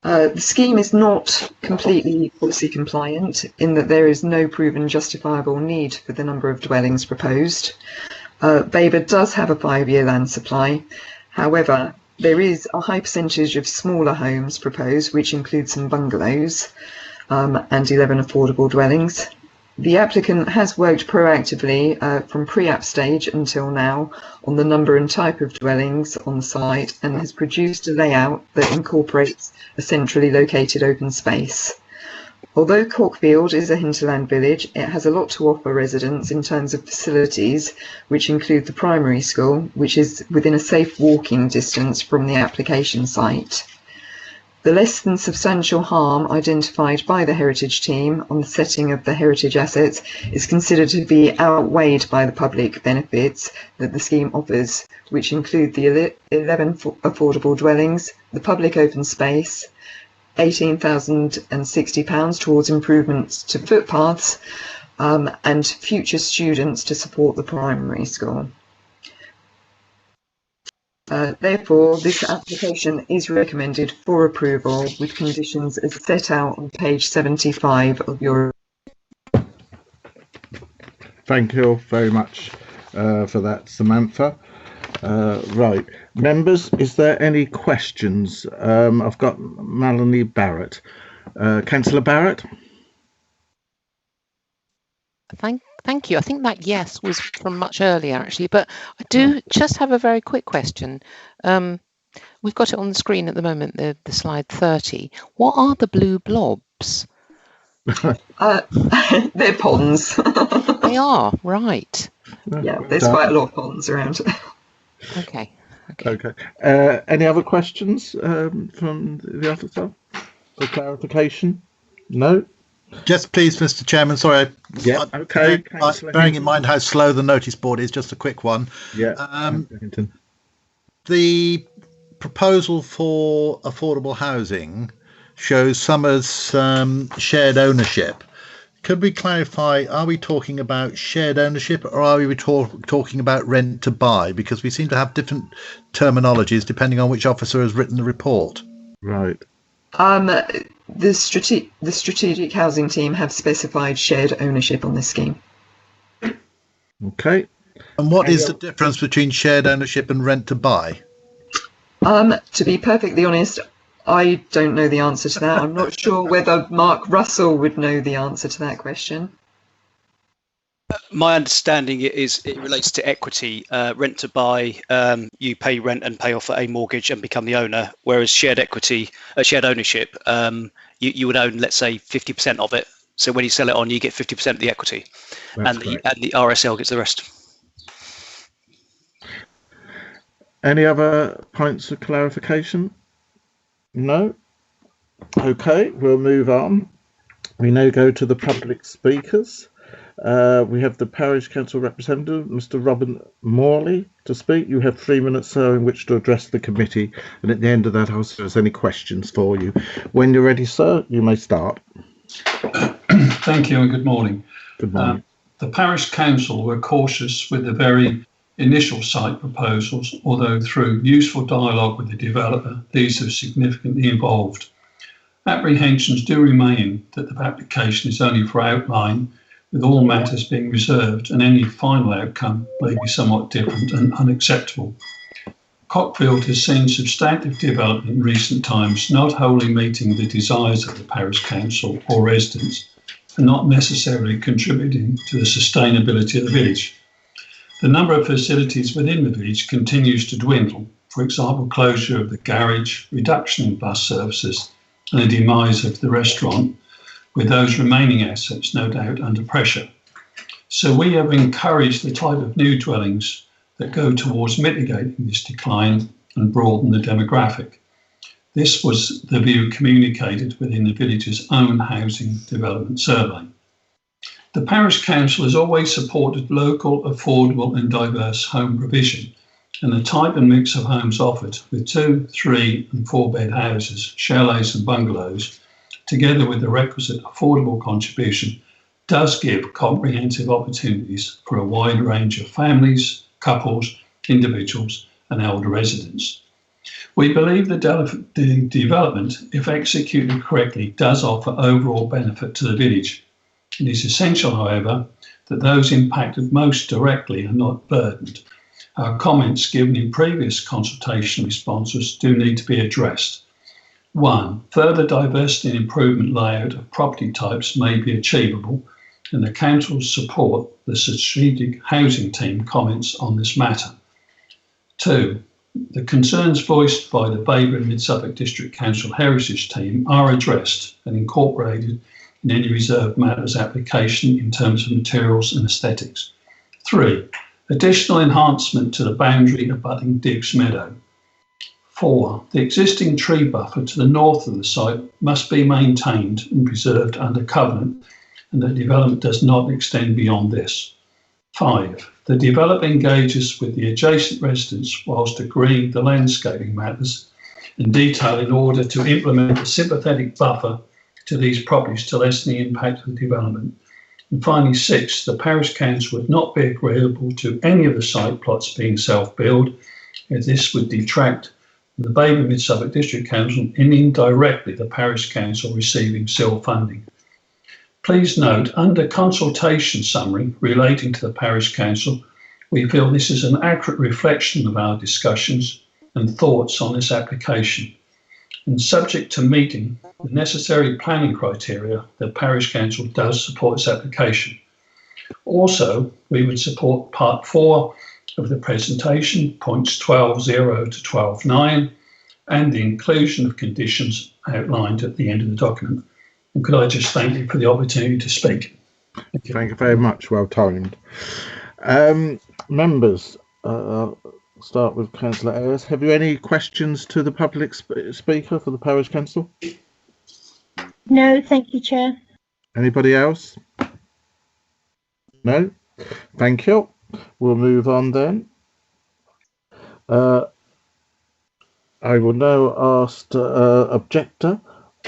The scheme is not completely policy compliant in that there is no proven justifiable need for the number of dwellings proposed. Babergh does have a 5-year land supply. However, there is a high percentage of smaller homes proposed, which include some bungalows and 11 affordable dwellings. The applicant has worked proactively from pre-app stage until now on the number and type of dwellings on the site and has produced a layout that incorporates a centrally located open space. Although Cockfield is a hinterland village, it has a lot to offer residents in terms of facilities, which include the primary school, which is within a safe walking distance from the application site. The less than substantial harm identified by the heritage team on the setting of the heritage assets is considered to be outweighed by the public benefits that the scheme offers, which include the 11 affordable dwellings, the public open space, £18,060 towards improvements to footpaths, and future students to support the primary school. Therefore, this application is recommended for approval with conditions as set out on page 75 of your. Thank you very much for that, Samantha. Right, members, is there any questions? I've got Melanie Barrett. Councillor Barrett? Thank you. I think that yes was from much earlier, actually, but I do just have a very quick question. We've got it on the screen at the moment, the slide 30. What are the blue blobs? They're ponds. They are, right. Yeah, there's quite a lot of ponds around. Okay. Any other questions from the officer for clarification? No? Just please, Mr. Chairman, sorry. Yeah, okay. Bearing in mind how slow the notice board is, just a quick one. Yeah. The proposal for affordable housing shows some as shared ownership. Could we clarify, are we talking about shared ownership or are we talking about rent to buy? Because we seem to have different terminologies depending on which officer has written the report. Right. The strategic housing team have specified shared ownership on this scheme. Okay. And what is the difference between shared ownership and rent to buy? To be perfectly honest, I don't know the answer to that. I'm not sure whether Mark Russell would know the answer to that question. My understanding is it relates to equity. Rent to buy, you pay rent and pay off a mortgage and become the owner, whereas shared equity, shared ownership, you would own, let's say, 50% of it. So when you sell it on, you get 50% of the equity, and the RSL gets the rest. Any other points of clarification? No? Okay, we'll move on. We now go to the public speakers. We have the Parish Council representative, Mr. Robin Morley, to speak. You have 3 minutes, sir, in which to address the committee, and at the end of that, I'll see if there's any questions for you. When you're ready, sir, you may start. Thank you and good morning. Good morning. The Parish Council were cautious with the very initial site proposals, although through useful dialogue with the developer, these have significantly evolved. Apprehensions do remain that the application is only for outline, with all matters being reserved, and any final outcome may be somewhat different and unacceptable. Cockfield has seen substantive development in recent times, not wholly meeting the desires of the Parish Council or residents, and not necessarily contributing to the sustainability of the village. The number of facilities within the village continues to dwindle, for example, closure of the garage, reduction in bus services, and the demise of the restaurant, with those remaining assets no doubt under pressure. So we have encouraged the type of new dwellings that go towards mitigating this decline and broaden the demographic. This was the view communicated within the village's own housing development survey. The Parish Council has always supported local, affordable and diverse home provision, and the type and mix of homes offered, with 2, 3 and 4 bed houses, chalets and bungalows, together with the requisite affordable contribution, does give comprehensive opportunities for a wide range of families, couples, individuals and elder residents. We believe the development, if executed correctly, does offer overall benefit to the village. It is essential, however, that those impacted most directly are not burdened. Our comments given in previous consultation responses do need to be addressed. 1. Further diversity and improvement layout of property types may be achievable, and the Council's support the strategic housing team comments on this matter. 2. The concerns voiced by the Babergh and Mid-Suffolk District Council Heritage team are addressed and incorporated in any reserved matters application in terms of materials and aesthetics. 3. Additional enhancement to the boundary abutting Diggs Meadow. 4. The existing tree buffer to the north of the site must be maintained and preserved under covenant, and the development does not extend beyond this. 5. The developer engages with the adjacent residents whilst agreeing the landscaping matters in detail in order to implement a sympathetic buffer to these properties to lessen the impact of the development. And finally, 6. The Parish Council would not be agreeable to any of the site plots being self-built, as this would detract from the Babergh Mid-Suffolk District Council and indirectly the Parish Council receiving SIL funding. Please note, under consultation summary relating to the Parish Council, we feel this is an accurate reflection of our discussions and thoughts on this application. And subject to meeting the necessary planning criteria, the Parish Council does support this application. Also, we would support Part 4 of the presentation, points 12.0 to 12.9, and the inclusion of conditions outlined at the end of the document. And could I just thank you for the opportunity to speak? Thank you very much. Well timed. Members, start with Councillor Ayres. Have you any questions to the public speaker for the Parish Council? No, thank you, Chair. Anybody else? No? Thank you. We'll move on then. I will now ask objector,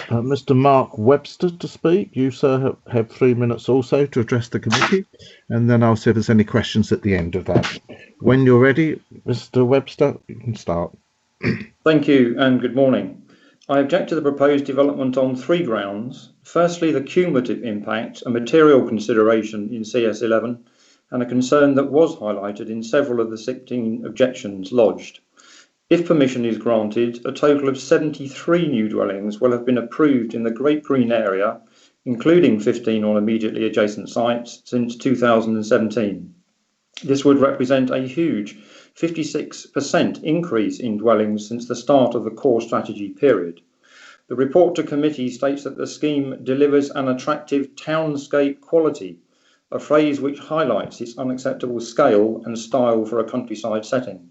Mr. Mark Webster, to speak. You, sir, have 3 minutes also to address the committee, and then I'll see if there's any questions at the end of that. When you're ready, Mr. Webster, you can start. Thank you and good morning. I object to the proposed development on 3 grounds. Firstly, the cumulative impact, a material consideration in CS11, and a concern that was highlighted in several of the 16 objections lodged. If permission is granted, a total of 73 new dwellings will have been approved in the Great Green area, including 15 on immediately adjacent sites, since 2017. This would represent a huge 56% increase in dwellings since the start of the core strategy period. The report to committee states that the scheme delivers an attractive townscape quality, a phrase which highlights its unacceptable scale and style for a countryside setting.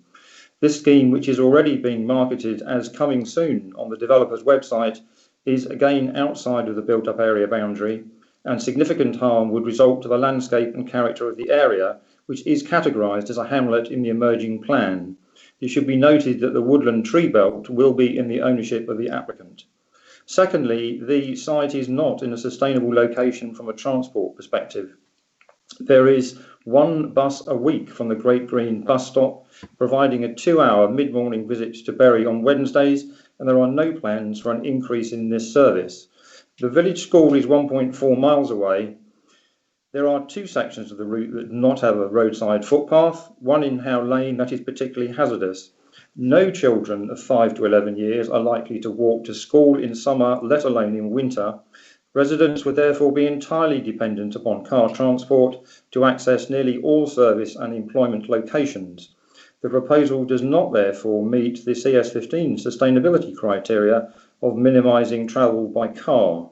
This scheme, which is already being marketed as coming soon on the developer's website, is again outside of the built-up area boundary, and significant harm would result to the landscape and character of the area, which is categorised as a hamlet in the emerging plan. It should be noted that the woodland tree belt will be in the ownership of the applicant. Secondly, the site is not in a sustainable location from a transport perspective. There is 1 bus a week from the Great Green bus stop, providing a 2-hour mid-morning visit to Bury on Wednesdays, and there are no plans for an increase in this service. The village school is 1.4 miles away. There are 2 sections of the route that do not have a roadside footpath, one in Howe Lane that is particularly hazardous. No children of 5 to 11 years are likely to walk to school in summer, let alone in winter. Residents would therefore be entirely dependent upon car transport to access nearly all service and employment locations. The proposal does not therefore meet the CS15 sustainability criteria of minimising travel by car.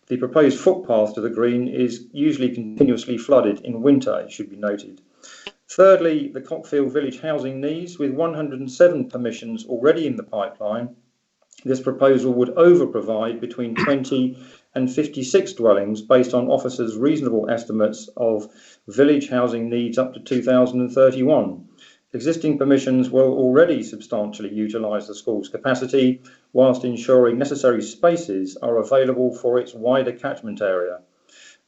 The proposed footpath to the green is usually continuously flooded in winter, it should be noted. Thirdly, the Cockfield village housing needs, with 107 permissions already in the pipeline. This proposal would over-provide between 20 and 56 dwellings based on officers' reasonable estimates of village housing needs up to 2031. Existing permissions will already substantially utilise the school's capacity, whilst ensuring necessary spaces are available for its wider catchment area.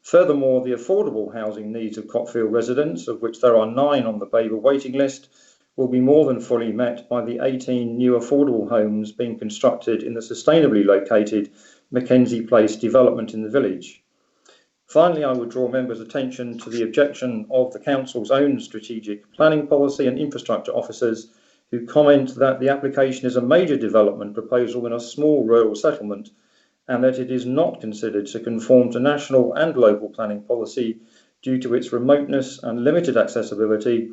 Furthermore, the affordable housing needs of Cockfield residents, of which there are 9 on the Babergh waiting list, will be more than fully met by the 18 new affordable homes being constructed in the sustainably located Mackenzie Place development in the village. Finally, I would draw members' attention to the objection of the Council's own strategic planning policy and infrastructure officers, who comment that the application is a major development proposal in a small rural settlement and that it is not considered to conform to national and local planning policy due to its remoteness and limited accessibility,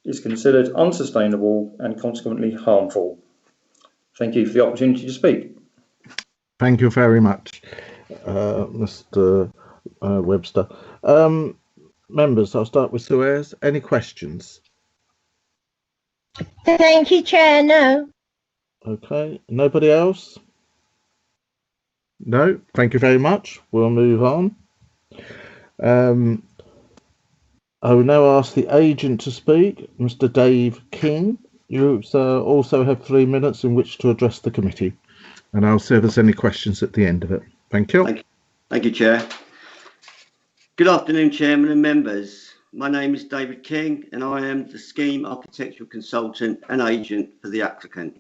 is considered unsustainable and consequently harmful. Thank you for the opportunity to speak. Thank you very much, Mr. Webster. Members, I'll start with Suez. Any questions? Thank you, Chair. No. Okay. Nobody else? No. Thank you very much. We'll move on. I will now ask the agent to speak, Mr. Dave King. You also have 3 minutes in which to address the committee, and I'll see if there's any questions at the end of it. Thank you. Thank you, Chair. Good afternoon, Chairman and members. My name is David King, and I am the Scheme Architectural Consultant and Agent for the applicant.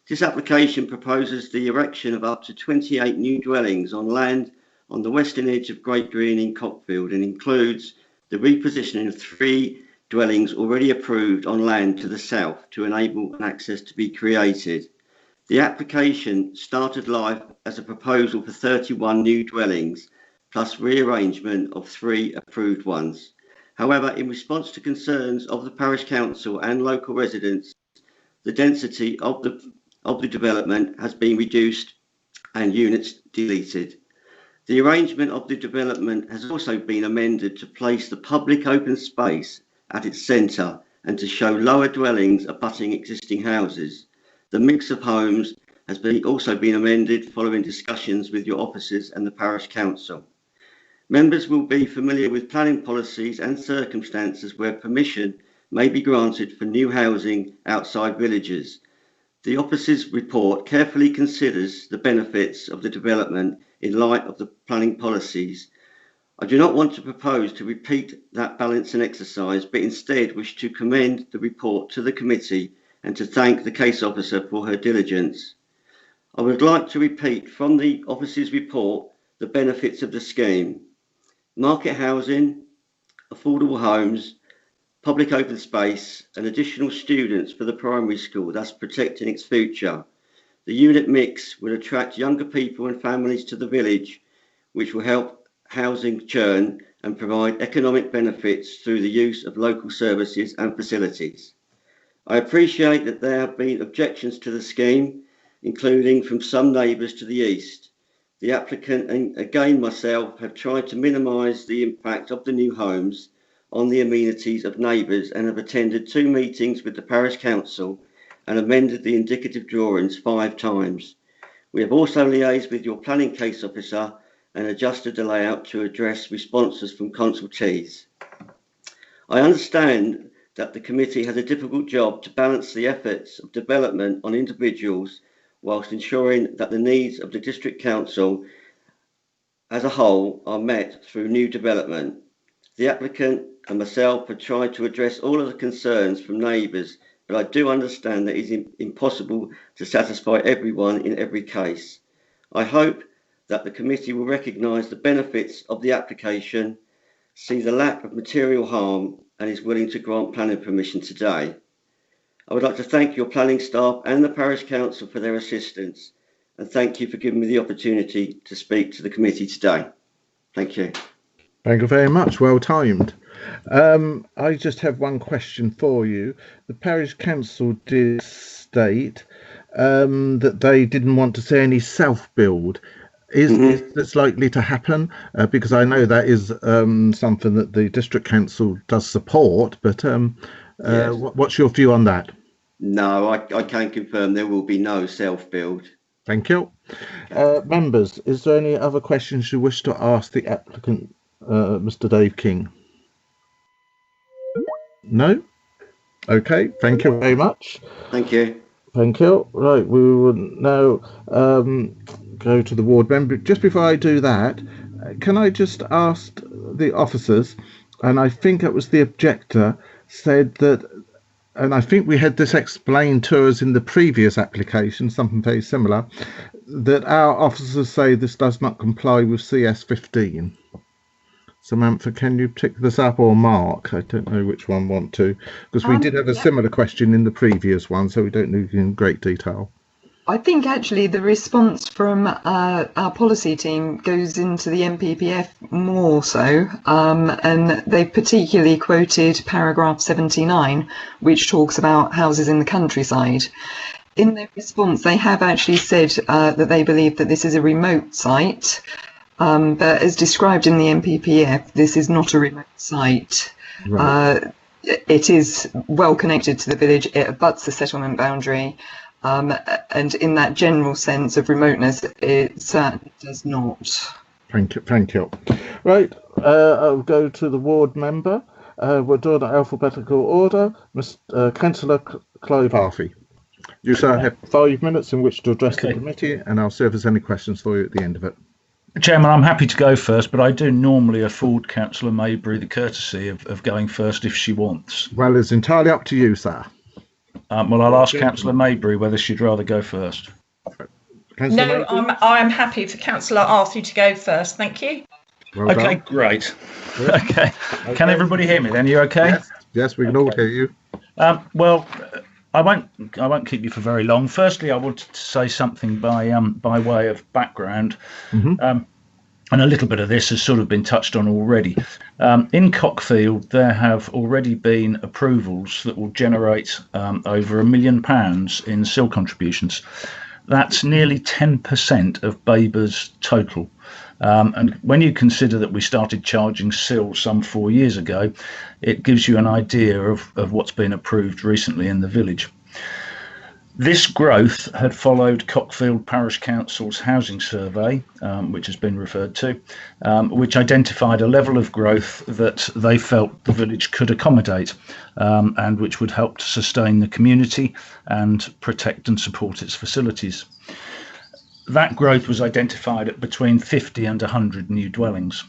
This application proposes the erection of up to 28 new dwellings on land on the western edge of Great Green in Cockfield, and includes the repositioning of 3 dwellings already approved on land to the south to enable an access to be created. The application started life as a proposal for 31 new dwellings, plus rearrangement of 3 approved ones. However, in response to concerns of the Parish Council and local residents, the density of the development has been reduced and units deleted. The arrangement of the development has also been amended to place the public open space at its centre and to show lower dwellings abutting existing houses. The mix of homes has also been amended following discussions with your officers and the Parish Council. Members will be familiar with planning policies and circumstances where permission may be granted for new housing outside villages. The officer's report carefully considers the benefits of the development in light of the planning policies. I do not want to propose to repeat that balancing exercise, but instead wish to commend the report to the committee and to thank the case officer for her diligence. I would like to repeat from the officer's report the benefits of the scheme: market housing, affordable homes, public open space, and additional students for the primary school, thus protecting its future. The unit mix will attract younger people and families to the village, which will help housing churn and provide economic benefits through the use of local services and facilities. I appreciate that there have been objections to the scheme, including from some neighbours to the east. The applicant and again myself have tried to minimise the impact of the new homes on the amenities of neighbours and have attended 2 meetings with the Parish Council and amended the indicative drawings 5 times. We have also liaised with your planning case officer and adjusted the layout to address responses from consultees. I understand that the committee has a difficult job to balance the efforts of development on individuals whilst ensuring that the needs of the District Council as a whole are met through new development. The applicant and myself have tried to address all of the concerns from neighbours, but I do understand that it is impossible to satisfy everyone in every case. I hope that the committee will recognise the benefits of the application, see the lack of material harm, and is willing to grant planning permission today. I would like to thank your planning staff and the Parish Council for their assistance, and thank you for giving me the opportunity to speak to the committee today. Thank you. Thank you very much. Well timed. I just have one question for you. The Parish Council did state that they didn't want to see any self-build. Is this likely to happen? Because I know that is something that the District Council does support, but yes. What's your view on that? No, I can confirm there will be no self-build. Thank you. Members, is there any other questions you wish to ask the applicant, Mr. Dave King? No? Okay, thank you very much. Thank you. Thank you. Right, we will now go to the ward member. Just before I do that, can I just ask the officers, and I think it was the objector, said that, and I think we had this explained to us in the previous application, something very similar, that our officers say this does not comply with CS 15. Samantha, can you pick this up, or Mark? I don't know which one want to, because we did have a similar question in the previous one, so we don't know in great detail. I think actually the response from our policy team goes into the MPPF more so, and they particularly quoted paragraph 79, which talks about houses in the countryside. In their response, they have actually said that they believe that this is a remote site. But as described in the MPPF, this is not a remote site. Right. It is well connected to the village. It abuts the settlement boundary. And in that general sense of remoteness, it certainly does not. Thank you. Thank you. Right. I'll go to the ward member. We'll do it in alphabetical order. Councillor Clive Harvey. You, sir, have 5 minutes in which to address the committee, and I'll see if there's any questions for you at the end of it. Chairman, I'm happy to go first, but I do normally afford Councillor Maybury the courtesy of going first if she wants. Well, it's entirely up to you, sir. Well, I'll ask Councillor Maybury whether she'd rather go first. No, I'm happy for Councillor Arthur to go first. Thank you. Well okay, done. Great. Okay. Can everybody hear me then? You okay? Yes, we can all hear you. Well, I won't keep you for very long. Firstly, I wanted to say something by way of background, and a little bit of this has sort of been touched on already. In Cockfield, there have already been approvals that will generate over £1 million in SIL contributions. That's nearly 10% of Babergh's total. And when you consider that we started charging SIL some 4 years ago, it gives you an idea of what's been approved recently in the village. This growth had followed Cockfield Parish Council's housing survey, which has been referred to, which identified a level of growth that they felt the village could accommodate, and which would help to sustain the community and protect and support its facilities. That growth was identified at between 50 and 100 new dwellings.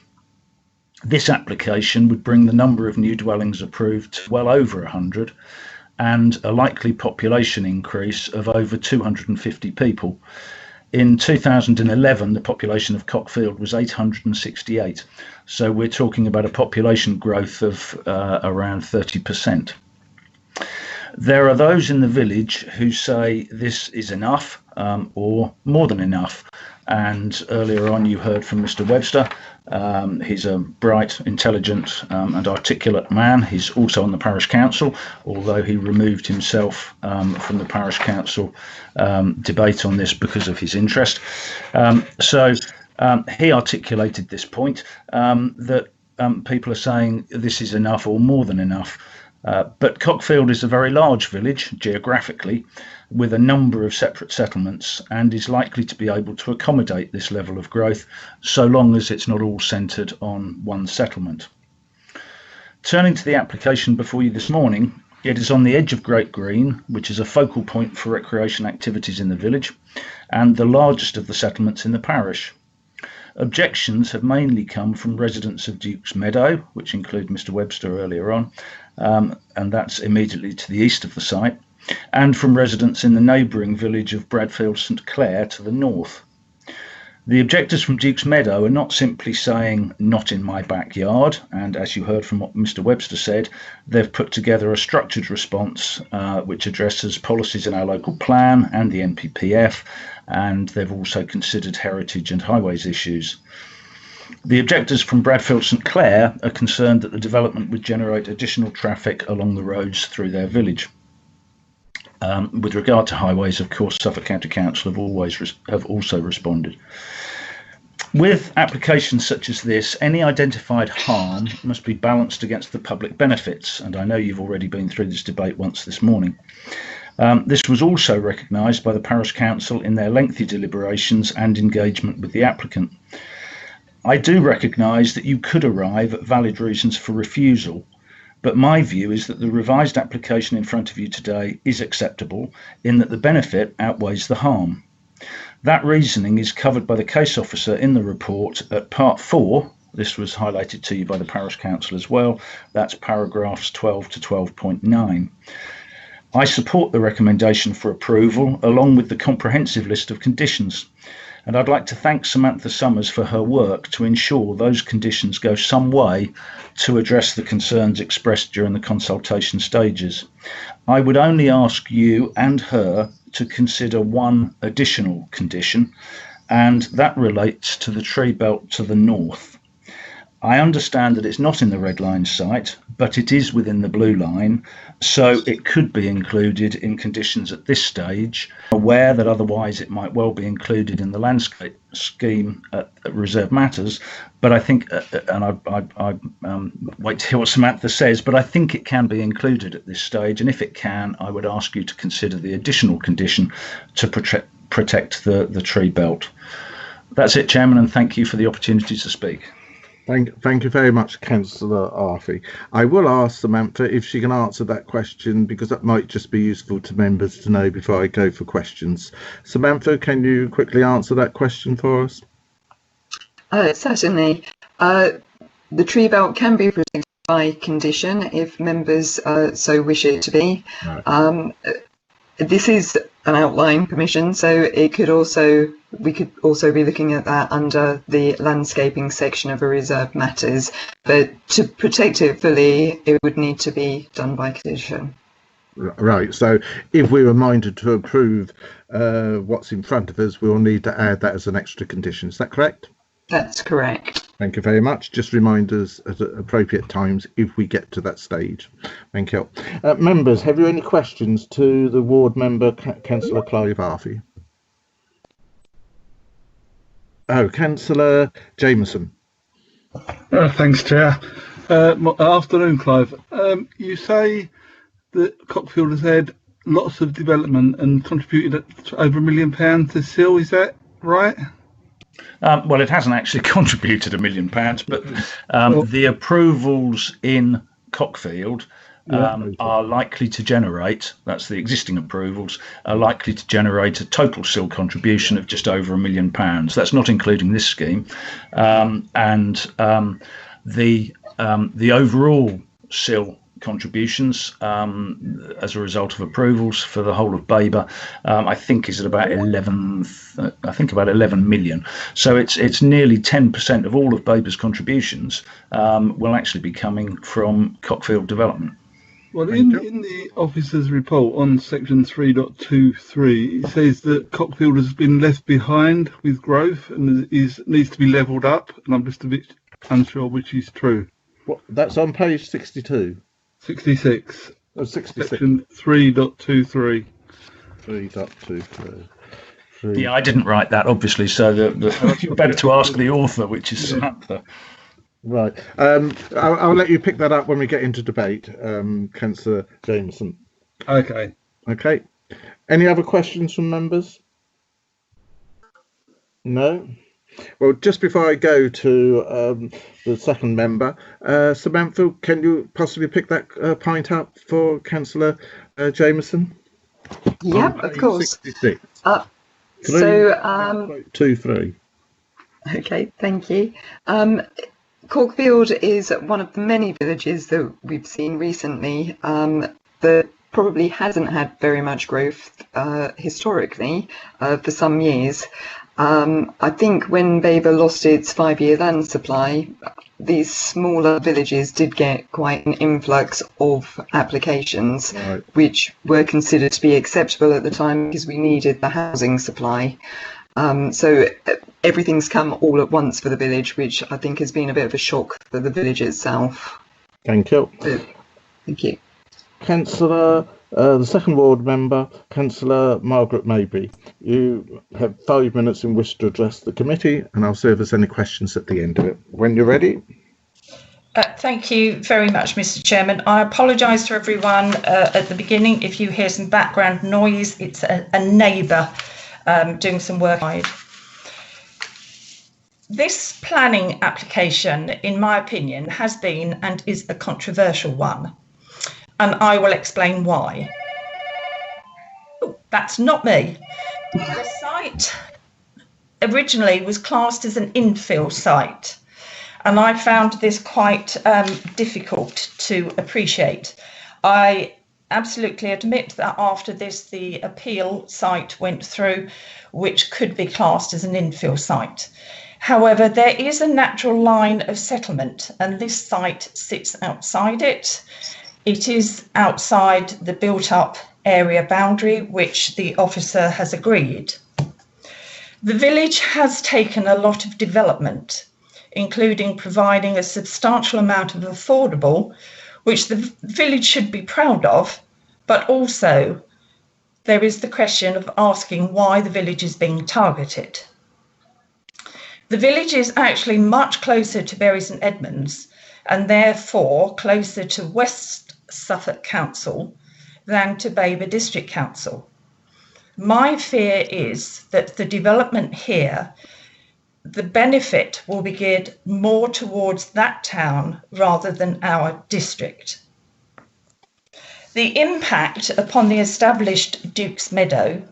This application would bring the number of new dwellings approved to well over 100, and a likely population increase of over 250 people. In 2011, the population of Cockfield was 868, so we're talking about a population growth of around 30%. There are those in the village who say this is enough, or more than enough, and earlier on you heard from Mr. Webster. He's a bright, intelligent and articulate man. He's also on the parish council, although he removed himself from the parish council debate on this because of his interest. So he articulated this point that people are saying this is enough or more than enough. But Cockfield is a very large village geographically, with a number of separate settlements, and is likely to be able to accommodate this level of growth so long as it's not all centred on one settlement. Turning to the application before you this morning, it is on the edge of Great Green, which is a focal point for recreation activities in the village, and the largest of the settlements in the parish. Objections have mainly come from residents of Duke's Meadow, which include Mr. Webster earlier on, and that's immediately to the east of the site, and from residents in the neighbouring village of Bradfield St Clair to the north. The objectors from Duke's Meadow are not simply saying not in my backyard, and as you heard from what Mr. Webster said, they've put together a structured response which addresses policies in our local plan and the NPPF, and they've also considered heritage and highways issues. The objectors from Bradfield St Clair are concerned that the development would generate additional traffic along the roads through their village. With regard to highways, of course, Suffolk County Council have also responded. With applications such as this, any identified harm must be balanced against the public benefits, and I know you've already been through this debate once this morning. This was also recognised by the Parish Council in their lengthy deliberations and engagement with the applicant. I do recognise that you could arrive at valid reasons for refusal, but my view is that the revised application in front of you today is acceptable in that the benefit outweighs the harm. That reasoning is covered by the case officer in the report at part 4. This was highlighted to you by the parish council as well. That's paragraphs 12 to 12.9. I support the recommendation for approval along with the comprehensive list of conditions. And I'd like to thank Samantha Summers for her work to ensure those conditions go some way to address the concerns expressed during the consultation stages. I would only ask you and her to consider one additional condition, and that relates to the tree belt to the north. I understand that it's not in the red line site, but it is within the blue line, so it could be included in conditions at this stage, aware that otherwise it might well be included in the landscape scheme at reserve matters. But I think, and I wait to hear what Samantha says, but I think it can be included at this stage, and if it can, I would ask you to consider the additional condition to protect the tree belt. That's it, Chairman, and thank you for the opportunity to speak. Thank you very much, Councillor Arfi. I will ask Samantha if she can answer that question, because that might just be useful to members to know before I go for questions. Samantha, can you quickly answer that question for us? Certainly. The tree belt can be protected by condition if members so wish it to be. Right. This is an outline permission, so we could also be looking at that under the landscaping section of a reserve matters, but to protect it fully, it would need to be done by condition. Right, so if we were minded to approve what's in front of us, we'll need to add that as an extra condition. Is that correct? That's correct. Thank you very much. Just remind us at appropriate times if we get to that stage. Thank you. Members, have you any questions to the ward member, Councillor Clive Arfi? Oh, Councillor Jameson. Thanks, Chair. Afternoon, Clive. You say that Cockfield has had lots of development and contributed over £1 million to SIL. Is that right? Well, it hasn't actually contributed £1 million, but the approvals in Cockfield are likely to generate, that's the existing approvals, are likely to generate a total SIL contribution of just over £1 million. That's not including this scheme. The overall SIL contributions as a result of approvals for the whole of Babergh, I think is at about 11 million. So it's nearly 10% of all of Babergh's contributions will actually be coming from Cockfield development. Well, in the officer's report on section 3.23, it says that Cockfield has been left behind with growth and needs to be levelled up, and I'm just a bit unsure which is true. What? That's on page 62. 66. Oh, 66. Section 3.23. 3.23. Yeah, I didn't write that, obviously, so you're better to ask the author, which is Samantha. Right. I'll let you pick that up when we get into debate, Councillor Jameson. Okay. Okay. Any other questions from members? No? Well, just before I go to the second member, Samantha, can you possibly pick that point up for Councillor Jameson? Yep, of course. 66. 3. Okay, thank you. Cockfield is one of the many villages that we've seen recently that probably hasn't had very much growth historically for some years. I think when Babergh lost its 5-year land supply, these smaller villages did get quite an influx of applications, right, which were considered to be acceptable at the time because we needed the housing supply. So everything's come all at once for the village, which I think has been a bit of a shock for the village itself. Thank you. Thank you. Councillor, the second ward member, Councillor Margaret Maybury. You have 5 minutes in which to address the committee, and I'll see if there's any questions at the end of it. When you're ready. Thank you very much, Mr. Chairman. I apologise to everyone at the beginning if you hear some background noise. It's a neighbour doing some work. This planning application, in my opinion, has been and is a controversial one, and I will explain why. Oh, that's not me. The site originally was classed as an infill site, and I found this quite difficult to appreciate. I absolutely admit that after this, the appeal site went through, which could be classed as an infill site. However, there is a natural line of settlement, and this site sits outside it. It is outside the built-up area boundary, which the officer has agreed. The village has taken a lot of development, including providing a substantial amount of affordable, which the village should be proud of, but also there is the question of asking why the village is being targeted. The village is actually much closer to Bury St Edmunds and therefore closer to West Suffolk Council than to Babergh District Council. My fear is that the development here, the benefit will be geared more towards that town rather than our district. The impact upon the established Duke's Meadow,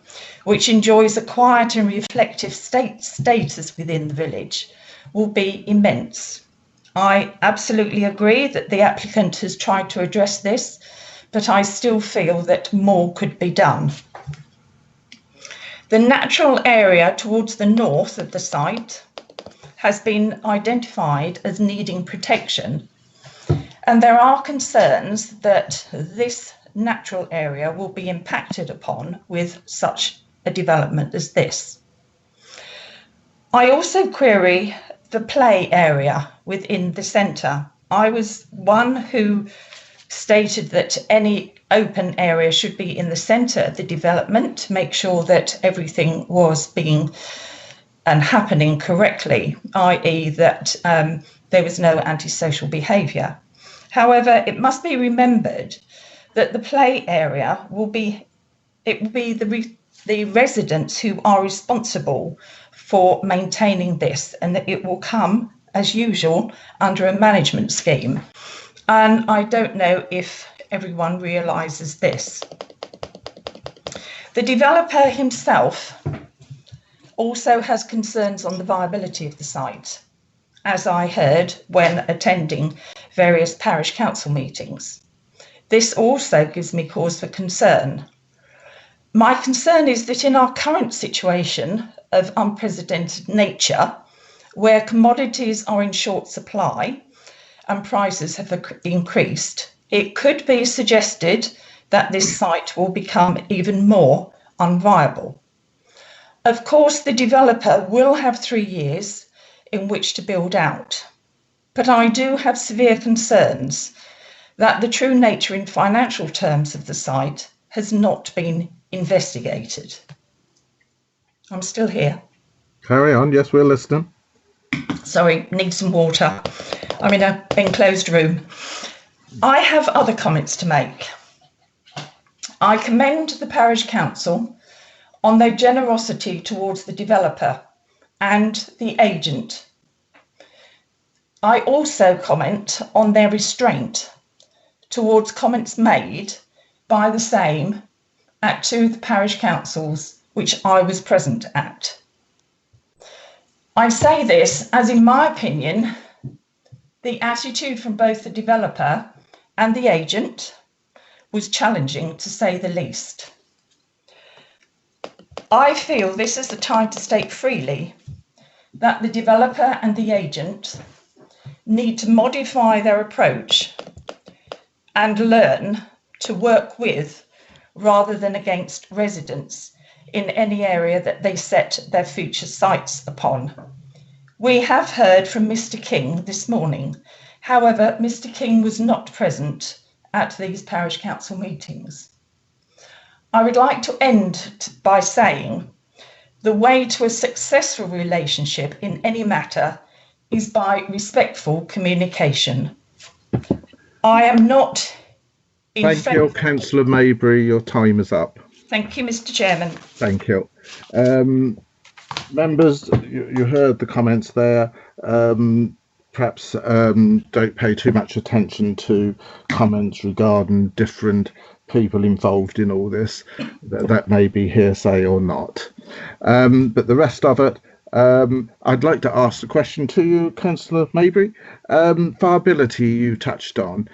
which enjoys a quiet and reflective status within the village, will be immense. I absolutely agree that the applicant has tried to address this, but I still feel that more could be done. The natural area towards the north of the site has been identified as needing protection, and there are concerns that this natural area will be impacted upon with such a development as this. I also query the play area within the centre. I was one who stated that any open area should be in the centre of the development to make sure that everything was being and happening correctly, i.e. that there was no antisocial behaviour. However, it must be remembered that the play area will be the residents who are responsible for maintaining this, and that it will come, as usual, under a management scheme. And I don't know if everyone realises this. The developer himself also has concerns on the viability of the site, as I heard when attending various parish council meetings. This also gives me cause for concern. My concern is that in our current situation of unprecedented nature, where commodities are in short supply and prices have increased, it could be suggested that this site will become even more unviable. Of course, the developer will have 3 years in which to build out, but I do have severe concerns that the true nature in financial terms of the site has not been investigated. I'm still here. Carry on, yes, we're listening. Sorry, need some water. I'm in an enclosed room. I have other comments to make. I commend the parish council on their generosity towards the developer and the agent. I also comment on their restraint towards comments made by the same at 2 of the parish councils which I was present at. I say this as, in my opinion, the attitude from both the developer and the agent was challenging, to say the least. I feel this is the time to state freely that the developer and the agent need to modify their approach and learn to work with rather than against residents in any area that they set their future sites upon. We have heard from Mr. King this morning. However, Mr. King was not present at these parish council meetings. I would like to end by saying the way to a successful relationship in any matter is by respectful communication. I am not in Thank you, Councillor Maybury. Your time is up. Thank you, Mr. Chairman. Thank you. Members, you heard the comments there. Perhaps don't pay too much attention to comments regarding different people involved in all this. That may be hearsay or not. But the rest of it, I'd like to ask the question to you, Councillor Maybury. Viability you touched on.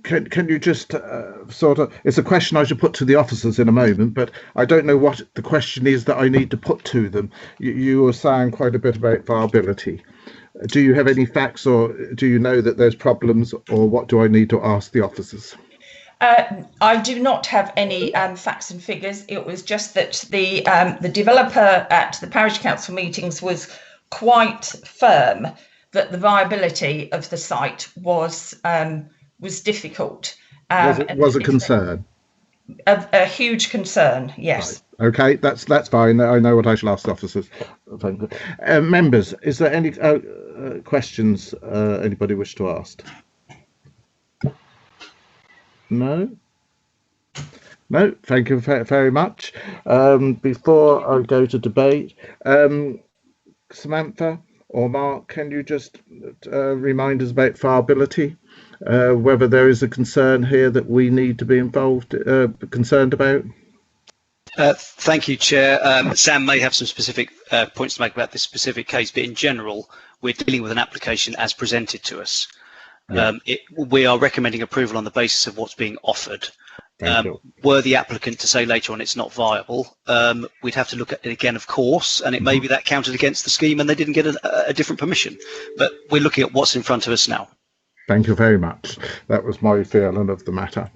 Can you just it's a question I should put to the officers in a moment, but I don't know what the question is that I need to put to them. You were saying quite a bit about viability. Do you have any facts, or do you know that there's problems, or what do I need to ask the officers? I do not have any facts and figures. It was just that the developer at the parish council meetings was quite firm that the viability of the site was difficult. Was a concern. A huge concern, yes. Right. Okay, that's fine. I know what I shall ask the officers. Members, is there any questions anybody wish to ask? No? No, thank you very much. Before I go to debate, Samantha or Mark, can you just remind us about viability? Whether there is a concern here that we need to be concerned about? Thank you, Chair. Sam may have some specific points to make about this specific case, but in general, we're dealing with an application as presented to us. Yeah. We are recommending approval on the basis of what's being offered. Were the applicant to say later on it's not viable, we'd have to look at it again, of course, and it may be that counted against the scheme and they didn't get a different permission. But we're looking at what's in front of us now. Thank you very much. That was my feeling of the matter.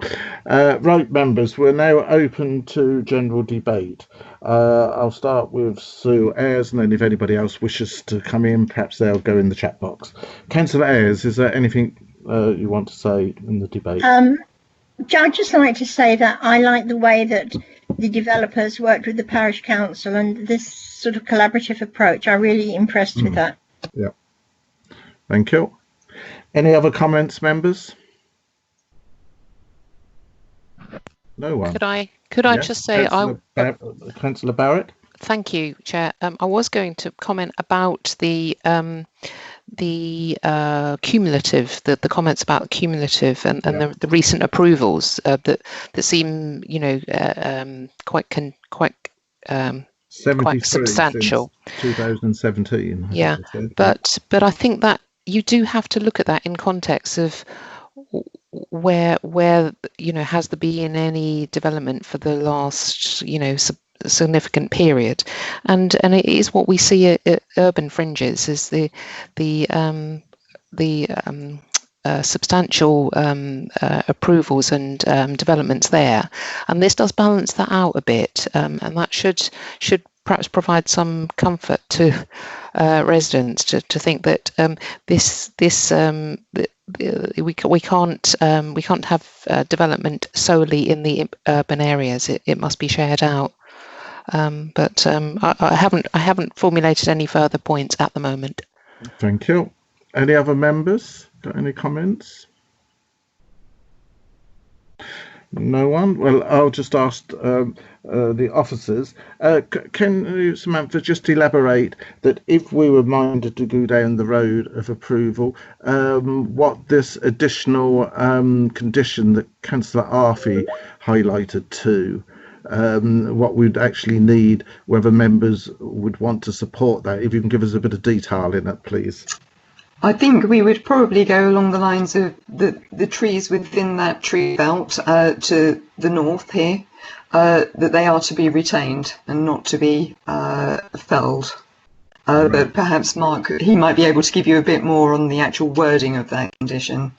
Right, members, we're now open to general debate. I'll start with Sue Ayres, and then if anybody else wishes to come in, perhaps they'll go in the chat box. Councillor Ayres, is there anything you want to say in the debate? I'd just like to say that I like the way that the developers worked with the parish council and this sort of collaborative approach. I'm really impressed with that. Yeah. Thank you. Any other comments, members? No one. Could I just say, Councillor Barrett? Thank you, Chair. I was going to comment about the cumulative, the comments about cumulative and the recent approvals that seem, quite substantial. 2017. Yeah, but I think that you do have to look at that in context of where has there been any development for the last significant period, and it is what we see at urban fringes is the substantial approvals and developments there, and this does balance that out a bit, and that should perhaps provide some comfort to residents to think that we can't have development solely in the urban areas. It must be shared out. But I haven't formulated any further points at the moment. Thank you. Any other members got any comments? No one? Well, I'll just ask the officers. Can you, Samantha, just elaborate that if we were minded to go down the road of approval, what this additional condition that Councillor Arfi highlighted to, what we'd actually need, whether members would want to support that? If you can give us a bit of detail in it, please. I think we would probably go along the lines of the trees within that tree belt to the north here, that they are to be retained and not to be felled. But perhaps Mark, he might be able to give you a bit more on the actual wording of that condition.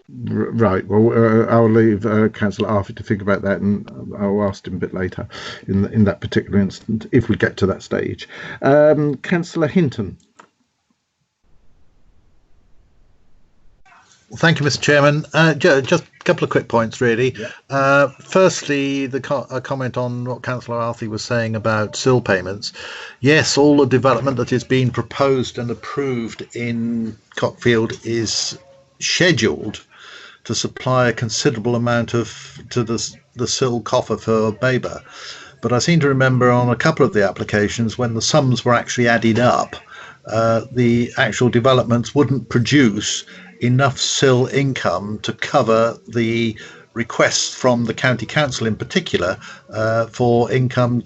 Right. Well, I'll leave Councillor Arthur to think about that, and I'll ask him a bit later in that particular instance if we get to that stage. Councillor Hinton. Thank you, Mr. Chairman. Just a couple of quick points, really. Yeah. Firstly, a comment on what Councillor Arthur was saying about SIL payments. Yes, all the development that is being proposed and approved in Cockfield is scheduled to supply a considerable amount to the SIL coffer for Babergh. but I seem to remember on a couple of the applications when the sums were actually added up, the actual developments wouldn't produce enough SIL income to cover the requests from the county council in particular for income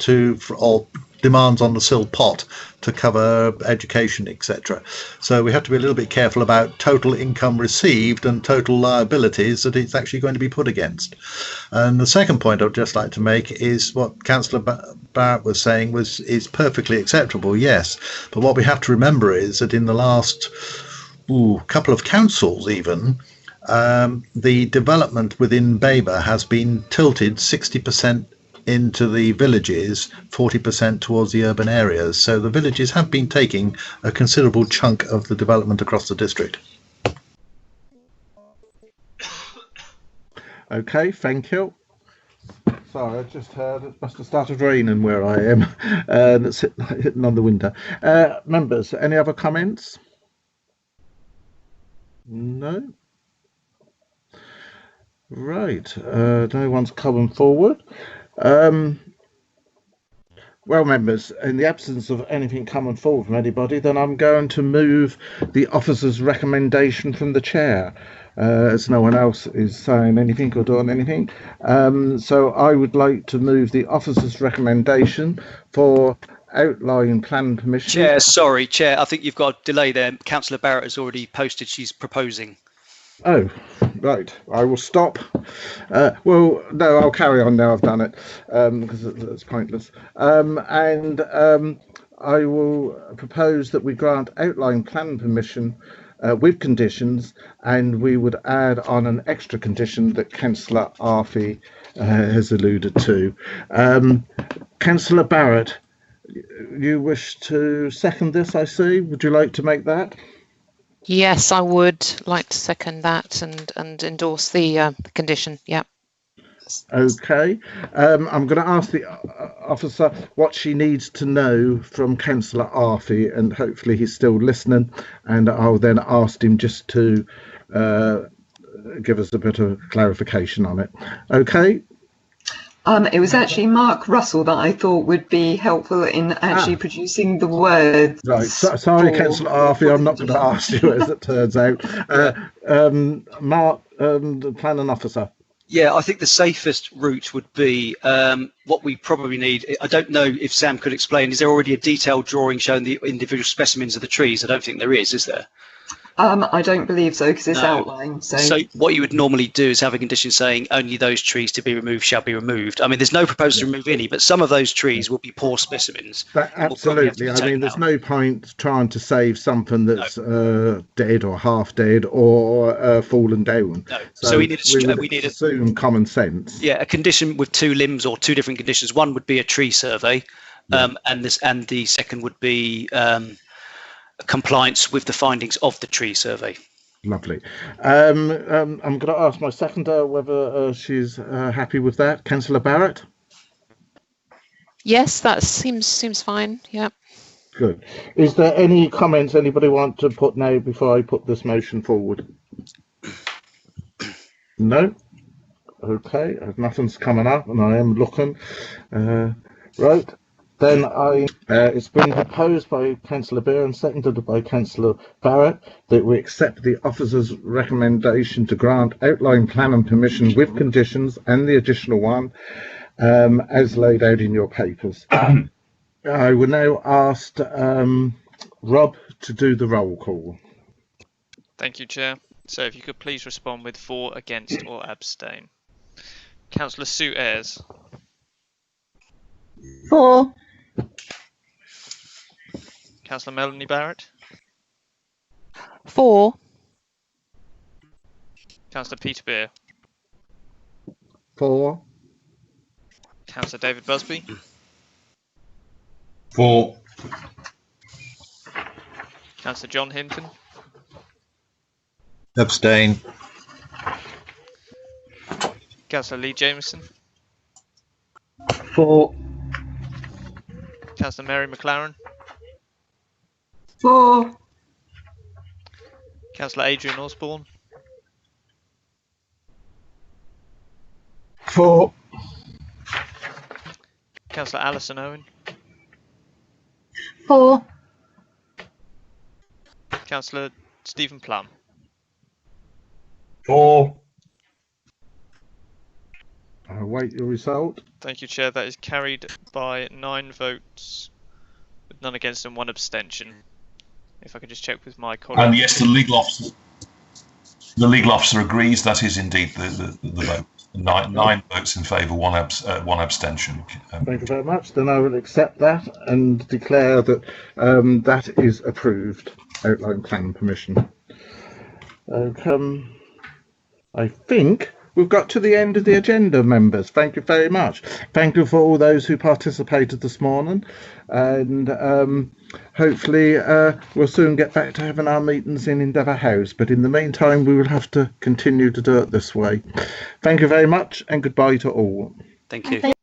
or demands on the SIL pot to cover education, etc. So we have to be a little bit careful about total income received and total liabilities that it's actually going to be put against. And the second point I'd just like to make is what Councillor Barrett was saying is perfectly acceptable, yes. But what we have to remember is that in the last couple of councils even, the development within Babergh has been tilted 60% into the villages, 40% towards the urban areas. So the villages have been taking a considerable chunk of the development across the district. Okay, thank you. Sorry, I just heard it must have started raining where I am. That's hitting on the window. Members, any other comments? No? Right, no one's coming forward. Well, members, in the absence of anything coming forward from anybody, then I'm going to move the officer's recommendation from the chair, as no one else is saying anything or doing anything. So I would like to move the officer's recommendation for outline plan permission. Chair, sorry, Chair, I think you've got a delay there. Councillor Barrett has already posted she's proposing. Oh, right. I will stop. Well, no, I'll carry on now. I've done it because it's pointless. I will propose that we grant outline plan permission with conditions, and we would add on an extra condition that Councillor Arfey has alluded to. Councillor Barrett, you wish to second this, I see. Would you like to make that? Yes, I would like to second that and endorse the condition. Yeah. Okay. I'm going to ask the officer what she needs to know from Councillor Arfey, and hopefully he's still listening, and I'll then ask him just to give us a bit of clarification on it. Okay. It was actually Mark Russell that I thought would be helpful in actually producing the words. Right, sorry, Councillor Arfey, I'm not going to ask you, as it turns out. Mark, the planning officer. Yeah, I think the safest route would be what we probably need. I don't know if Sam could explain. Is there already a detailed drawing showing the individual specimens of the trees? I don't think there is there? I don't believe so, because it's outlined. So what you would normally do is have a condition saying only those trees to be removed shall be removed. I mean, there's no proposal to remove any, but some of those trees will be poor specimens. Absolutely. I mean, there's no point trying to save something that's dead or half dead or fallen down. No. So we need assume common sense. Yeah, a condition with two limbs or two different conditions. One would be a tree survey, and the second would be compliance with the findings of the tree survey. Lovely. I'm going to ask my seconder whether she's happy with that. Councillor Barrett? Yes, that seems fine. Yeah. Good. Is there any comments anybody want to put now before I put this motion forward? No? Okay, nothing's coming up and I am looking. Right. Then it's been proposed by Councillor Beer and seconded by Councillor Barrett that we accept the officer's recommendation to grant outline plan and permission with conditions and the additional one as laid out in your papers. I will now ask Rob to do the roll call. Thank you, Chair. So if you could please respond with for, against or abstain. Councillor Sue Ayres. For. Councillor Melanie Barrett. For. Councillor Peter Beer. For. Councillor David Busby. For. Councillor John Hinton. Abstain. Councillor Lee Jameson. For. Councillor Mary McLaren. For. Councillor Adrian Osborne. For. Councillor Alison Owen. 4. Councillor Stephen Plum. 4. I'll await your result. Thank you, Chair. That is carried by 9 votes, with none against and 1 abstention. If I could just check with my colleague. And yes, the legal officer agrees. That is indeed the vote. 9 votes in favour, 1 abstention. Thank you very much. Then I will accept that and declare that that is approved. Outline planning permission. I think we've got to the end of the agenda, members. Thank you very much. Thank you for all those who participated this morning, and hopefully we'll soon get back to having our meetings in Endeavour House, but in the meantime we will have to continue to do it this way. Thank you very much, and goodbye to all. Thank you.